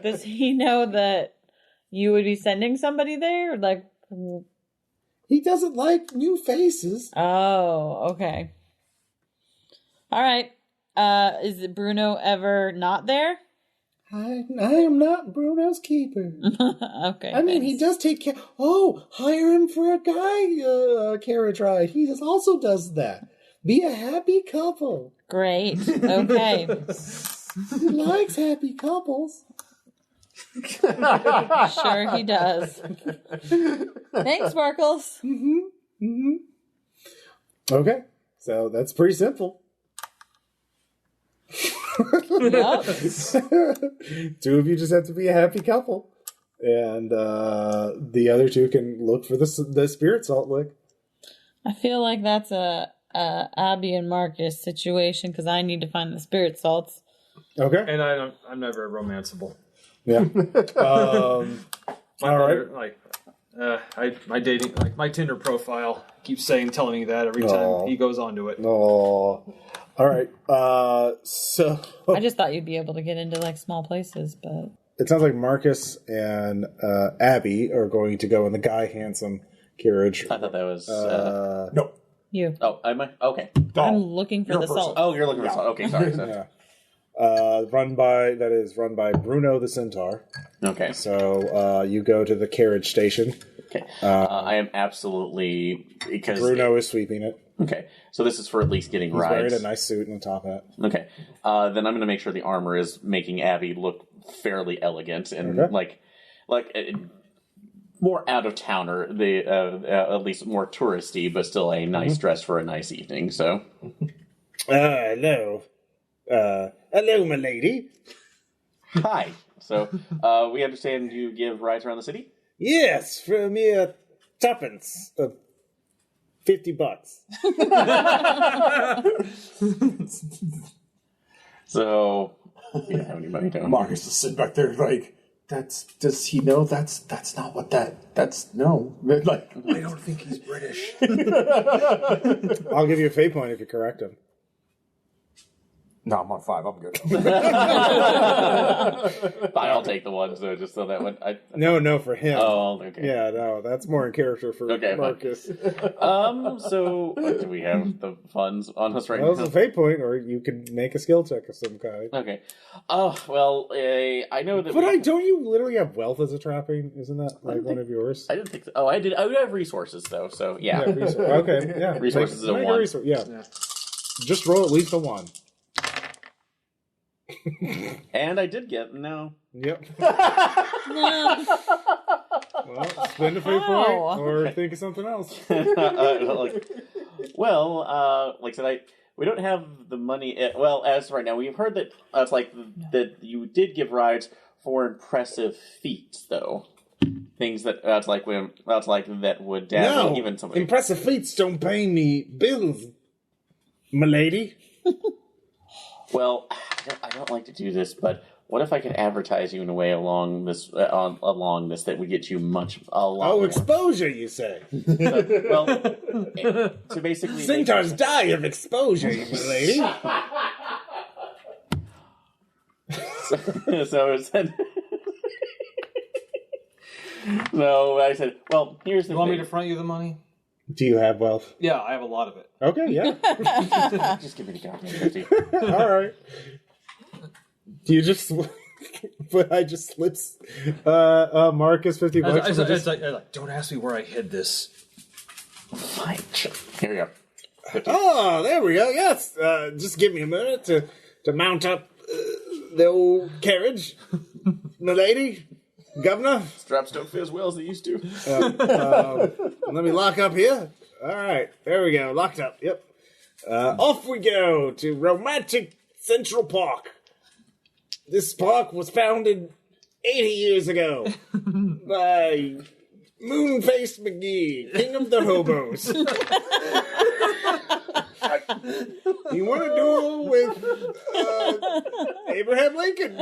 Does he know that you would be sending somebody there? Like, He doesn't like new faces. oh, okay. All right. Is it Bruno ever not there? I am not Bruno's keeper. Okay. I mean, he does take care. Oh, hire him for a guy carriage ride. He also does that. Be a happy couple. Great. Okay. He likes happy couples. Sure he does. Thanks, Sparkles. Okay, so that's pretty simple. Yep. Two of you just have to be a happy couple, and the other two can look for the spirit salt lick. I feel like that's a Abby and Marcus situation because I need to find the spirit salts. Okay. And I'm never romanceable. Yeah. My all mother, right. my dating, my Tinder profile keeps telling me that every time he goes onto it. Oh. All right. So I just thought you'd be able to get into like small places, but it sounds like Marcus and Abby are going to go in the Guy Handsome carriage. I thought that was... No. you. Oh, am I? Okay. I'm looking for the salt. Oh, you're looking for salt. Okay, sorry. Yeah. Run by Bruno the Centaur. Okay. So you go to the carriage station. Okay. I am absolutely... because Bruno is sweeping it. Okay. So this is for at least getting He's rides. wearing a nice suit and a top hat. Okay. Then I'm going to make sure the armor is making Abby look fairly elegant and Okay. more out of towner, at least more touristy, but still a nice dress for a nice evening. So. Hello. Hello, my lady. Hi. So we understand you give rides around the city. Yes, for a mere tuppence of $50. So you don't have any money, don't you? Marcus is sitting back there like, does he know that's not what that's no. Like, I don't think he's British. I'll give you a fate point if you correct him. No, I'm on 5. I'm good. Fine, I'll take the one. So just so that one. No, for him. Oh, okay. Yeah, no, that's more in character for Marcus. So do we have the funds on us right That was now? a fate point, or you could make a skill check of some kind. Okay. Oh well, I know that. But don't you literally have wealth as a trapping? Isn't that like one of yours? I didn't think so. Oh, I did. I have resources though. So yeah. Okay, yeah. Resources is a Make 1. Yeah. Just roll at least a 1. And I did get no. Yep. No. Well, spend a fate point or think of something else. Like I said, we don't have the money. Well, as right now, we've heard that that you did give rides for impressive feats, though. Things that that would dazzle even somebody. Impressive feats don't pay me bills, milady. Well, I don't like to do this, but what if I could advertise you in a way along this that would get you a lot more. Exposure, you say? Well, to basically Centaurs die of exposure, milady. So I said. No, I said. Well, here's the You want thing. me to front you the money? Do you have wealth? Yeah, I have a lot of it. Okay, yeah. Just give me the goddamn 50. All right. Do you just... But I just slips Marcus $50. It's like, don't ask me where I hid this. Fine. Here we go. 50. Oh, there we go. Yes. Just give me a minute to mount up the old carriage, milady, governor. Straps don't fit as well as they used to. Let me lock up here. All right, there we go. Locked up. Yep. Off we go to romantic Central Park. This park was founded 80 years ago by Moon-Faced McGee, king of the hobos. You want to duel with Abraham Lincoln?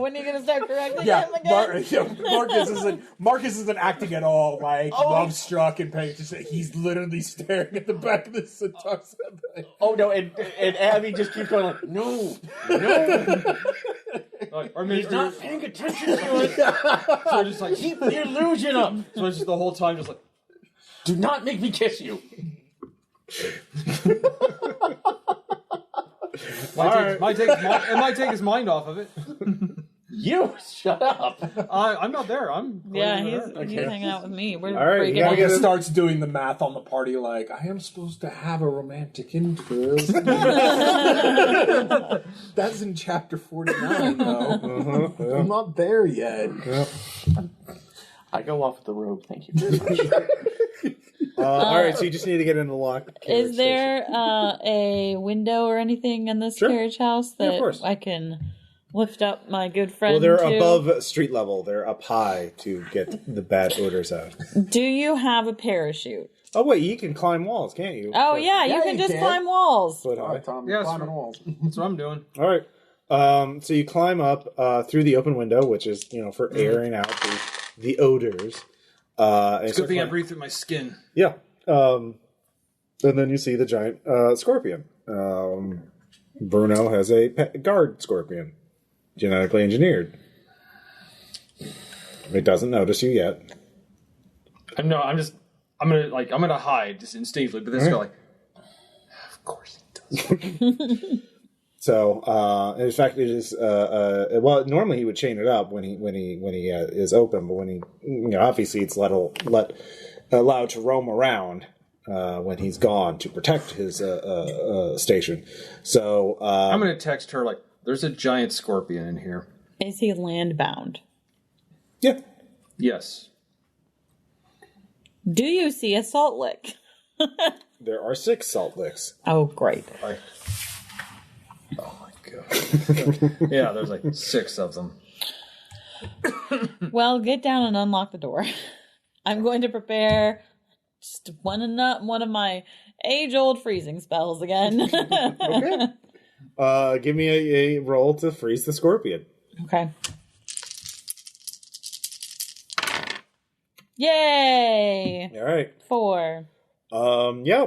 When are you gonna start correcting Yeah, him again? Marcus isn't acting at all like love struck and paying attention. He's literally staring at the back of the Synopsis. Oh no, and Abby just keeps going like, no. He's not paying attention to it. So just like Keep the illusion up. so it's just the whole time just like Do not make me kiss you. it might take his mind off of it. You shut up. I'm not there. I'm Yeah, he's he's hanging out with me. We're All right, breaking you gotta up. get Marcus starts doing the math on the party like, I am supposed to have a romantic interest. That's in chapter 49, though. I'm not there yet. I go off the road. Thank you very much. All right, so you just need to get in the lock. Is there a window or anything in this Sure. carriage house Yeah, of that course. I can lift up my good friend Well, they're to? above street level. They're up high to get the bad odors out. Do you have a parachute? Oh wait, you can climb walls, can't you? Oh yeah, Yeah, you can you just can. climb walls. Foot All high. right, Tom, Yes, climbing walls. That's what I'm doing. All right. So you climb up through the open window, which is for airing out the odors. It's a good thing I breathe through my skin. Yeah. And then you see the giant scorpion. Bruno has a pet guard scorpion, genetically engineered. It doesn't notice you yet. I'm gonna hide just instinctively, but this guy like, of course he does. So, in fact, it is. Well, normally he would chain it up when he is open, but when he, obviously it's allowed to roam around when he's gone to protect his station. So, I'm gonna text her like, there's a giant scorpion in here. Is he land bound? yeah, Yes. Do you see a salt lick? there are 6 salt licks. Oh, great. Oh my god. Yeah, there's like 6 of them. Well, get down and unlock the door. I'm going to prepare just one of my age-old freezing spells again. Okay. Give me a roll to freeze the scorpion. Okay. Yay! All right. 4. Yeah,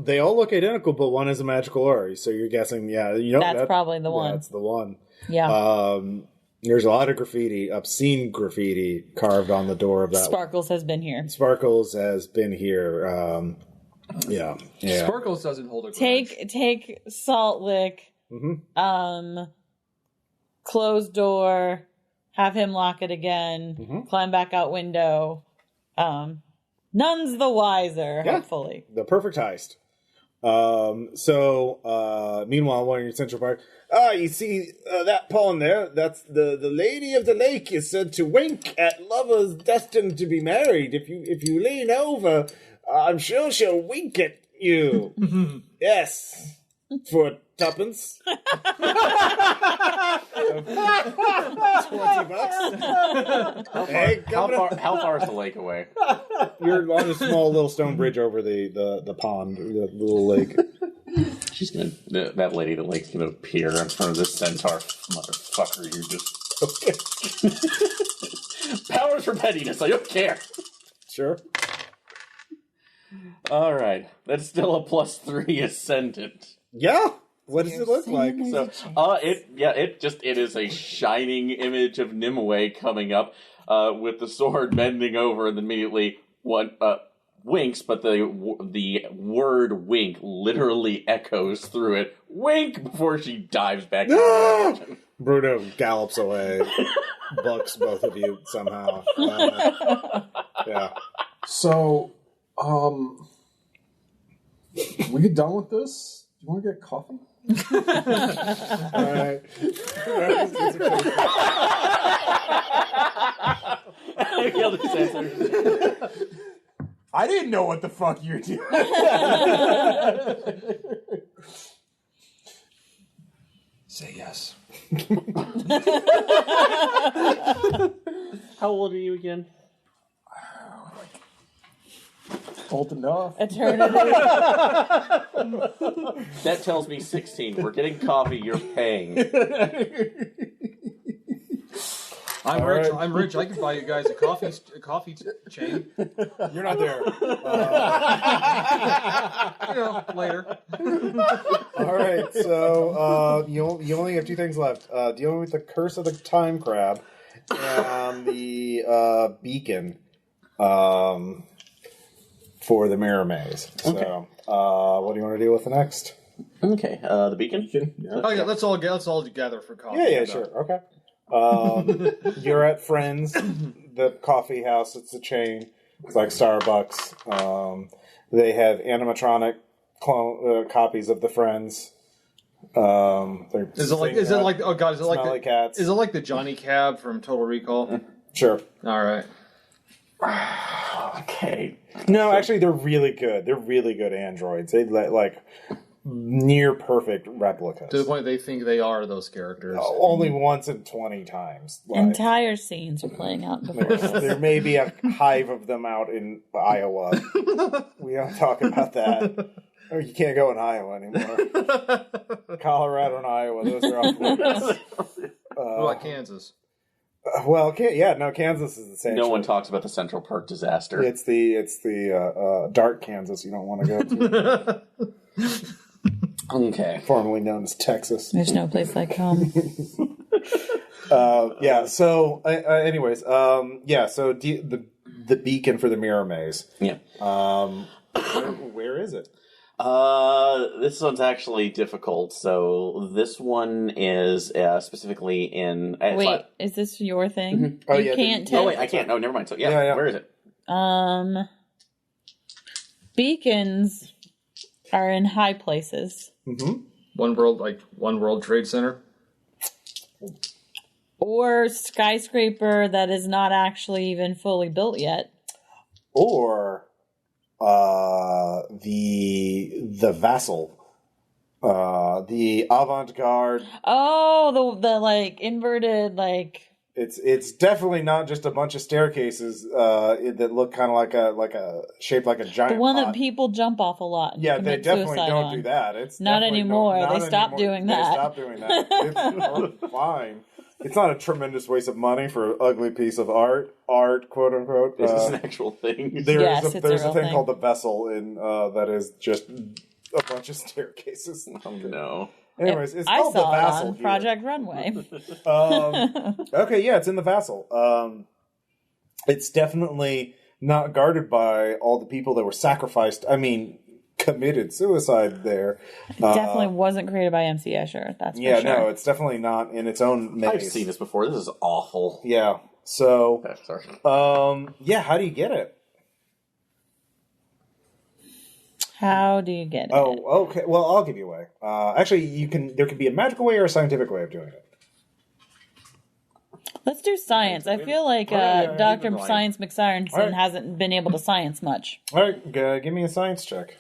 they all look identical, but one is a magical aura. So you're guessing, That's probably the one. That's the one. Yeah. There's a lot of graffiti, obscene graffiti carved on the door of that. Sparkles has been here. Sparkles has been here. Yeah. Sparkles doesn't hold a grudge. Take salt lick. Close door. Have him lock it again. Climb back out window. None's the wiser, Yeah. hopefully. The perfect heist. Meanwhile, one of your central park. You see that pawn there? That's the lady of the lake is said to wink at lovers destined to be married. If you lean over, I'm sure she'll wink at you. Yes, for 2pence. $20. Hey, How far is the lake away? you're on a small little stone bridge over the pond, the little lake. She's gonna. That lady at the lake's gonna appear in front of this centaur motherfucker. You just. Powers for pettiness. I don't care. Sure. All right, that's still a +3 ascendant. Yeah. What does it look like? So, it is a shining image of Nimue coming up, with the sword bending over, and immediately one winks, but the word "wink" literally echoes through it. Wink before she dives back. Bruno gallops away, bucks both of you somehow. Yeah. So, we get done with this? Do you want to get coffee? All right. I didn't know what the fuck you're doing. Say yes. How old are you again? Old enough. Eternity. That tells me 16. We're getting coffee. You're paying. I'm All rich. right. I'm rich. I can buy you guys a coffee chain. You're not there. Later. All right, so you only have 2 things left. Dealing with the curse of the time crab and the beacon for the mirror maze. Okay. So, what do you want to deal with the next? Okay, the beacon. Yeah. Oh yeah, let's all gather for coffee. Yeah, sure. Okay. You're at Friends, the coffee house. It's a chain. It's like Starbucks. They have animatronic copies of the Friends. Is it like oh god, is it like Smelly cats. Is it like the Johnny Cab from Total Recall? Sure. All right. Okay. No, actually, they're really good. They're really good androids. They like near perfect replicas. To the point they think they are those characters. Only once in 20 times. Like, Entire scenes are playing out before us. there may be a hive of them out in Iowa. We don't talk about that. Oh, you can't go in Iowa anymore. Colorado and Iowa, those are off limits. What about Kansas? Well, Kansas is the same. No one talks about the Central Park disaster. It's the dark Kansas you don't want to go to. Okay. Formerly known as Texas. There's no place like home. Yeah. So, anyways, yeah. So the beacon for the mirror maze. Yeah. Where is it? This one's actually difficult. So this one is specifically in. Wait, is this your thing? Mm-hmm. Oh, you yeah, can't Oh tell. wait, I can't. Oh, never mind. So Yeah. where is it? Beacons are in high places. Mm-hmm. One World Trade Center. Or skyscraper that is not actually even fully built yet. Or the vassal, the avant-garde. Oh, the like inverted like. It's definitely not just a bunch of staircases that look kind of like a shaped like a giant. The one pot. that people jump off a lot. And Yeah, they commit definitely suicide don't on. do that. It's Not definitely anymore. not They stopped anymore. doing They that. stopped doing that. It's fine. It's not a tremendous waste of money for an ugly piece of art, quote unquote. Is this an actual thing? Yes, it's a there's a real thing thing. called the vessel in that is just a bunch of staircases. Oh no. Anyways, it's I called the saw it vassal on here. Project Runway. Okay, yeah, it's in the vassal. It's definitely not guarded by all the people that were sacrificed. I mean, committed suicide there. It definitely wasn't created by MC Escher. That's Yeah, for sure. no, it's definitely not in its own maze. I've seen this before. This is awful. Yeah. So, Sorry. yeah, how do you get it? How do you get it? Oh, okay. Well, I'll give you a way. Actually, there could be a magical way or a scientific way of doing it. Let's do science. I feel like yeah, Dr. even like- Science McSirenson All right. hasn't been able to science much. All right, give me a science check.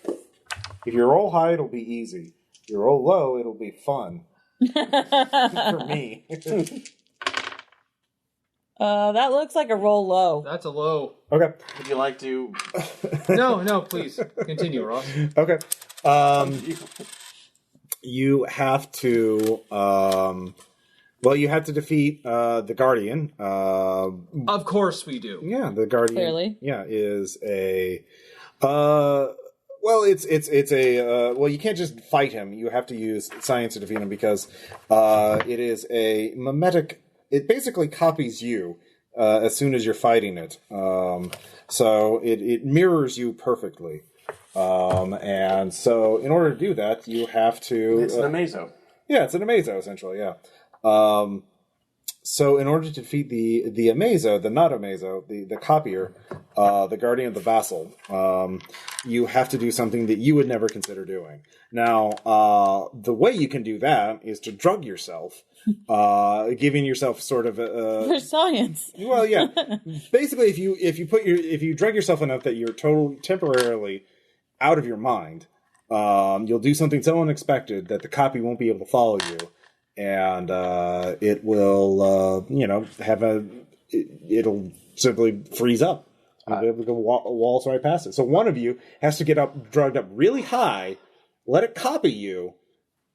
If you roll high, it'll be easy. If you roll low, it'll be fun. For me. That looks like a roll low. That's a low. Okay. Would you like to? No, please continue, Ross. Okay. You have to. Well, you have to defeat the Guardian. Of course we do. Yeah, the Guardian. Clearly. Yeah, is a. Well, it's a. Well, you can't just fight him. You have to use science to defeat him because it is a mimetic. It basically copies you as soon as you're fighting it. So it mirrors you perfectly. And so in order to do that, you have to... It's an Amazo. Yeah, it's an Amazo, essentially, yeah. So in order to defeat the Amazo, the not Amazo, the copier, the guardian of the vassal, you have to do something that you would never consider doing. Now, the way you can do that is to drug yourself, giving yourself sort of For science. well, yeah. Basically, if you drug yourself enough that you're temporarily out of your mind, you'll do something so unexpected that the copy won't be able to follow you, and it will, it'll simply freeze up. You'll be able to go waltz right past it. So one of you has to get drugged up really high, let it copy you.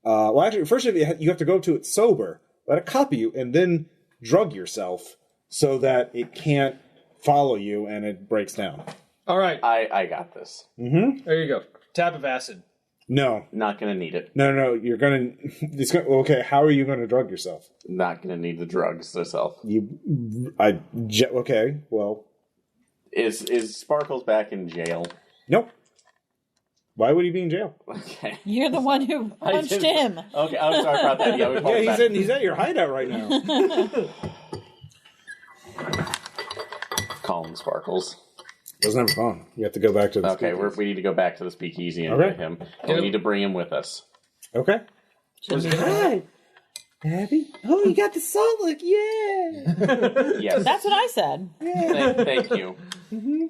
Well, actually, first you have to go to it sober, let it copy you, and then drug yourself so that it can't follow you and it breaks down. All right. I got this. Mm-hmm. There you go. Tap of acid. No. Not going to need it. No, you're going to... Okay, how are you going to drug yourself? Not going to need the drugs myself. Okay, well... Is Sparkles back in jail? Nope. Why would he be in jail? Okay. You're the one who punched him. Okay, I'm sorry about that. Yeah, he's at your hideout right now. Calling Sparkles. Doesn't have a phone. You have to go back to the speakeasy. We need to go back to the speakeasy and get him. And we need to bring him with us. Okay. Hi. Abby? Oh, you got the Solid, yeah! Yes. That's what I said. Yeah. Thank you. Mm-hmm.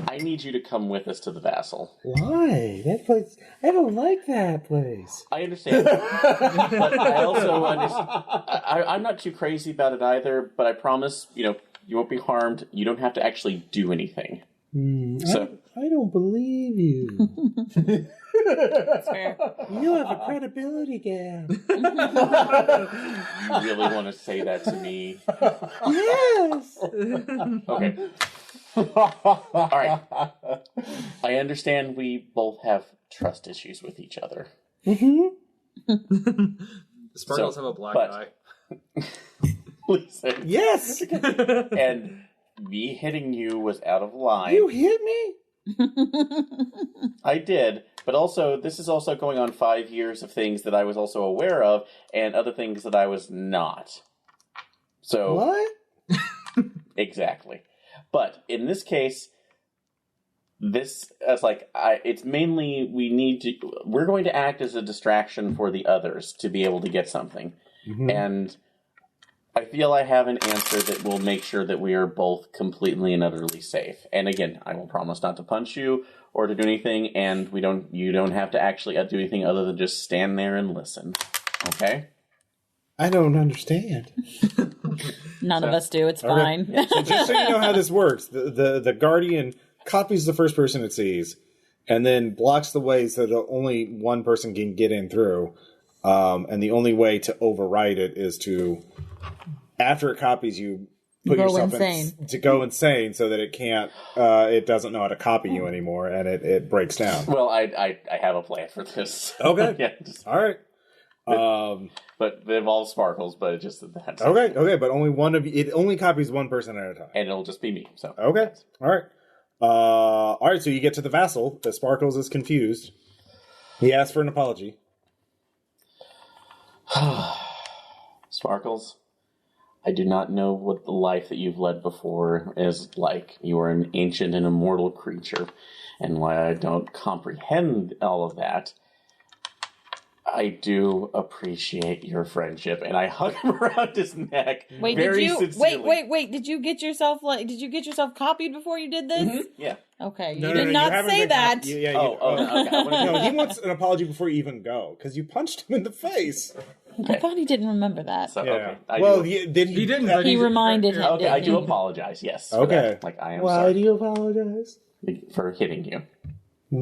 I need you to come with us to the Vassal. Why? That place... I don't like that place. I understand. But I also understand... I'm not too crazy about it either, but I promise, you won't be harmed. You don't have to actually do anything. I don't believe you. That's fair. You have a credibility gap. You really want to say that to me? Yes. Okay. All right. I understand we both have trust issues with each other. Mm-hmm. Sparkles have a black eye. Listen. Yes. And me hitting you was out of line. You hit me? I did, but also this is also going on 5 years of things that I was also aware of, and other things that I was not. So what? Exactly. But in this case, it's mainly we're going to act as a distraction for the others to be able to get something, and I feel I have an answer that will make sure that we are both completely and utterly safe. And again, I will promise not to punch you or to do anything, and you don't have to actually do anything other than just stand there and listen. Okay? I don't understand. None of us do. It's fine. So just so you know how this works, the Guardian copies the first person it sees, and then blocks the way so that only one person can get in through. And the only way to override it is to, after it copies you, put yourself to go insane so that it can't, it doesn't know how to copy you anymore, and it breaks down. Well, I have a plan for this. Okay. Yeah, all right. But it involves Sparkles, but it just that. Okay, but only one of you. It only copies one person at a time, and it'll just be me. So okay, all right. So you get to the Vassal. The Sparkles is confused. He asks for an apology. Sparkles, I do not know what the life that you've led before is like. You are an ancient and immortal creature, and while I don't comprehend all of that, I do appreciate your friendship, and I hug him around his neck. Wait, sincerely. Wait! Did you get yourself copied before you did this? Mm-hmm. Yeah. Okay, you did not say that. Okay. No, he wants an apology before you even go because you punched him in the face. I thought he didn't remember that. So, yeah. Okay. He didn't. He reminded him. Okay, I do apologize. Yes. Okay. I am Why sorry. do you apologize? For hitting you.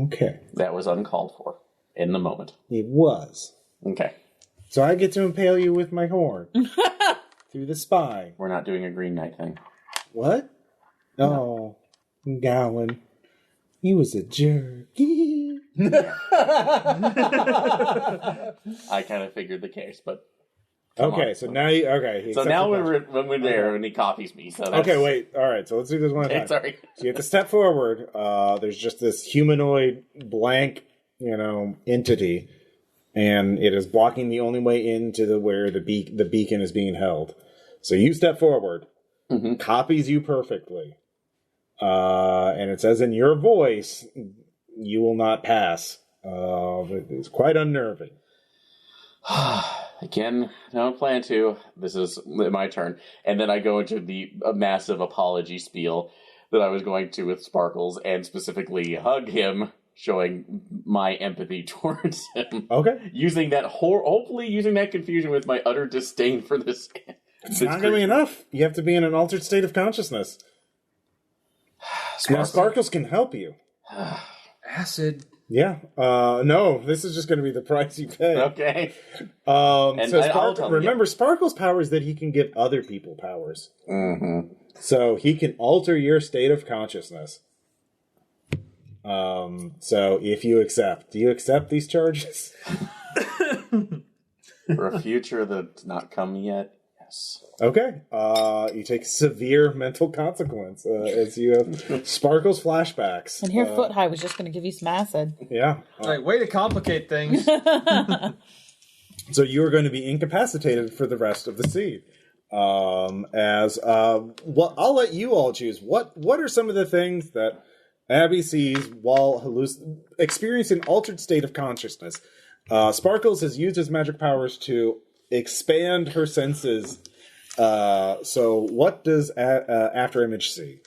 Okay. That was uncalled for in the moment. It was. Okay. So I get to impale you with my horn through the spine. We're not doing a Green Knight thing. What? No. Oh, Gowan. He was a jerk. I kind of figured the case, but okay. So now you So now when we're there, and he copies me. So that's... okay. Wait. All right. So let's do this one at a time. Sorry. So you have to step forward. There's just this humanoid blank, entity, and it is blocking the only way into where the beacon is being held. So you step forward, copies you perfectly, and it says in your voice, "You will not pass." It's quite unnerving. Again, I don't plan to. This is my turn. And then I go into a massive apology spiel that I was going to with Sparkles, and specifically hug him, showing my empathy towards him. Okay. Hopefully using that confusion with my utter disdain for this. It's not going to be enough. You have to be in an altered state of consciousness. Now, Sparkles can help you. Acid. Yeah. No, this is just going to be the price you pay. Okay. Remember, Sparkle's power is that he can give other people powers. Mm-hmm. So he can alter your state of consciousness. So if you accept, do you accept these charges? For a future that's not come yet, yes. Okay. You take severe mental consequence as you have Sparkle's flashbacks. And here, Foot High was just going to give you some acid. Yeah. Like, way to complicate things. So you are going to be incapacitated for the rest of the scene. Well, I'll let you all choose. What are some of the things that Abby sees while experiencing an altered state of consciousness? Sparkles has used his magic powers to expand her senses. So what does Afterimage see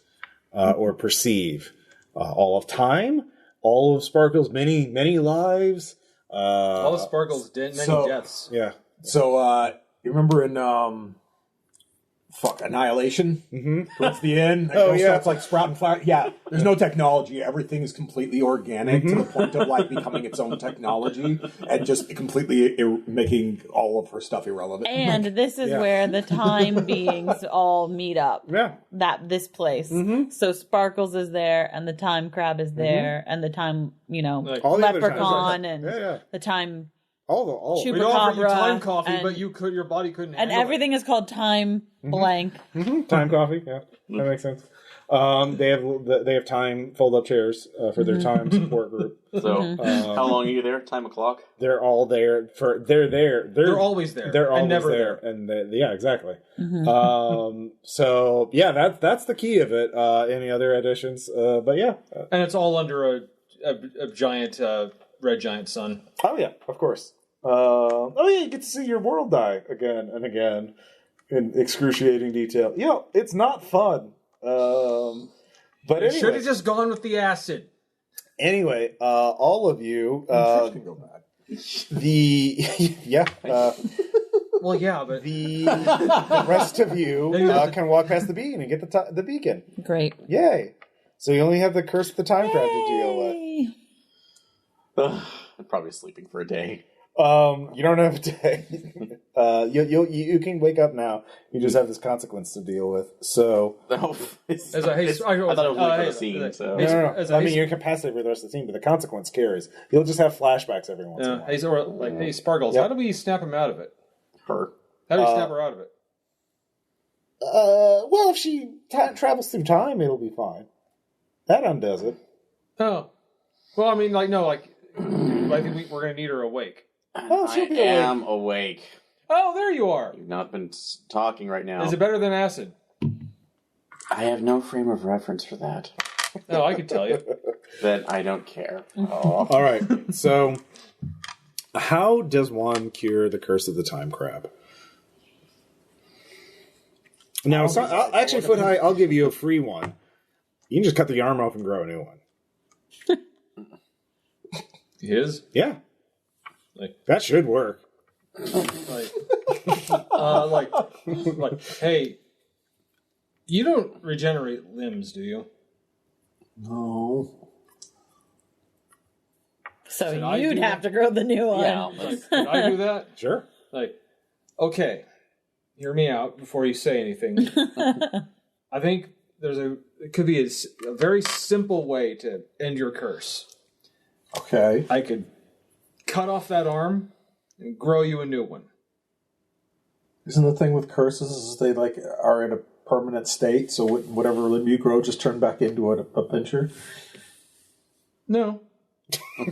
or perceive? All of time? All of Sparkle's many lives? All of Sparkle's many deaths. Yeah. So, you remember in Annihilation? Mm-hmm. Towards the end, starts like sprouting flower. Yeah, there's no technology. Everything is completely organic to the point of like becoming its own technology and just completely making all of her stuff irrelevant. And this is where the time beings all meet up. Yeah. This place. Mm-hmm. So Sparkles is there, and the time crab is there, and the time, Like, all the other leprechaun, times. and the time All. Chupacabra. we'd offer you time coffee, and- but your body couldn't and handle everything is called time blank. Mm-hmm. Time coffee, yeah, that makes sense. They have time fold-up chairs for their time support group. So, how long are you there? Time o'clock? They're all there They're there. They're always there. They're always and never there, and yeah, exactly. So yeah, that's the key of it. Any other additions? But yeah, And it's all under a giant red giant sun. oh yeah, of course. You get to see your world die again and again in excruciating detail. It's not fun. But It should anyway, have just gone with the acid. anyway, all of you, Can go bad. Well, yeah, but the rest of you can walk past the beacon and get the beacon. Great. Yay! So you only have the curse of the time crab to deal with. Yay. I'm probably sleeping for a day. You don't have a day. You can wake up now. You just have this consequence to deal with. So I I thought it was only for the scene. So no. I mean, you're incapacitated for the rest of the team, but the consequence carries. You'll just have flashbacks every once in a while. Hey, Sparkles, how do we snap him out of it? her. How do we snap her out of it? Well, if she travels through time, it'll be fine. That undoes it. Oh, well, I mean, I think we're going to need her awake. Oh, I she'll be am awake. Oh, there you are. You've not been talking right now. Is it better than acid? I have no frame of reference for that. No, I can tell you. Then I don't care. All right. So, how does one cure the curse of the time crab? Now, actually, Foot High, I'll give you a free one. You can just cut the arm off and grow a new one. His? Yeah. That should work. Hey, you don't regenerate limbs, do you? No. So Should I you'd do have that? to grow the new one. Yeah. Can I do that? Sure. Okay, hear me out before you say anything. I think it could be a very simple way to end your curse. Okay. I could cut off that arm and grow you a new one. Isn't the thing with curses is they are in a permanent state, so whatever limb you grow just turn back into a pincher? No. Okay.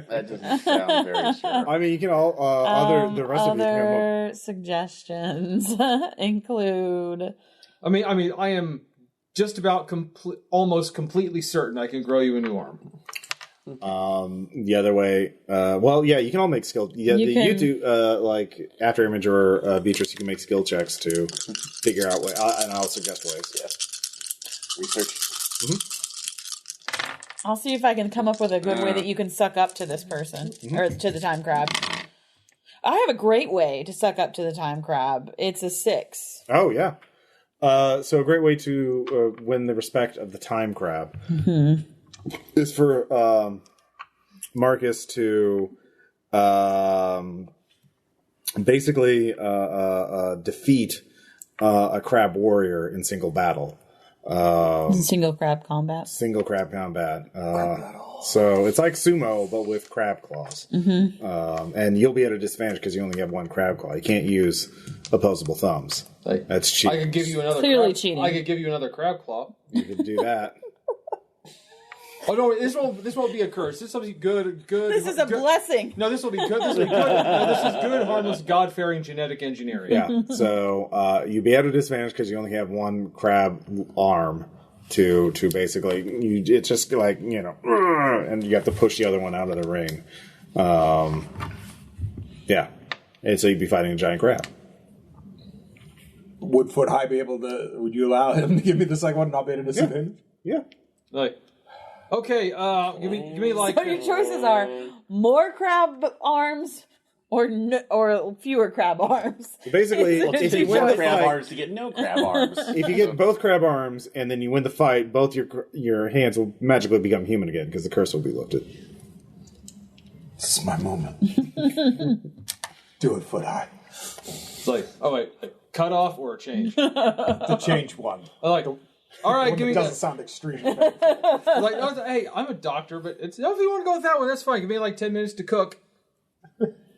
That doesn't sound very sure. I mean, you can all the rest of you can come up. Other suggestions include. I mean, I am just about almost completely certain I can grow you a new arm. The other way, you can all make skill. Yeah, you two, Afterimage or Beatrice, you can make skill checks to figure out ways, and I'll suggest ways. Yes. Research. Mm-hmm. I'll see if I can come up with a good way that you can suck up to this person or to the time crab. I have a great way to suck up to the time crab. It's a 6. Oh yeah. So a great way to win the respect of the time crab is for Marcus to basically defeat a crab warrior in single battle. Single crab combat. Single crab combat. So it's like sumo, but with crab claws. And you'll be at a disadvantage because you only have one crab claw. You can't use opposable thumbs. That's cheating. I could give you another. Clearly cheating. I could give you another crab claw. You could do that. Oh no! This won't be a curse. This will be good. This is a blessing. No, this will be good. This will be good. No, this is good, harmless, God-fearing genetic engineering. Yeah. So you'd be at a disadvantage because you only have one crab arm to basically. It's just like and you have to push the other one out of the ring. Yeah, and so you'd be fighting a giant crab. Would Foot High be able to? Would you allow him to give me the second one? Not be at a disadvantage. Yeah. Like, okay, give me like. So your choices are more crab arms or fewer crab arms. So basically, if you win the crab fight, arms to get no crab arms. if you get both crab arms and then you win the fight, both your hands will magically become human again because the curse will be lifted. This is my moment. Do it, Foot High. It's like, oh wait, cut off or change. The change one. I like. All right, give me Doesn't that. sound extreme. Like, no, hey, I'm a doctor, but if you want to go with that one, that's fine. Give me like 10 minutes to cook.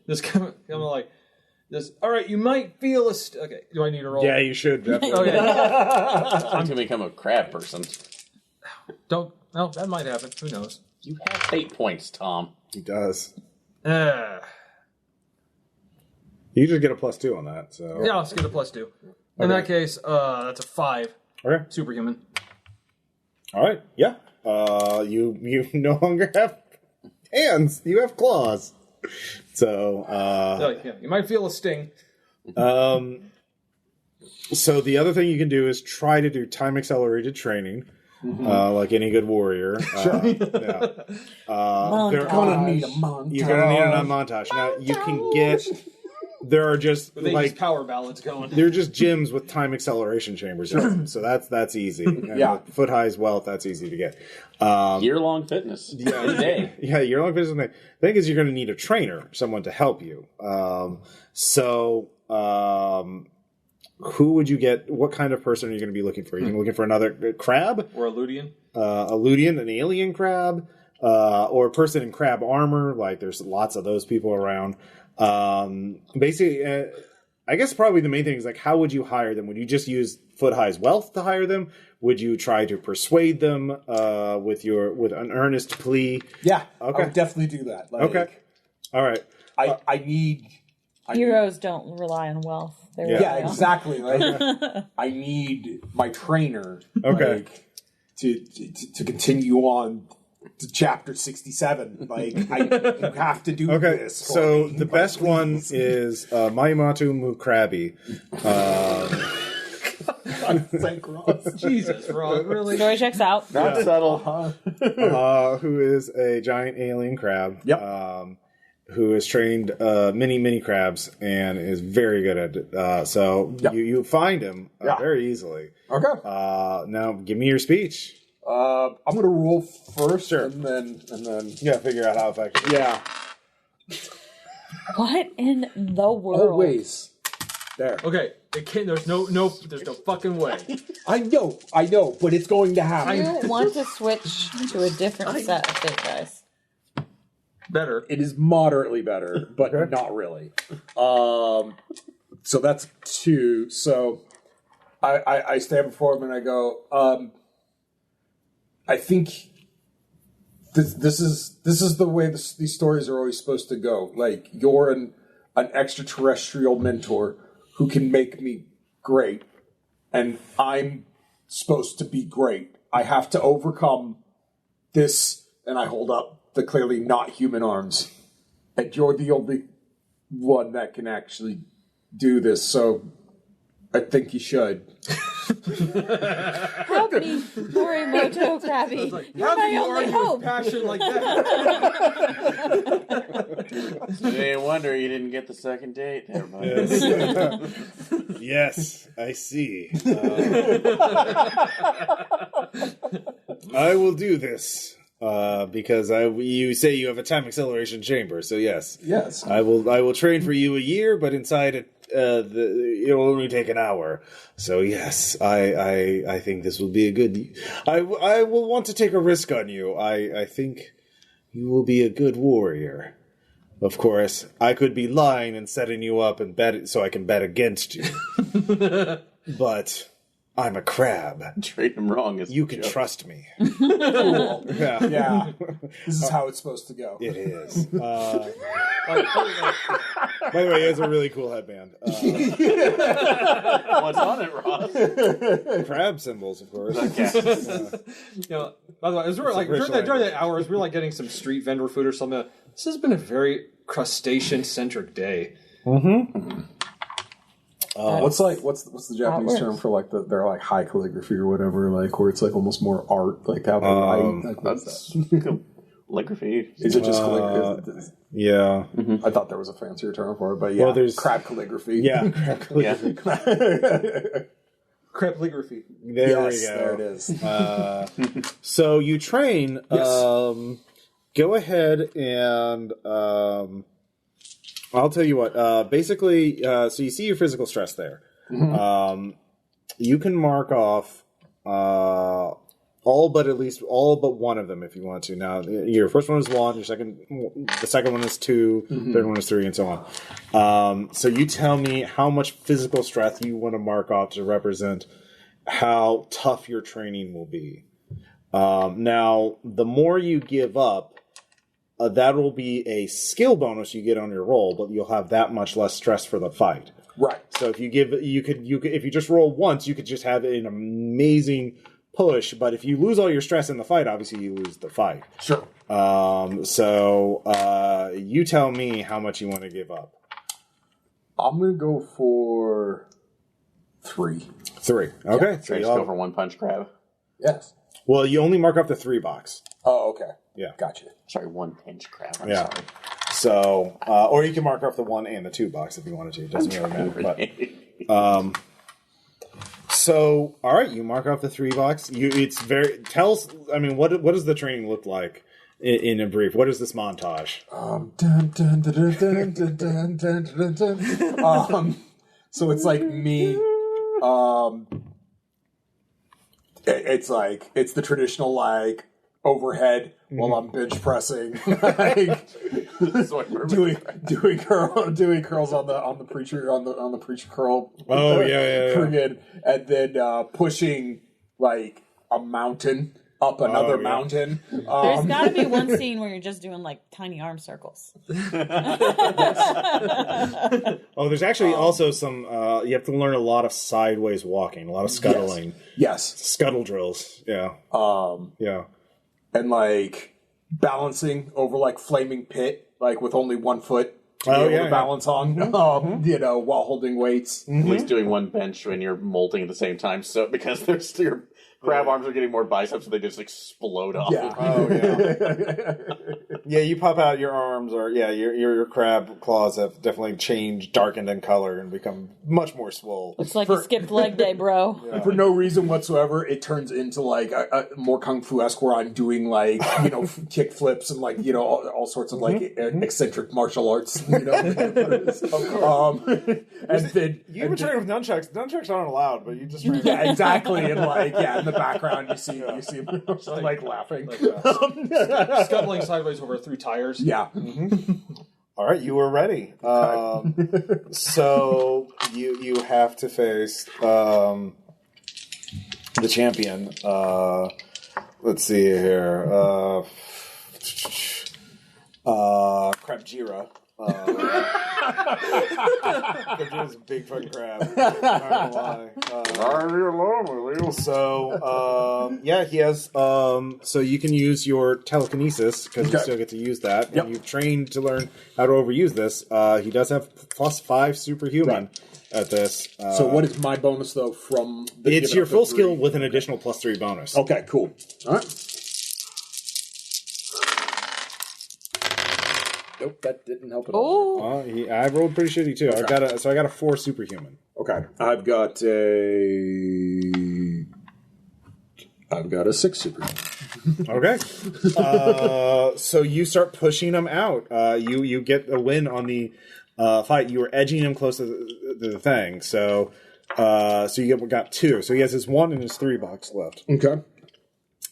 Just kind of like, just all right. You might feel okay. Do I need a roll? Yeah, you should definitely. Okay. I'm going to become a crab person. Don't. No, that might happen. Who knows? You have fate points, Tom. He does. Yeah, You just get a +2 on that. So let's get a +2. In that case, that's a 5. Okay. Superhuman. All right. Yeah. You no longer have hands. You have claws. So Yeah, you might feel a sting. So the other thing you can do is try to do time accelerated training, like any good warrior. Yeah. You're gonna need a montage. You're gonna need a montage. Now you can get. There are just With like power balance going. they're just gyms with time acceleration chambers. In them. So that's easy. And Yeah. with Foot High's wealth, that's easy to get. Year-long fitness. Every day. Yeah, you're long business. The thing is, you're going to need a trainer, someone to help you. Who would you get? What kind of person are you going to be looking for? Are you looking for another crab? Or a Ludian? A Ludian, an alien crab? Or a person in crab armor? Like, there's lots of those people around. Basically, I guess probably the main thing is, like, how would you hire them? Would you just use Foot High's wealth to hire them? Would you try to persuade them with an earnest plea? Yeah, Okay. I would definitely do that. Like, Okay. All right. I need... Heroes don't rely on wealth. They Yeah. rely Yeah, on- exactly. Like, I need my trainer Okay. to continue on to chapter 67. Like, you have to do Okay, this. for so me. the Like, best one please. is Mayamato Mukrabi, Thank Ross. Jesus, Ron, really? Story checks out. Not subtle, huh? who is a giant alien crab. Yep. Who has trained many crabs and is very good at it. So Yep. you find him Yeah. very easily. Okay. Now give me your speech. I'm gonna roll first, Sure. and then You gotta figure out how effective. yeah. What in the world? Always there. Okay, it can't, there's no fucking way. I know, but it's going to happen. You want to switch to a different set of fate dice. Better. It is moderately better, but Okay. not really. So that's 2. So I stand before him and I go, I think this is the way these stories are always supposed to go. Like, you're an extraterrestrial mentor who can make me great, and I'm supposed to be great. I have to overcome this, and I hold up the clearly not human arms, and you're the only one that can actually do this, so I think you should. Help me, Morimoto Krabby. You're How my can you only argue hope. with passion like that? No wonder you didn't get the second date there, buddy. Yes, I see. I will do this because you say you have a time acceleration chamber. So yes, I will train for you a year, but inside it will only take an hour. So yes, I think this will be a good. I will want to take a risk on you. I think you will be a good warrior. Of course, I could be lying and setting you up and bet so I can bet against you. But I'm a crab. Treat him wrong. You can trust me. Cool. Yeah. Yeah. This is how it's supposed to go. It is. By the way, he has a really cool headband. What's on it, Ross? Crab symbols, of course. Okay. By the way, as we were like during that hour, as we were like getting some street vendor food or something. This has been a very crustacean-centric day. Mm-hmm. What's the Japanese term for like their like high calligraphy or whatever, like where it's like almost more art, like how they write? Like, what's that? Calligraphy. Is it just calligraphy? Yeah. Mm-hmm. I thought there was a fancier term for it, but yeah, there's crab calligraphy. Yeah, crab calligraphy. Crepligraphy. There we go. There it is. So you train. Yes. Go ahead and I'll tell you what. Basically, so you see your physical stress there. Mm-hmm. You can mark off all but one of them if you want to. Now, your first one is 1. The second one is 2. Mm-hmm. Third one is 3, and so on. So you tell me how much physical stress you want to mark off to represent how tough your training will be. Now, the more you give up, that will be a skill bonus you get on your roll, but you'll have that much less stress for the fight. Right. So if you could, if you just roll once, you could just have an amazing push. But if you lose all your stress in the fight, obviously you lose the fight. Sure. So you tell me how much you want to give up. I'm gonna go for 3. 3. Okay. So you just go for one punch crab. Yes. Well, you only mark up the 3 box. Oh, okay. Yeah. Gotcha. Sorry, one pinch crab. I'm Yeah. sorry. So, or you can mark off the 1 and the 2 box if you wanted to. It doesn't really matter. But, so, all right, you mark off the 3 box. It's very tell us. I mean, what does the training look like in a brief? What is this montage? So it's like me. It's the traditional like overhead while I'm bench pressing, like doing curls on the preacher curl. Oh yeah. Friggin', and then pushing like a mountain up another mountain. There's got to be one scene where you're just doing like tiny arm circles. Oh, there's actually also some. You have to learn a lot of sideways walking, a lot of scuttling. Yes. Scuttle drills. Yeah. Yeah. And like balancing over like flaming pit, like with only one foot to be able to balance on, while holding weights. At least doing one bench when you're molting at the same time. So because your crab arms are getting more biceps, so they just explode off. Yeah. Oh yeah. Yeah, you pop out your arms, or your crab claws have definitely changed, darkened in color, and become much more swole. It's like you skipped leg day, bro. Yeah. For no reason whatsoever, it turns into like a more kung fu-esque where I'm doing like kick flips and like all sorts of like eccentric martial arts. And then You even train with nunchucks. Nunchucks aren't allowed, but you just train. Yeah, exactly. And like in the background, you see like laughing, Scuttling sideways over 3 tires. Yeah. All right, you were ready. So you have to face the champion. Let's see here. Crabjira. Because it was a big fucking crab. I'm not gonna lie. He has. So you can use your telekinesis because you still get to use that. Yep. And you've trained to learn how to overuse this. He does have +5 superhuman at this. So what is my bonus though from? It's your full skill with an additional +3 bonus. Okay, cool. All right. Nope, that didn't help at all. Oh, I rolled pretty shitty too. Okay. I got a 4 superhuman. Okay, I've got a 6 superhuman. Okay. So you start pushing him out. You get a win on the fight. You were edging him close to the thing. So you got 2. So he has his 1 and his 3 box left. Okay.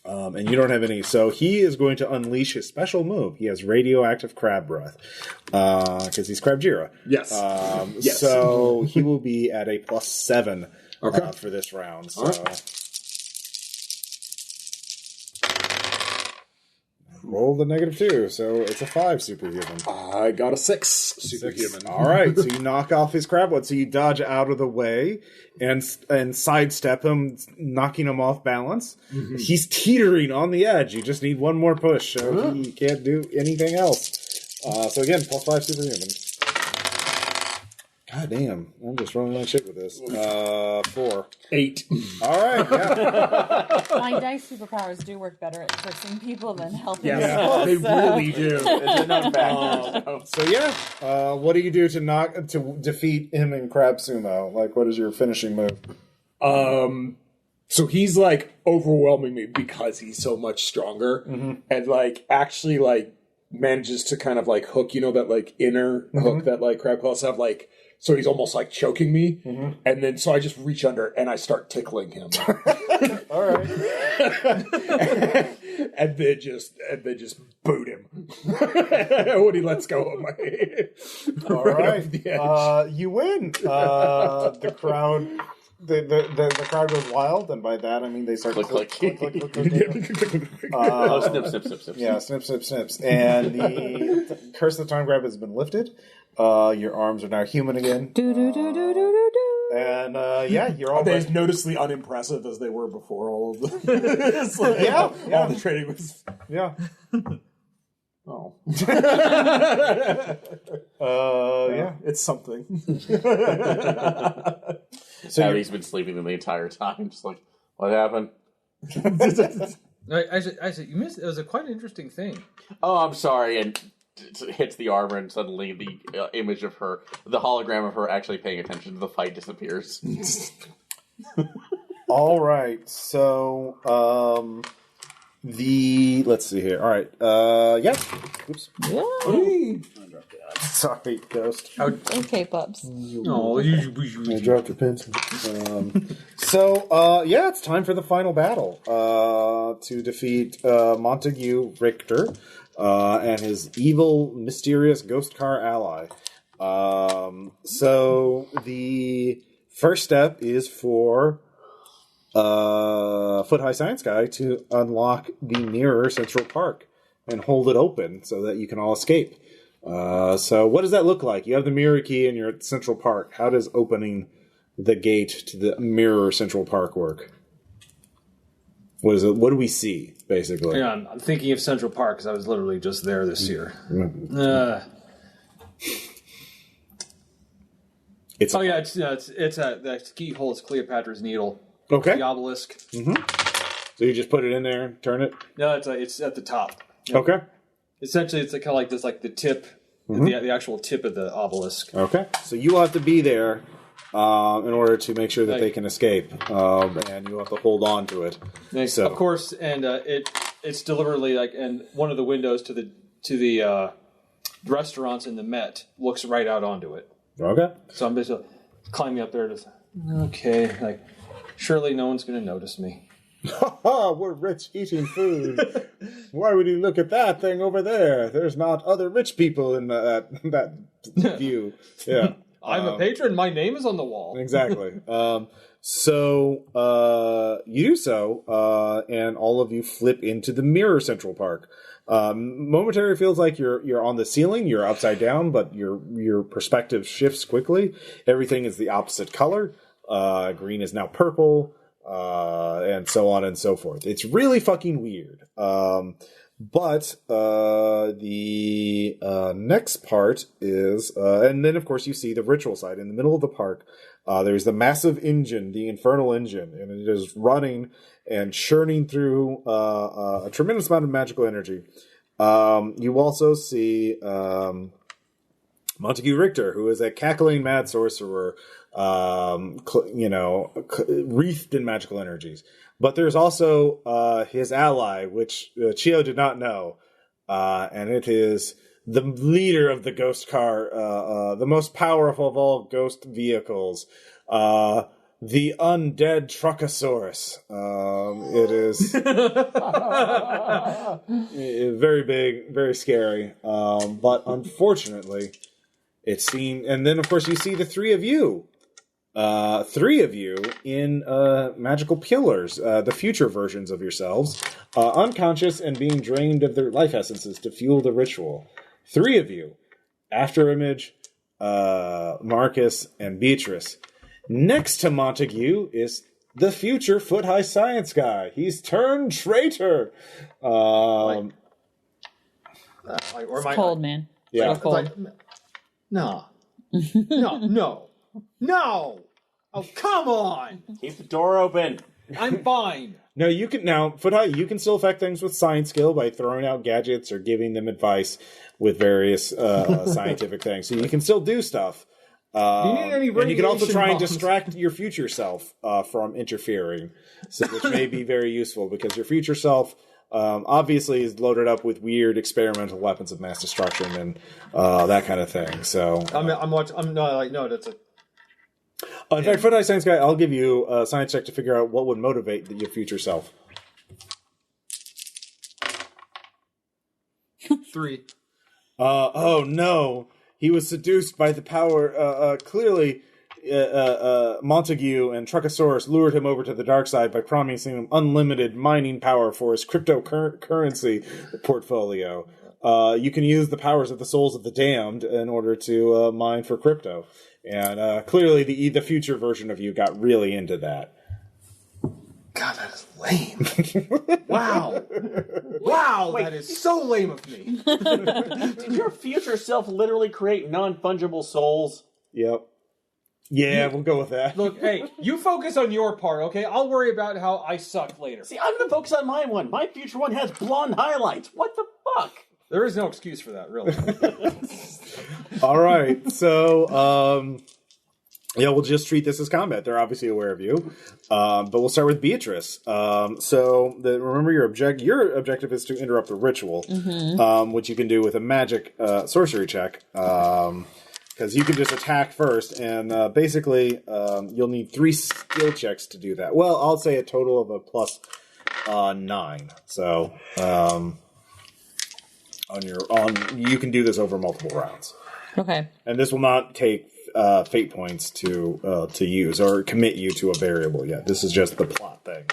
And you don't have any. So he is going to unleash his special move. He has radioactive crab breath. Because he's Crabjira. Yes. Yes. So he will be at a +7 for this round. So. Roll the -2, so it's a 5 superhuman. I got a 6 superhuman. All right, so you knock off his crab one, so you dodge out of the way and sidestep him, knocking him off balance. Mm-hmm. He's teetering on the edge. You just need one more push, so he can't do anything else. So again, +5 superhuman. God damn, I'm just rolling like shit with this. 4. 8. All right, yeah. my dice superpowers do work better at cursing people than helping Yeah, people. they so. really do. It's a known factor. What do you do to defeat him in Crab Sumo? Like, what is your finishing move? So he's like overwhelming me because he's so much stronger, and like actually like manages to kind of like hook, that like inner hook that like crab claws have, like. So he's almost like choking me, and then so I just reach under and I start tickling him. All right, and then just boot him when he lets go of my. All right. You win. The crowd. The crowd goes wild, and by that I mean they start Click. snip. Yeah, snips. And the curse of the time grab has been lifted. Your arms are now human again. And you're all. Are they as noticeably unimpressive as they were before all of this? Like, all the training was. Yeah. Oh. It's something. So Abby's been sleeping the entire time. Just like, what happened? I said you missed. It was quite an interesting thing. Oh, I'm sorry. And it hits the armor, and suddenly the image of her, the hologram of her actually paying attention to the fight disappears. All right. So, let's see here. All right. Oops. Sorry, Ghost. Okay, pups. Oh, I dropped your pencil. It's time for the final battle to defeat Montague Richter and his evil, mysterious ghost car ally. So the first step is for Foot High Science Guy to unlock the mirror Central Park and hold it open so that you can all escape. So what does that look like? You have the mirror key and you're at Central Park. How does opening the gate to the mirror Central Park work? What is it? What do we see, basically? Yeah, I'm thinking of Central Park because I was literally just there this year. It's the key holds Cleopatra's Needle. Okay. The obelisk. Mm-hmm. So you just put it in there, turn it? No, it's at the top. Okay. Essentially, it's kind of like this, like the tip, the actual tip of the obelisk. Okay. So you have to be there in order to make sure that they can escape, and you have to hold on to it. So. Of course, and it's deliberately and one of the windows to the restaurants in the Met looks right out onto it. Okay. So I'm basically climbing up there surely no one's going to notice me. We're rich eating food. Why would you look at that thing over there? There's not other rich people in that view. Yeah. I'm a patron. My name is on the wall. Exactly. So you do so, and all of you flip into the Mirror Central Park. Momentarily feels like you're on the ceiling, you're upside down, but your perspective shifts quickly. Everything is the opposite color. Green is now purple, and so on and so forth. It's really fucking weird. But the next part is, and then of course you see the ritual side in the middle of the park. There's the massive engine, the infernal engine, and it is running and churning through a tremendous amount of magical energy. You also see Montague Richter, who is a cackling mad sorcerer, wreathed in magical energies. But there's also his ally, which Chio did not know, and it is the leader of the ghost car, the most powerful of all ghost vehicles, the undead Truckosaurus. It is very big, very scary, but unfortunately, it seemed. And then, of course, you see the three of you in magical pillars, the future versions of yourselves, unconscious and being drained of their life essences to fuel the ritual. Three of you, After Image, Marcus, and Beatrice. Next to Montague is the future foot-high science guy. He's turned traitor. Or It's cold, man. Yeah. It's cold. No. Oh, come on. Keep the door open. I'm fine. No, you can now, foot-high, you can still affect things with science skill by throwing out gadgets or giving them advice with various scientific things. So you can still do stuff. Do you need any and you can also radiation try and bombs? distract your future self from interfering, which may be very useful because your future self obviously is loaded up with weird experimental weapons of mass destruction and that kind of thing. So that's a. in fact, Foot High Science Guy, I'll give you a science check to figure out what would motivate your future self. 3. Oh no. He was seduced by the power. Clearly, Montague and Truckosaurus lured him over to the dark side by promising him unlimited mining power for his cryptocurrency portfolio. You can use the powers of the souls of the damned in order to mine for crypto. And clearly, the future version of you got really into that. God, that is lame. Wow. Wow, Wait. that is so lame of me. Did your future self literally create non-fungible souls? Yep. Yeah, we'll go with that. Look, hey, you focus on your part, okay? I'll worry about how I suck later. See, I'm going to focus on my one. My future one has blonde highlights. What the fuck? There is no excuse for that, really. All right, so yeah, we'll just treat this as combat. They're obviously aware of you, but we'll start with Beatrice. Remember your objective is to interrupt the ritual, which you can do with a magic sorcery check, because you can just attack first, and basically you'll need 3 skill checks to do that. Well, I'll say a total of a plus 9. So you can do this over multiple rounds. Okay. And this will not take fate points to use or commit you to a variable yet. This is just the plot thing.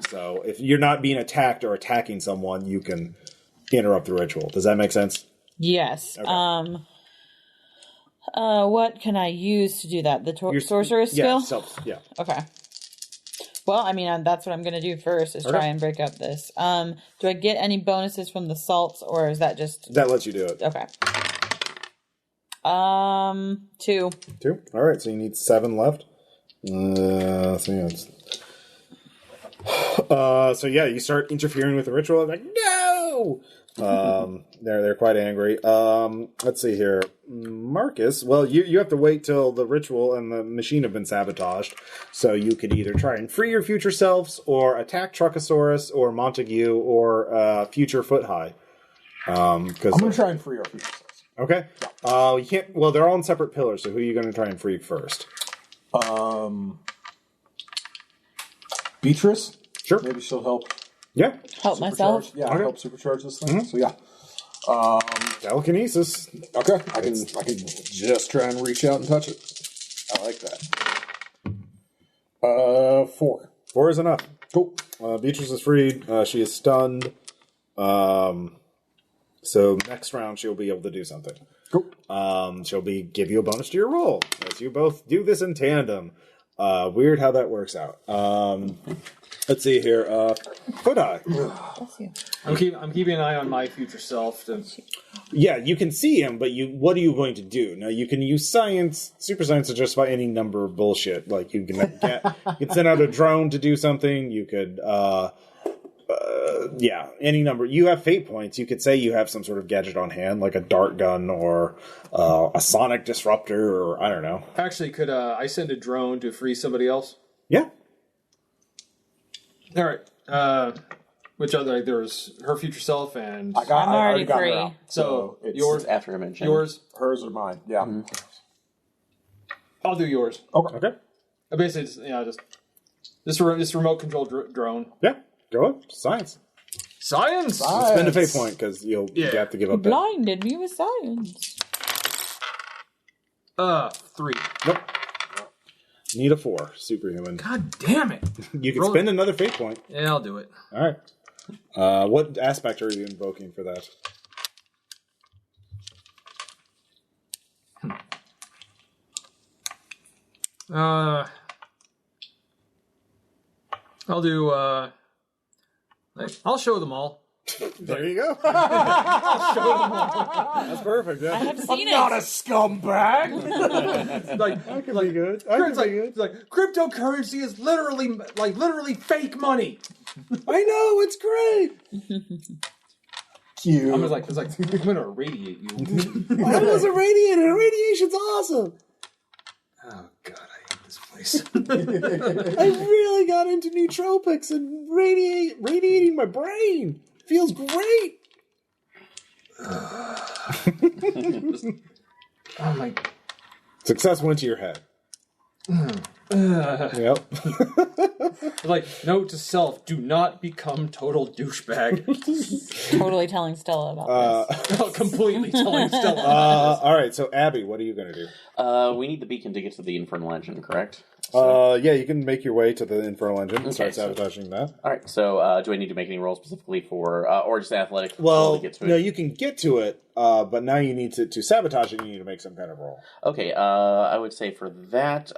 So if you're not being attacked or attacking someone, you can interrupt the ritual. Does that make sense? Yes. Okay. What can I use to do that? The sorcerer's skill? Yeah. Okay. Well, I mean, that's what I'm going to do first, is try and break up this. Do I get any bonuses from the salts, or is that just... That lets you do it. Okay. 2. 2? All right, so you need 7 left. So yeah, you start interfering with the ritual. Like, no! They're quite angry. Let's see here. Marcus, well, you have to wait till the ritual and the machine have been sabotaged. So you could either try and free your future selves, or attack Truckosaurus, or Montague, or future Foot High. I'm going to try and free our future selves. Okay. You can't. Well, they're all in separate pillars. So who are you going to try and free first? Beatrice? Sure. Maybe she'll help. Yeah. Help myself? Yeah, Okay. help supercharge this thing. So yeah. Telekinesis. Okay, I can just try and reach out and touch it. I like that. 4. 4 is enough. Cool. Beatrice is freed. She is stunned. So next round she'll be able to do something. Cool. She'll give you a bonus to your roll as you both do this in tandem. Weird how that works out. Let's see here. Foot High. I'm keeping an eye on my future self. Yeah, you can see him, but what are you going to do? Now, you can use super science to justify any number of bullshit. Like, you can send out a drone to do something. You could, any number. You have fate points. You could say you have some sort of gadget on hand, like a dart gun or a sonic disruptor, or I don't know. Actually, could I send a drone to free somebody else? Yeah. All right. Which other? There's her future self and I'm already got her free. out. So it's Yours after I mentioned. yours. hers or mine. Yeah. Mm-hmm. I'll do yours. Okay. Basically, just this remote control drone. Yeah. Go on. Science. Science. Spend a fate point because you have to give up that. Blinded me with science. 3. Nope. Need a 4. Superhuman. God damn it! You can spend another fate point. Yeah, I'll do it. All right. What aspect are you invoking for that? I'll do. I'll show them all. There you go. That's perfect. I Yeah. have seen Not a it. scumbag. Like, That could be good. That could be good. it's like cryptocurrency is literally fake money. I know, it's great. Cute. I'm just like, I'm gonna irradiate you. I was irradiated. Radiation's awesome. Oh God, I hate this place. I really got into nootropics and radiating my brain. Feels great. Oh my. Success went to your head. Yep. Like, note to self: do not become total douchebag. Totally telling Stella about this. Completely telling Stella. All right, so Abby, what are you going to do? We need the beacon to get to the infernal engine, correct? Yeah, you can make your way to the infernal engine and start sabotaging that. All right. So, do I need to make any rolls specifically for, or just athletic? Well, to get to it? no, you can get to it, but now you need to sabotage it. You need to make some kind of roll. Okay. I would say for that,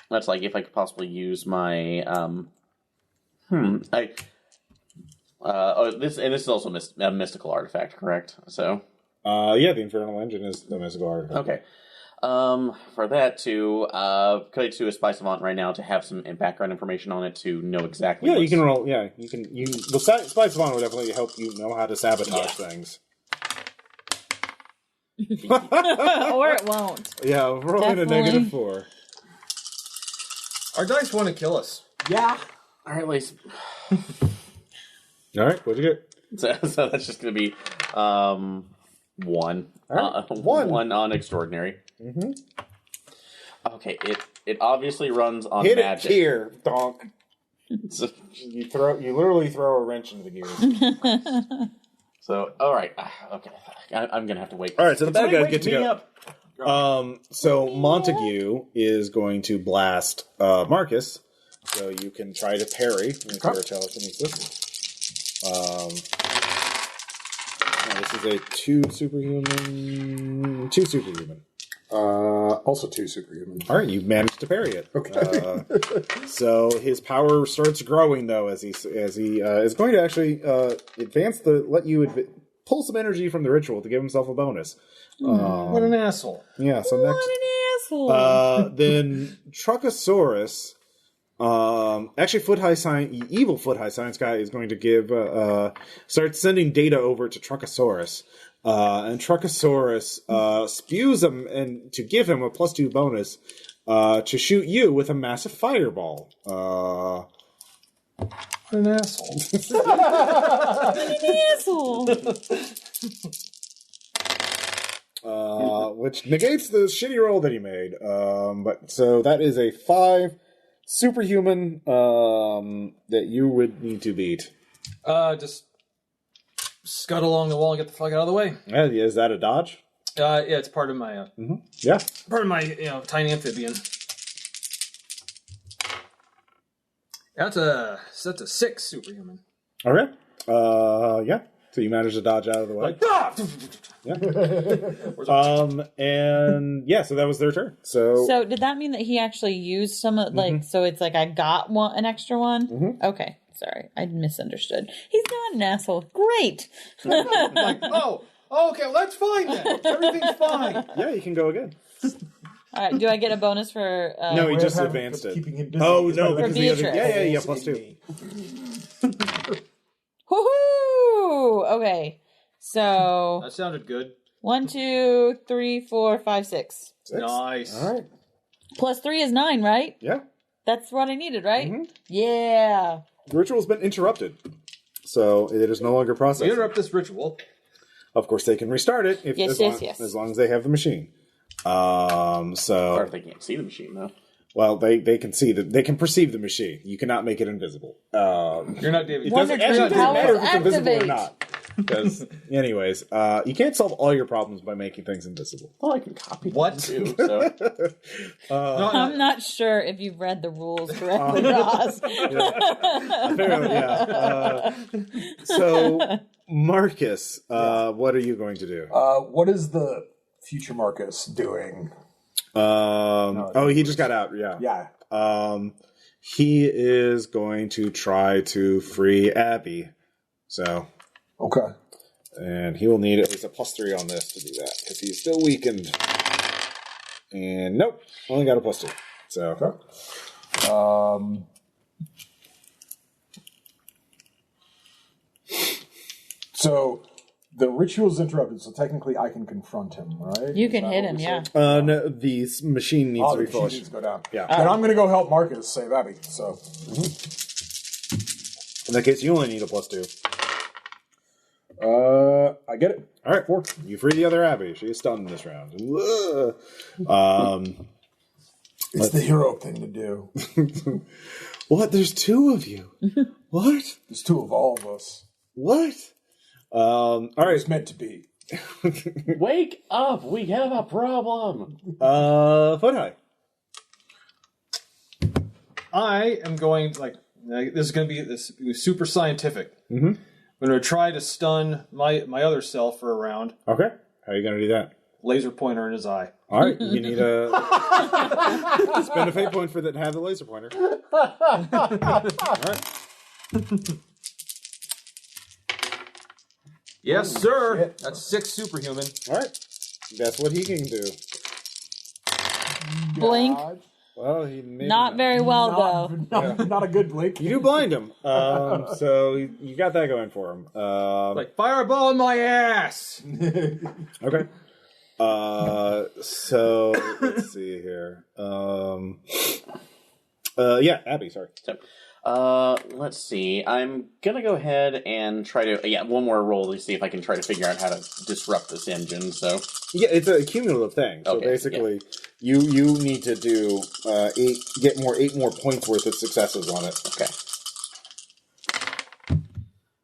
that's like if I could possibly use my. This is also a mystical artifact, correct? So. Yeah, the infernal engine is the mystical artifact. Okay. For that could I do a spy savant right now to have some background information on it to know exactly? Yeah, you can roll. Yeah, you can. The spy savant will definitely help you know how to sabotage things. Or it won't. Yeah, rolling a Definitely. -4. Our dice want to kill us. Yeah. All right, Lacey. All right, what'd you get? So that's just going to be 1. All right, 1. 1 on extraordinary. Mm-hmm. Okay, it obviously runs on Hit magic. it here, donk. So, You literally throw a wrench into the gears. all right, okay. I'm gonna have to wait. All right, so the bad guys Wake get to me go. up. So Montague is going to blast Marcus. So you can try to parry with your telekinesis. This is a 2 superhuman. 2 superhuman. Also 2 superhuman. All right, you've managed to parry it. Okay. So his power starts growing, though, as he is going to actually let you pull some energy from the ritual to give himself a bonus. What an asshole. Yeah. So What next, an asshole. then Truckosaurus. Actually, evil foot high science guy is going to start sending data over to Truckosaurus. And Truckosaurus spews him and to give him a +2 bonus to shoot you with a massive fireball. What an asshole. What an asshole. Which negates the shitty roll that he made. But so that is a 5 superhuman that you would need to beat. Just scud along the wall and get the fuck out of the way. Yeah, is that a dodge? Yeah, it's part of my Yeah. tiny amphibian. That's a 6 superhuman. Okay. Yeah. So you managed to dodge out of the way. Like, ah! Yeah. And yeah, so that was their turn. So did that mean that he actually used some of so it's like I got an extra one? Mm-hmm. Okay. Sorry. I misunderstood. He's not an asshole. Great. Like, oh, okay, well, that's fine then. Everything's fine. Yeah, you can go again. All right. Do I get a bonus for No, he Way just of having- advanced it. keeping him busy. Oh, It's no, like- because the other... Beatrice. Yeah, +2. Woohoo! Okay. So That sounded good. 1, 2, 3, 4, 5, 6. 6. Nice. All right. Plus 3 is 9, right? Yeah. That's what I needed, right? Mm-hmm. Yeah. The ritual's been interrupted. So it is no longer We processing. interrupt this ritual. Of course, they can restart it if, Yes. as long as they have the machine. Or So, if they can't see the machine, though. well, they can see they can perceive the machine. You cannot make it invisible. You're not David. It Wonder doesn't, actually Tree doesn't matter if powers it's invisible or activate. not. Because, anyways, you can't solve all your problems by making things invisible. Well, I can copy What? them too. So. I'm not sure if you've read the rules correctly, Ross. Apparently, yeah. So, Marcus, what are you going to do? What is the future Marcus doing? He just got out. Yeah. Yeah. He is going to try to free Abby. So, Okay. and he will need at least a +3 on this to do that because he's still weakened. And nope, only got a +2. So, Okay. So the ritual's interrupted, so technically I can confront him, right? You Is can that hit what him, we yeah. said? no, the machine needs Oh, to be the fully. machine needs to go down. Yeah. Then I'm going to go help Marcus save Abby. So In that case, you only need a +2. I get it. All right, 4. You free the other Abby. She is stunned this round. It's the hero thing to do. What? There's 2 of you. What? There's 2 of all of us. What? All right. It's meant to be. Wake up! We have a problem! Foot high. I am going, this is going to be super scientific. Mm-hmm. I'm going to try to stun my other self for a round. Okay. How are you going to do that? Laser pointer in his eye. All right. You need a spend a fate point for that to have the laser pointer. All right. Yes, sir. shit. That's 6 superhuman. All right. That's what he can do. Blink. God. Well, he maybe Not very well, though. Not a good blink. You do blind him. So you got that going for him. Like, fireball in my ass! Okay. So let's see here. Yeah, Abby, sorry. So, let's see. I'm gonna go ahead and try to one more roll to see if I can try to figure out how to disrupt this engine. So Yeah, it's a cumulative thing. So Okay, basically, you need to do 8 more points worth of successes on it. okay,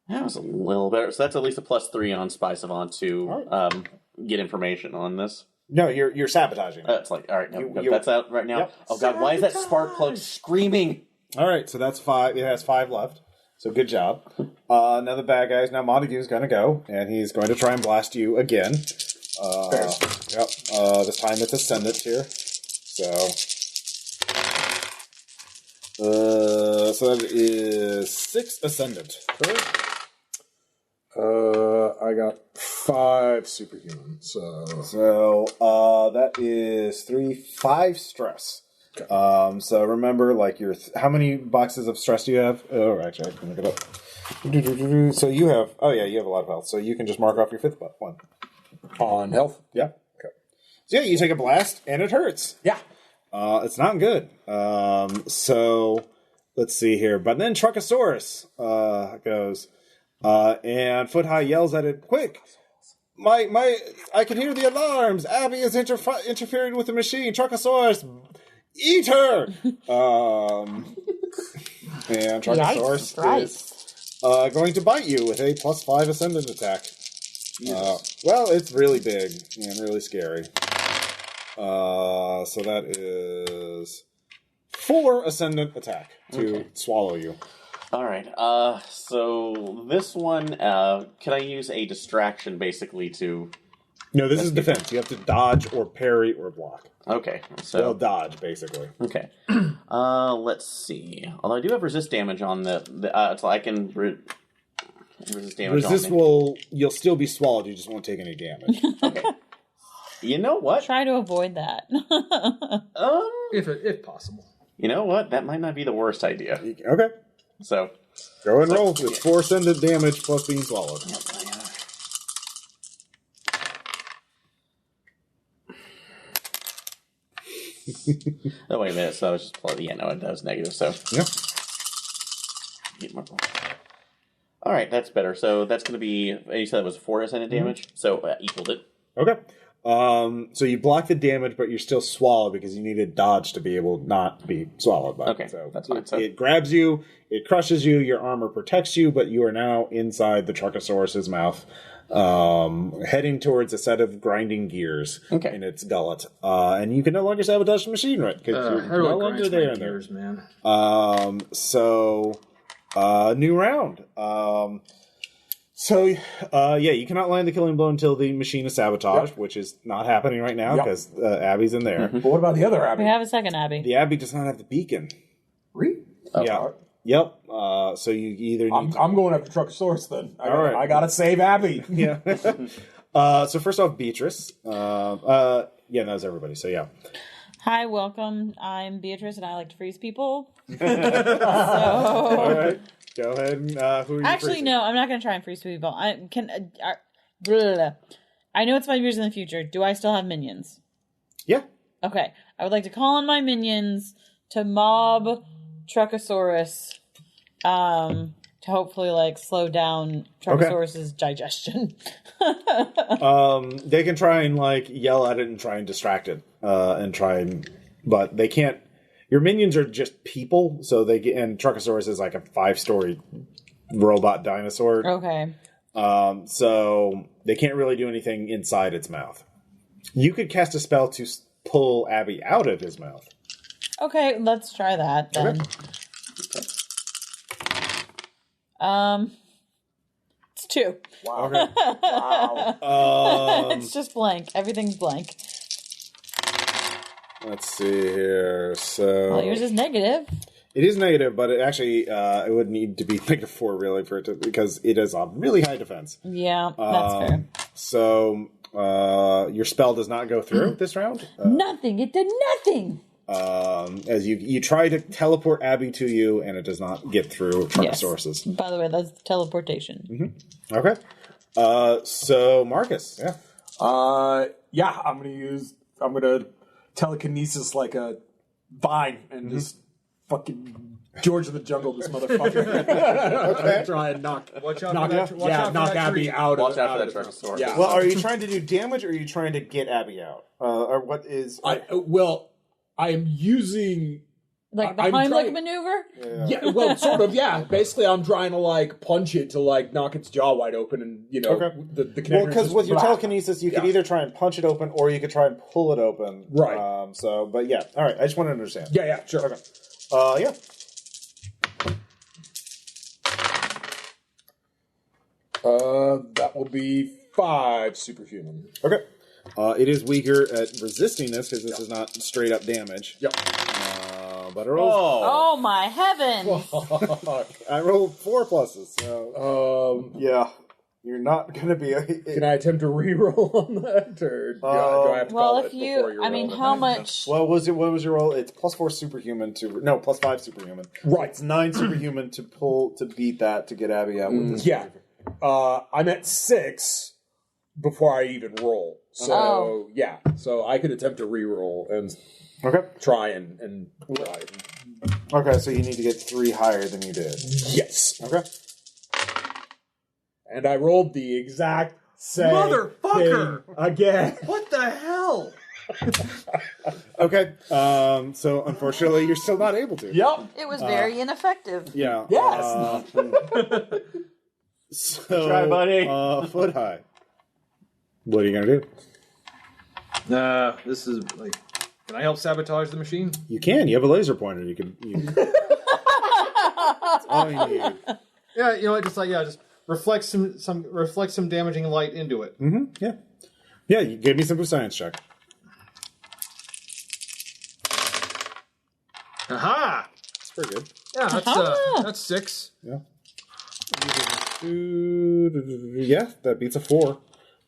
that was a little better. So that's at least a +3 on Spy Savant to get information on this. No, you're sabotaging. It's like all right, no, You- that's out right now. Yep. Oh God, why is that spark plug screaming? All right, so that's 5. It has 5 left. So good job. Another bad guy is now Montague's going to go, and he's going to try and blast you again. Yep. This time it's ascendant here. So that is 6 ascendant. Correct? I got 5 superhuman, So that is 5 stress. Okay. So remember, like how many boxes of stress do you have? Oh, actually, I can look it up. So you have, you have a lot of health. So you can just mark off your 5th one. On health. Yeah. Okay. So yeah, you take a blast and it hurts. Yeah. It's not good. So let's see here. But then Truckosaurus goes, and Foot High yells at it, "Quick! I can hear the alarms. Abby is interfering with the machine. Truckosaurus, eat her!" And Truckosaurus is going to bite you with a +5 ascendant attack. Well, it's really big and really scary. So that is 4 ascendant attack to swallow you. All right. So this one, can I use a distraction basically to? No, this is defense. You have to dodge or parry or block. Okay. So Well, dodge basically. okay. Let's see. Although I do have resist damage on so I can resist damage. You'll still be swallowed. You just won't take any damage. Okay. You know what? Try to avoid that. If possible. You know what? That might not be the worst idea. Okay. So Go and roll. It's 4 ascendant damage plus being swallowed. Oh, wait a minute. So I was just yeah, no, that was negative. So Yep. get more. All right, that's better. So that's going to be. You said it was 4 ascendant damage, so equaled it. Okay. So you block the damage, but you're still swallowed because you need a dodge to be able to not be swallowed by Okay, it. So that's fine. So it grabs you, it crushes you, your armor protects you, but you are now inside the Truckosaurus's mouth, heading towards a set of grinding gears in its gullet. And you can no longer sabotage the machine, right? Because you're How do no I longer grind there. my in there. gears, man? New round. You cannot land the killing blow until the machine is sabotaged, which is not happening right now because Abby's in there. But what about the other Abby? We have a second Abby. The Abbey does not have the beacon. Really? Yeah. Yep. So you either need. I'm going after Truckosaurus then. right. I gotta save Abby. Yeah. So first off, Beatrice. That was everybody. So yeah. Hi, welcome. I'm Beatrice, and I like to freeze people. All right. Go ahead and who are you Actually, freezing? no, I'm not going to try and freeze people. I know it's 5 years in the future. Do I still have minions? Yeah. Okay. I would like to call on my minions to mob Truckosaurus to hopefully slow down Truckosaurus's digestion. They can try and yell at it and try and distract it but they can't. Your minions are just people, so and Truckosaurus is like a 5-story robot dinosaur. Okay. So they can't really do anything inside its mouth. You could cast a spell to pull Abby out of his mouth. Okay, let's try that then. Okay. It's 2. Wow. Okay. Wow. It's just blank. Everything's blank. Let's see here. So Well, yours is negative. it is negative, but it actually it would need to be -4 really for it to, because it is a really high defense. Yeah, that's fair. So your spell does not go through this round. Nothing. It did nothing. As you try to teleport Abby to you, and it does not get through Truckosaurus's. Yes. By the way, that's teleportation. Mm-hmm. Okay. So Marcus, yeah. I'm gonna telekinesis like a vine and just fucking George of the Jungle this motherfucker. Okay. Try and knock Watch out knock for that. Watch out for knock that Abby tree. out. Watch out for of that the- Truckosaurus. Yeah. Well, are you trying to do damage, or are you trying to get Abby out, or what is? I am using. Like the I'm Heimlich trying- maneuver? Yeah, well, sort of. Yeah, basically, I'm trying to punch it to knock its jaw wide open, and Okay. the Well, connector. because with your telekinesis, you could Yeah. either try and punch it open, or you could try and pull it open. Right. But yeah. All right. I just want to understand. Yeah, sure. Okay. Yeah. That will be 5 superhuman. Okay. It is weaker at resisting this because this is not straight up damage. Yep. But it rolls. Oh my heavens! I rolled 4 pluses. So yeah, you're not gonna be. Can I attempt a reroll on that, or do I have to call Well, it if before you, I mean, roll? how much? What was your roll? It's +4 superhuman to +5 superhuman. Right. It's 9 superhuman to beat that to get Abby out with this. Yeah. I'm at 6 before I even roll. So Oh. so I could attempt a reroll and Okay. try and try. Okay, so you need to get 3 higher than you did. Yes. Okay. And I rolled the exact same Motherfucker! thing again. What the hell? Okay. So unfortunately, you're still not able to. Yep. It was very ineffective. Yeah. Yes. So, Try, buddy. Foot high. What are you gonna do? This is Can I help sabotage the machine? You can. You have a laser pointer. You can. That's all you need. Yeah, you know what? Just reflect some damaging light into it. Mm-hmm. Yeah. Yeah. You give me some science check. Aha! That's pretty good. Yeah, that's 6. Yeah. Yeah, that beats a 4.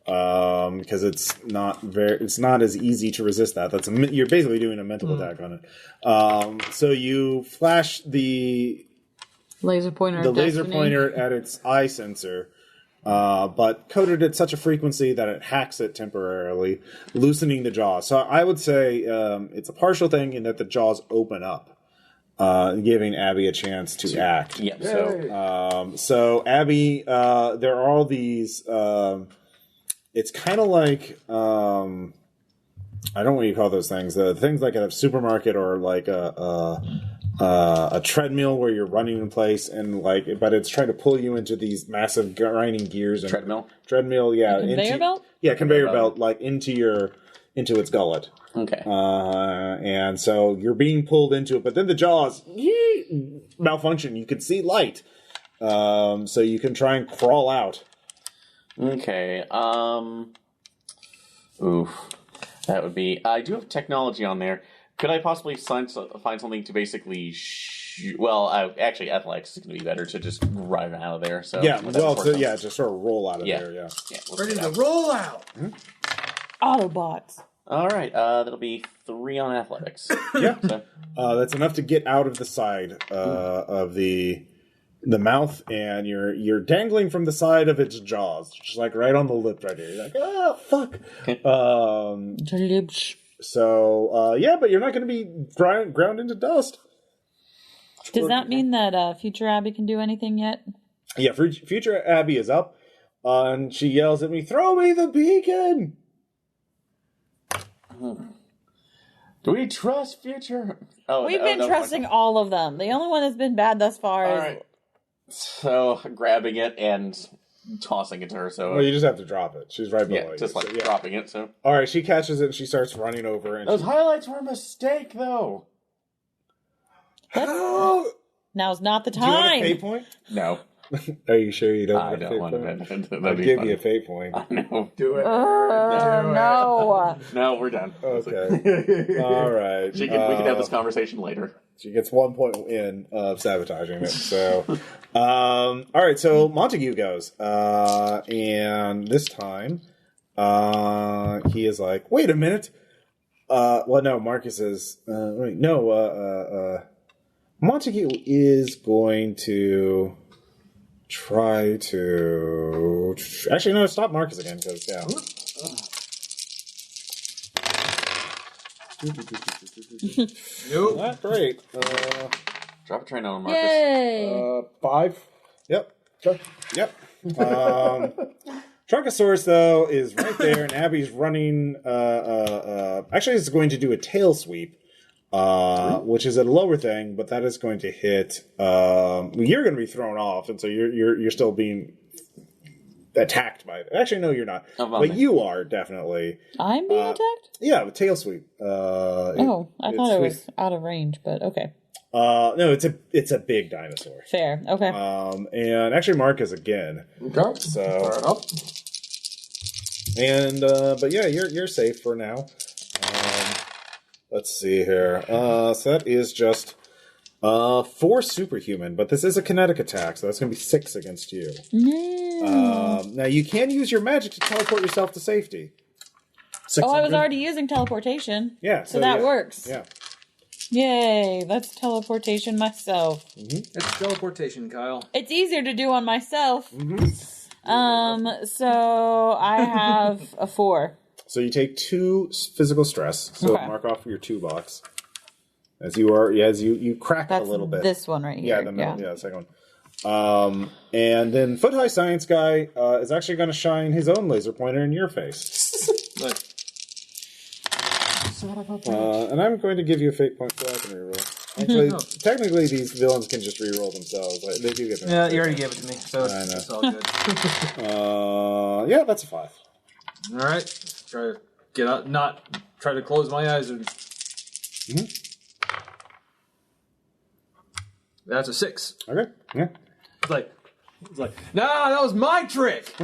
Because it's not as easy to resist that. You're basically doing a mental attack on it. So you flash the Laser pointer at its eye sensor, but coded at such a frequency that it hacks it temporarily, loosening the jaw. So I would say it's a partial thing in that the jaws open up. Giving Abby a chance to act. Yeah. So Abby, there are all these. It's kind of like I don't know what you call those things. The things like at a supermarket or like a treadmill where you're running in place and but it's trying to pull you into these massive grinding gears. And treadmill, yeah. Conveyor belt. Yeah, conveyor belt, like into its gullet. Okay. And so you're being pulled into it, but then the jaws malfunction. You can see light, so you can try and crawl out. Okay. That would be. I do have technology on there. Could I possibly find something to basically? Actually, athletics is going to be better to just ride out of there. So yeah. Just sort of roll out of there. Yeah. Ready to roll out. Autobots. All right, that'll be 3 on athletics. Yeah, that's enough to get out of the side of the mouth, and you're dangling from the side of its jaws, just like right on the lip right here. You're like, ah, fuck. So but you're not going to be ground into dust. Does that mean that future Abby can do anything yet? Yeah, future Abby is up, and she yells at me, "Throw me the beacon!" Do we trust future? We've been trusting all of them. The only one that's been bad thus far is... Right. So, grabbing it and tossing it to her, so... Well, you just have to drop it. She's right below you. Just dropping it, so... Alright, she catches it and she starts running over. And those highlights were a mistake, though! Now's not the time! Do you want a fate point? No. Are you sure you don't I don't want to. I'll give you a fate point. No. Do it. No. No, we're done. Okay. All right. We can have this conversation later. She gets 1 point in of sabotaging it. So, all right. So Montague goes, and this time, he is like, "Wait a minute." No. Marcus is. Montague is going to try to... Actually, no, stop Marcus again, because, yeah. Nope. Not great. Drop a train on Marcus. Yay! 5. Yep. Trunkosaurus, though, is right there, and Abby's running... actually, it's going to do a tail sweep. Which is a lower thing, but that is going to hit. You're going to be thrown off, and so you're still being attacked by it. Actually, no, you're not. But you are definitely. I'm being attacked? Yeah, with tail sweep. I thought it was out of range, but okay. No, it's a big dinosaur. Fair. Okay. And actually, Marcus again. Okay. So. Fair enough. And but yeah, you're safe for now. Let's see here. So that is just 4 superhuman, but this is a kinetic attack, so that's going to be 6 against you. No. Now you can use your magic to teleport yourself to safety. I was already using teleportation. Yeah, so that works. Yeah. Yay! That's teleportation myself. Mm-hmm. It's teleportation, Kyle. It's easier to do on myself. Mm-hmm. So I have a 4. So you take 2 physical stress. So mark off your 2 box. As you crack a little bit. This one right here. Yeah, the second one. And then Foot High Science Guy is actually going to shine his own laser pointer in your face. And I'm going to give you a fate point so I can reroll. Actually, technically these villains can just reroll themselves. They do get their Yeah, you already gave it to me, so it's all good. Yeah, that's a 5. All right. Try to get out, not try to close my eyes and That's a 6. Okay. Yeah. It's like, nah, that was my trick.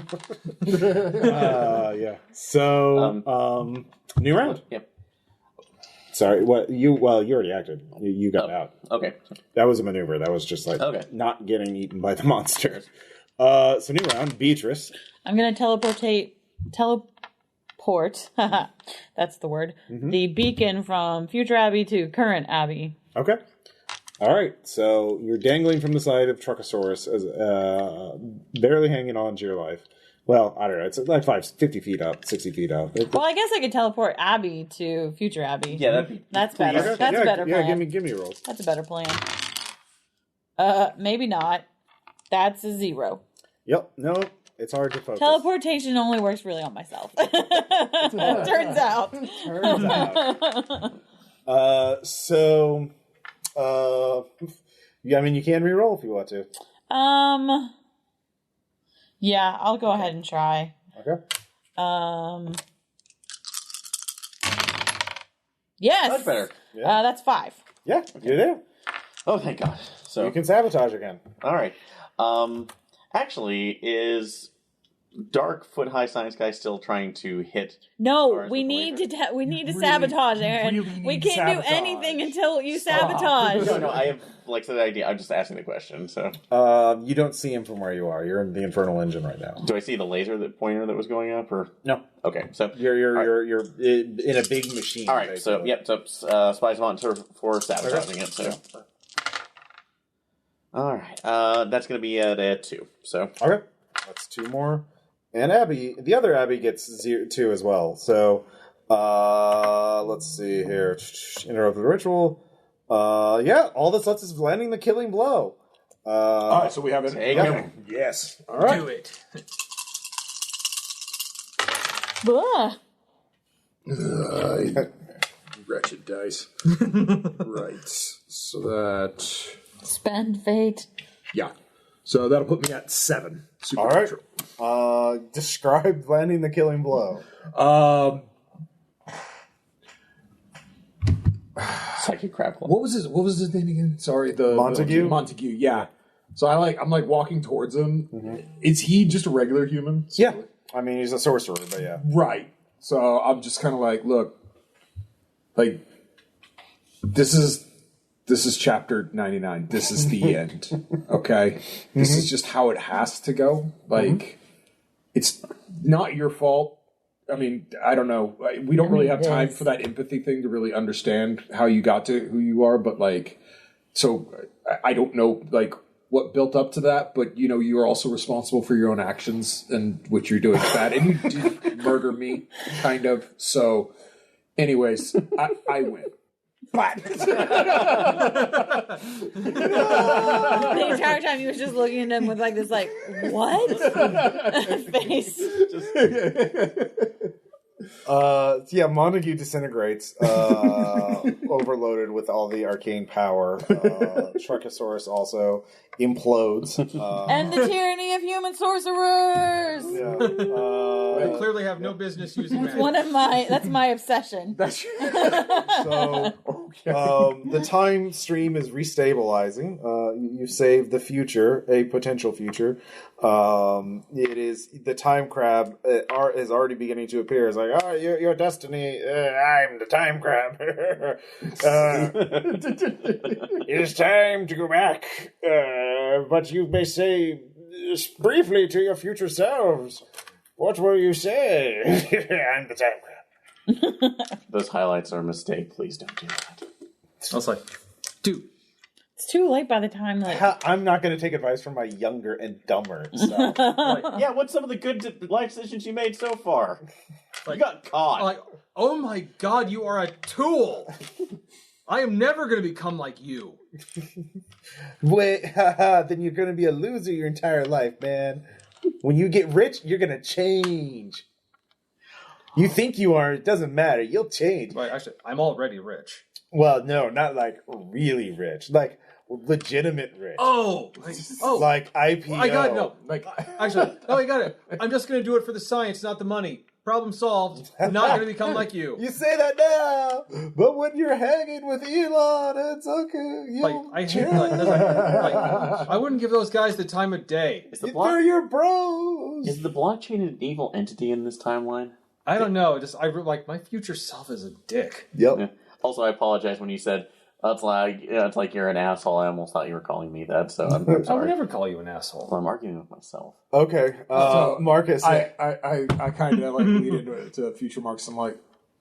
Yeah. So, new round. Yep. Sorry. What you? Well, you already acted. You got out. Okay. That was a maneuver. That was just like not getting eaten by the monster. So new round. Beatrice. I'm gonna teleport. That's the word. The beacon from future Abby to current Abby. Okay. All right. So you're dangling from the side of Truckosaurus, as barely hanging on to your life. Well, I don't know. It's like 50 feet up, 60 feet up. Well, I guess I could teleport Abby to future Abby. Yeah, that's better. Okay. That's a better plan. Yeah, give me a roll. That's a better plan. Maybe not. That's a 0. Yep. No, it's hard to focus. Teleportation only works really on myself. Turns out. Yeah, I mean, you can re-roll if you want to. Yeah, I'll go ahead and try. Okay. Yes. Much better. Yeah. That's 5. Yeah, you're there. Oh, thank God. So You can sabotage again. all right. Actually, is Dark Foot High Science Guy still trying to hit? No, Ours we with the need laser? to sabotage, Aaron. really We need can't do sabotage. anything until you sabotage. No, I have the idea. I'm just asking the question. So, You don't see him from where you are. You're in the infernal engine right now. do I see the laser pointer that was going up, or No, okay? So you're in a big machine. all right. basically. So spies on for sabotaging it. So, all right. That's going to be at a 2. So, Okay, that's 2 more. And Abby, the other Abby gets 2 as well. So, let's see here. Interrupt the ritual. Yeah, all this lets is landing the killing blow. All right, so we have it. Take Okay. him. Yes. All right. Do it. Blah. Wretched dice. Right. So that. Spend fate. Yeah. So that'll put me at 7. All right. Describe landing the killing blow. Psychic Crab Claw. What was his name again? Sorry, Montague? Montague. Yeah. So I'm walking towards him. Is he just a regular human? Yeah, I mean he's a sorcerer, but yeah. Right. So I'm just kind of like, look, like this is chapter 99. This is the end. Okay. This is just how it has to go. Like it's not your fault. I mean, I don't know. We don't really have time for that empathy thing to really understand how you got to who you are. But like, so I don't know like what built up to that. But you know, you are also responsible for your own actions and what you're doing bad. And you did murder me, kind of. So, anyways, I win. But The entire time you was just looking at him with like this, like what face. Yeah, Montague disintegrates, overloaded with all the arcane power. Truckosaurus also implodes. And the tyranny of human sorcerers. They clearly have no business using That's magic. that's my obsession. So the time stream is restabilizing. You save the future, a potential future. It is the time crab is already beginning to appear. It's like, oh, your destiny. I'm the time crab. It is time to go back. But you may say briefly to your future selves, what will you say? I'm the time crab. Those highlights are a mistake. Please don't do that. I was like, dude. It's too late by the time like I'm not going to take advice from my younger and dumber self. Yeah, what's some of the good life decisions you made so far? You got caught. Like, oh my God, you are a tool. I am never going to become like you. Wait, then you're going to be a loser your entire life, man. When you get rich, you're going to change. You think you are, it doesn't matter. You'll change. Like, actually, I'm already rich. Well, no, not like really rich. Like legitimate rich. Oh, Like IPO. I got it. No, like actually, no, I got it. I'm just going to do it for the science, not the money. problem solved. I'm not going to become like you. You say that now, but when you're hanging with Elon, it's okay. I wouldn't give those guys the time of day. They're your bros. Is the blockchain an evil entity in this timeline? I don't know. My future self is a dick. Yep. Yeah. Also, I apologize when you said it's like you're an asshole. I almost thought you were calling me that, so I'm I sorry. would never call you an asshole. Well, I'm arguing with myself. Okay, Marcus. I kind of like lead into it to future Marcus. I'm like,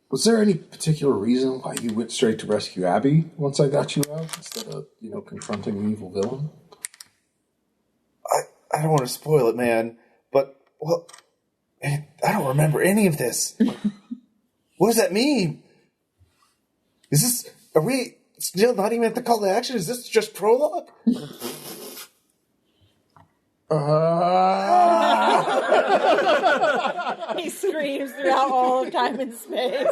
was there any particular reason why you went straight to rescue Abby once I got you out instead of confronting an evil villain? I don't want to spoil it, man, but I don't remember any of this. What does that mean? Are we still not even at the call to action? Is this just prologue? He screams throughout all of time and space.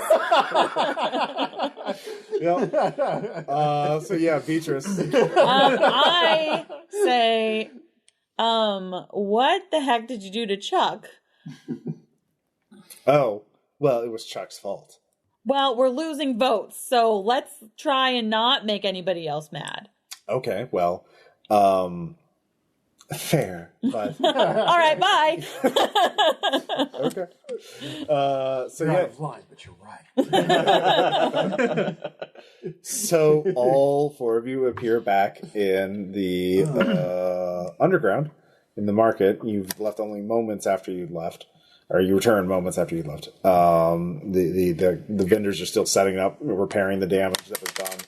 So yeah, Beatrice. I say, what the heck did you do to Chuck? Oh, well, it was Chuck's fault. Well, we're losing votes, so let's try and not make anybody else mad. Okay, well, fair, but All right, bye. okay. So You're yeah, out of line, but you're right. so all four of you appear back in the underground in the market. You've left only moments after you left. Or you returned moments after you left. The vendors are still setting up, repairing the damage that was done.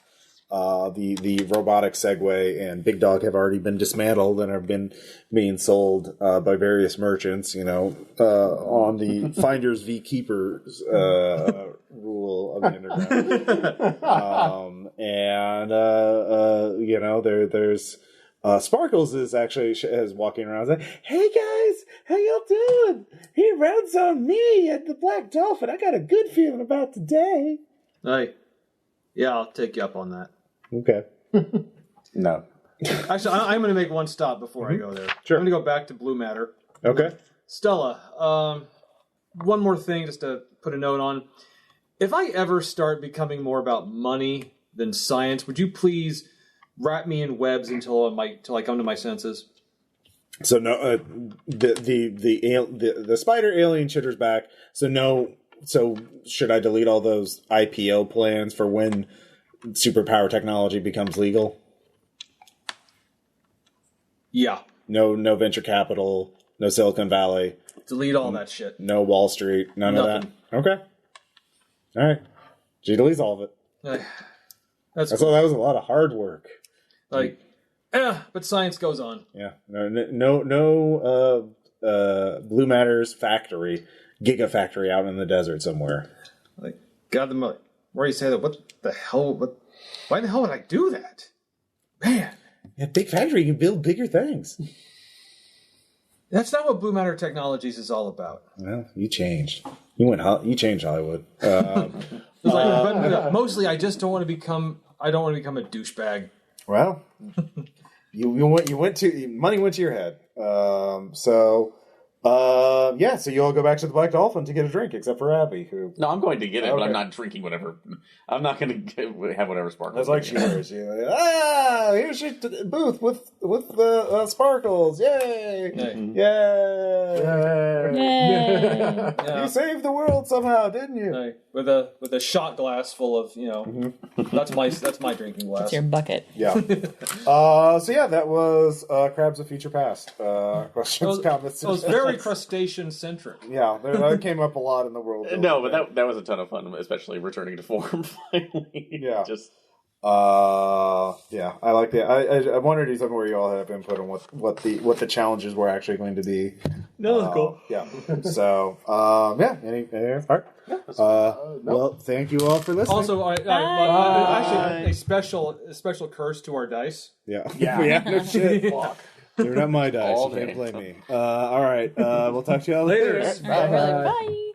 The robotic Segway and Big Dog have already been dismantled and are being sold by various merchants. On the Finders v Keepers rule of the underground. There's. Sparkles is walking around saying, "Hey guys, how y'all doing? He rounds on me at the Black Dolphin. I got a good feeling about today." Hey, yeah, I'll take you up on that. Okay. No. Actually, I'm going to make one stop before I go there. Sure. I'm going to go back to Blue Matter. Okay. Stella, one more thing just to put a note on. If I ever start becoming more about money than science, would you please wrap me in webs until I come to my senses? So no, the spider alien shitter's back. So no. So should I delete all those IPO plans for when superpower technology becomes legal? Yeah. No venture capital. No Silicon Valley. Delete all that shit. No Wall Street. None of that. Okay. All right. She deletes all of it. That's cool. That was a lot of hard work. But science goes on. Yeah. No Blue Matter's factory, gigafactory out in the desert somewhere. God, where you say that? What the hell? Why the hell would I do that? Man. A big factory, you can build bigger things. That's not what Blue Matter Technologies is all about. Well, you changed. You changed Hollywood. But mostly, I just don't want to become. I don't want to become a douchebag. Well, money went to your head. So you all go back to the Black Dolphin to get a drink, except for Abby, who... No, I'm going to get it, but I'm not drinking whatever. I'm not going to have whatever Sparkles. That's like cheers. Here's your booth with the Sparkles. Yay! Yay. Yay! You saved the world somehow, didn't you? With a shot glass full of that's my drinking glass. It's your bucket. Yeah. That was Crabs of Future Past. Questions, comments. It was very crustacean centric. Yeah, that came up a lot in the world. No, but that was a ton of fun, especially returning to form finally. Yeah. I like that. I wanted to do something where you all have input on what the challenges were actually going to be. No, that's cool. Yeah. So, any all right. Well, thank you all for listening. Also, actually, a special curse to our dice. Yeah. No shit. Fuck. They're not my dice. You can't blame me. All right. We'll talk to you all later. Bye. Bye.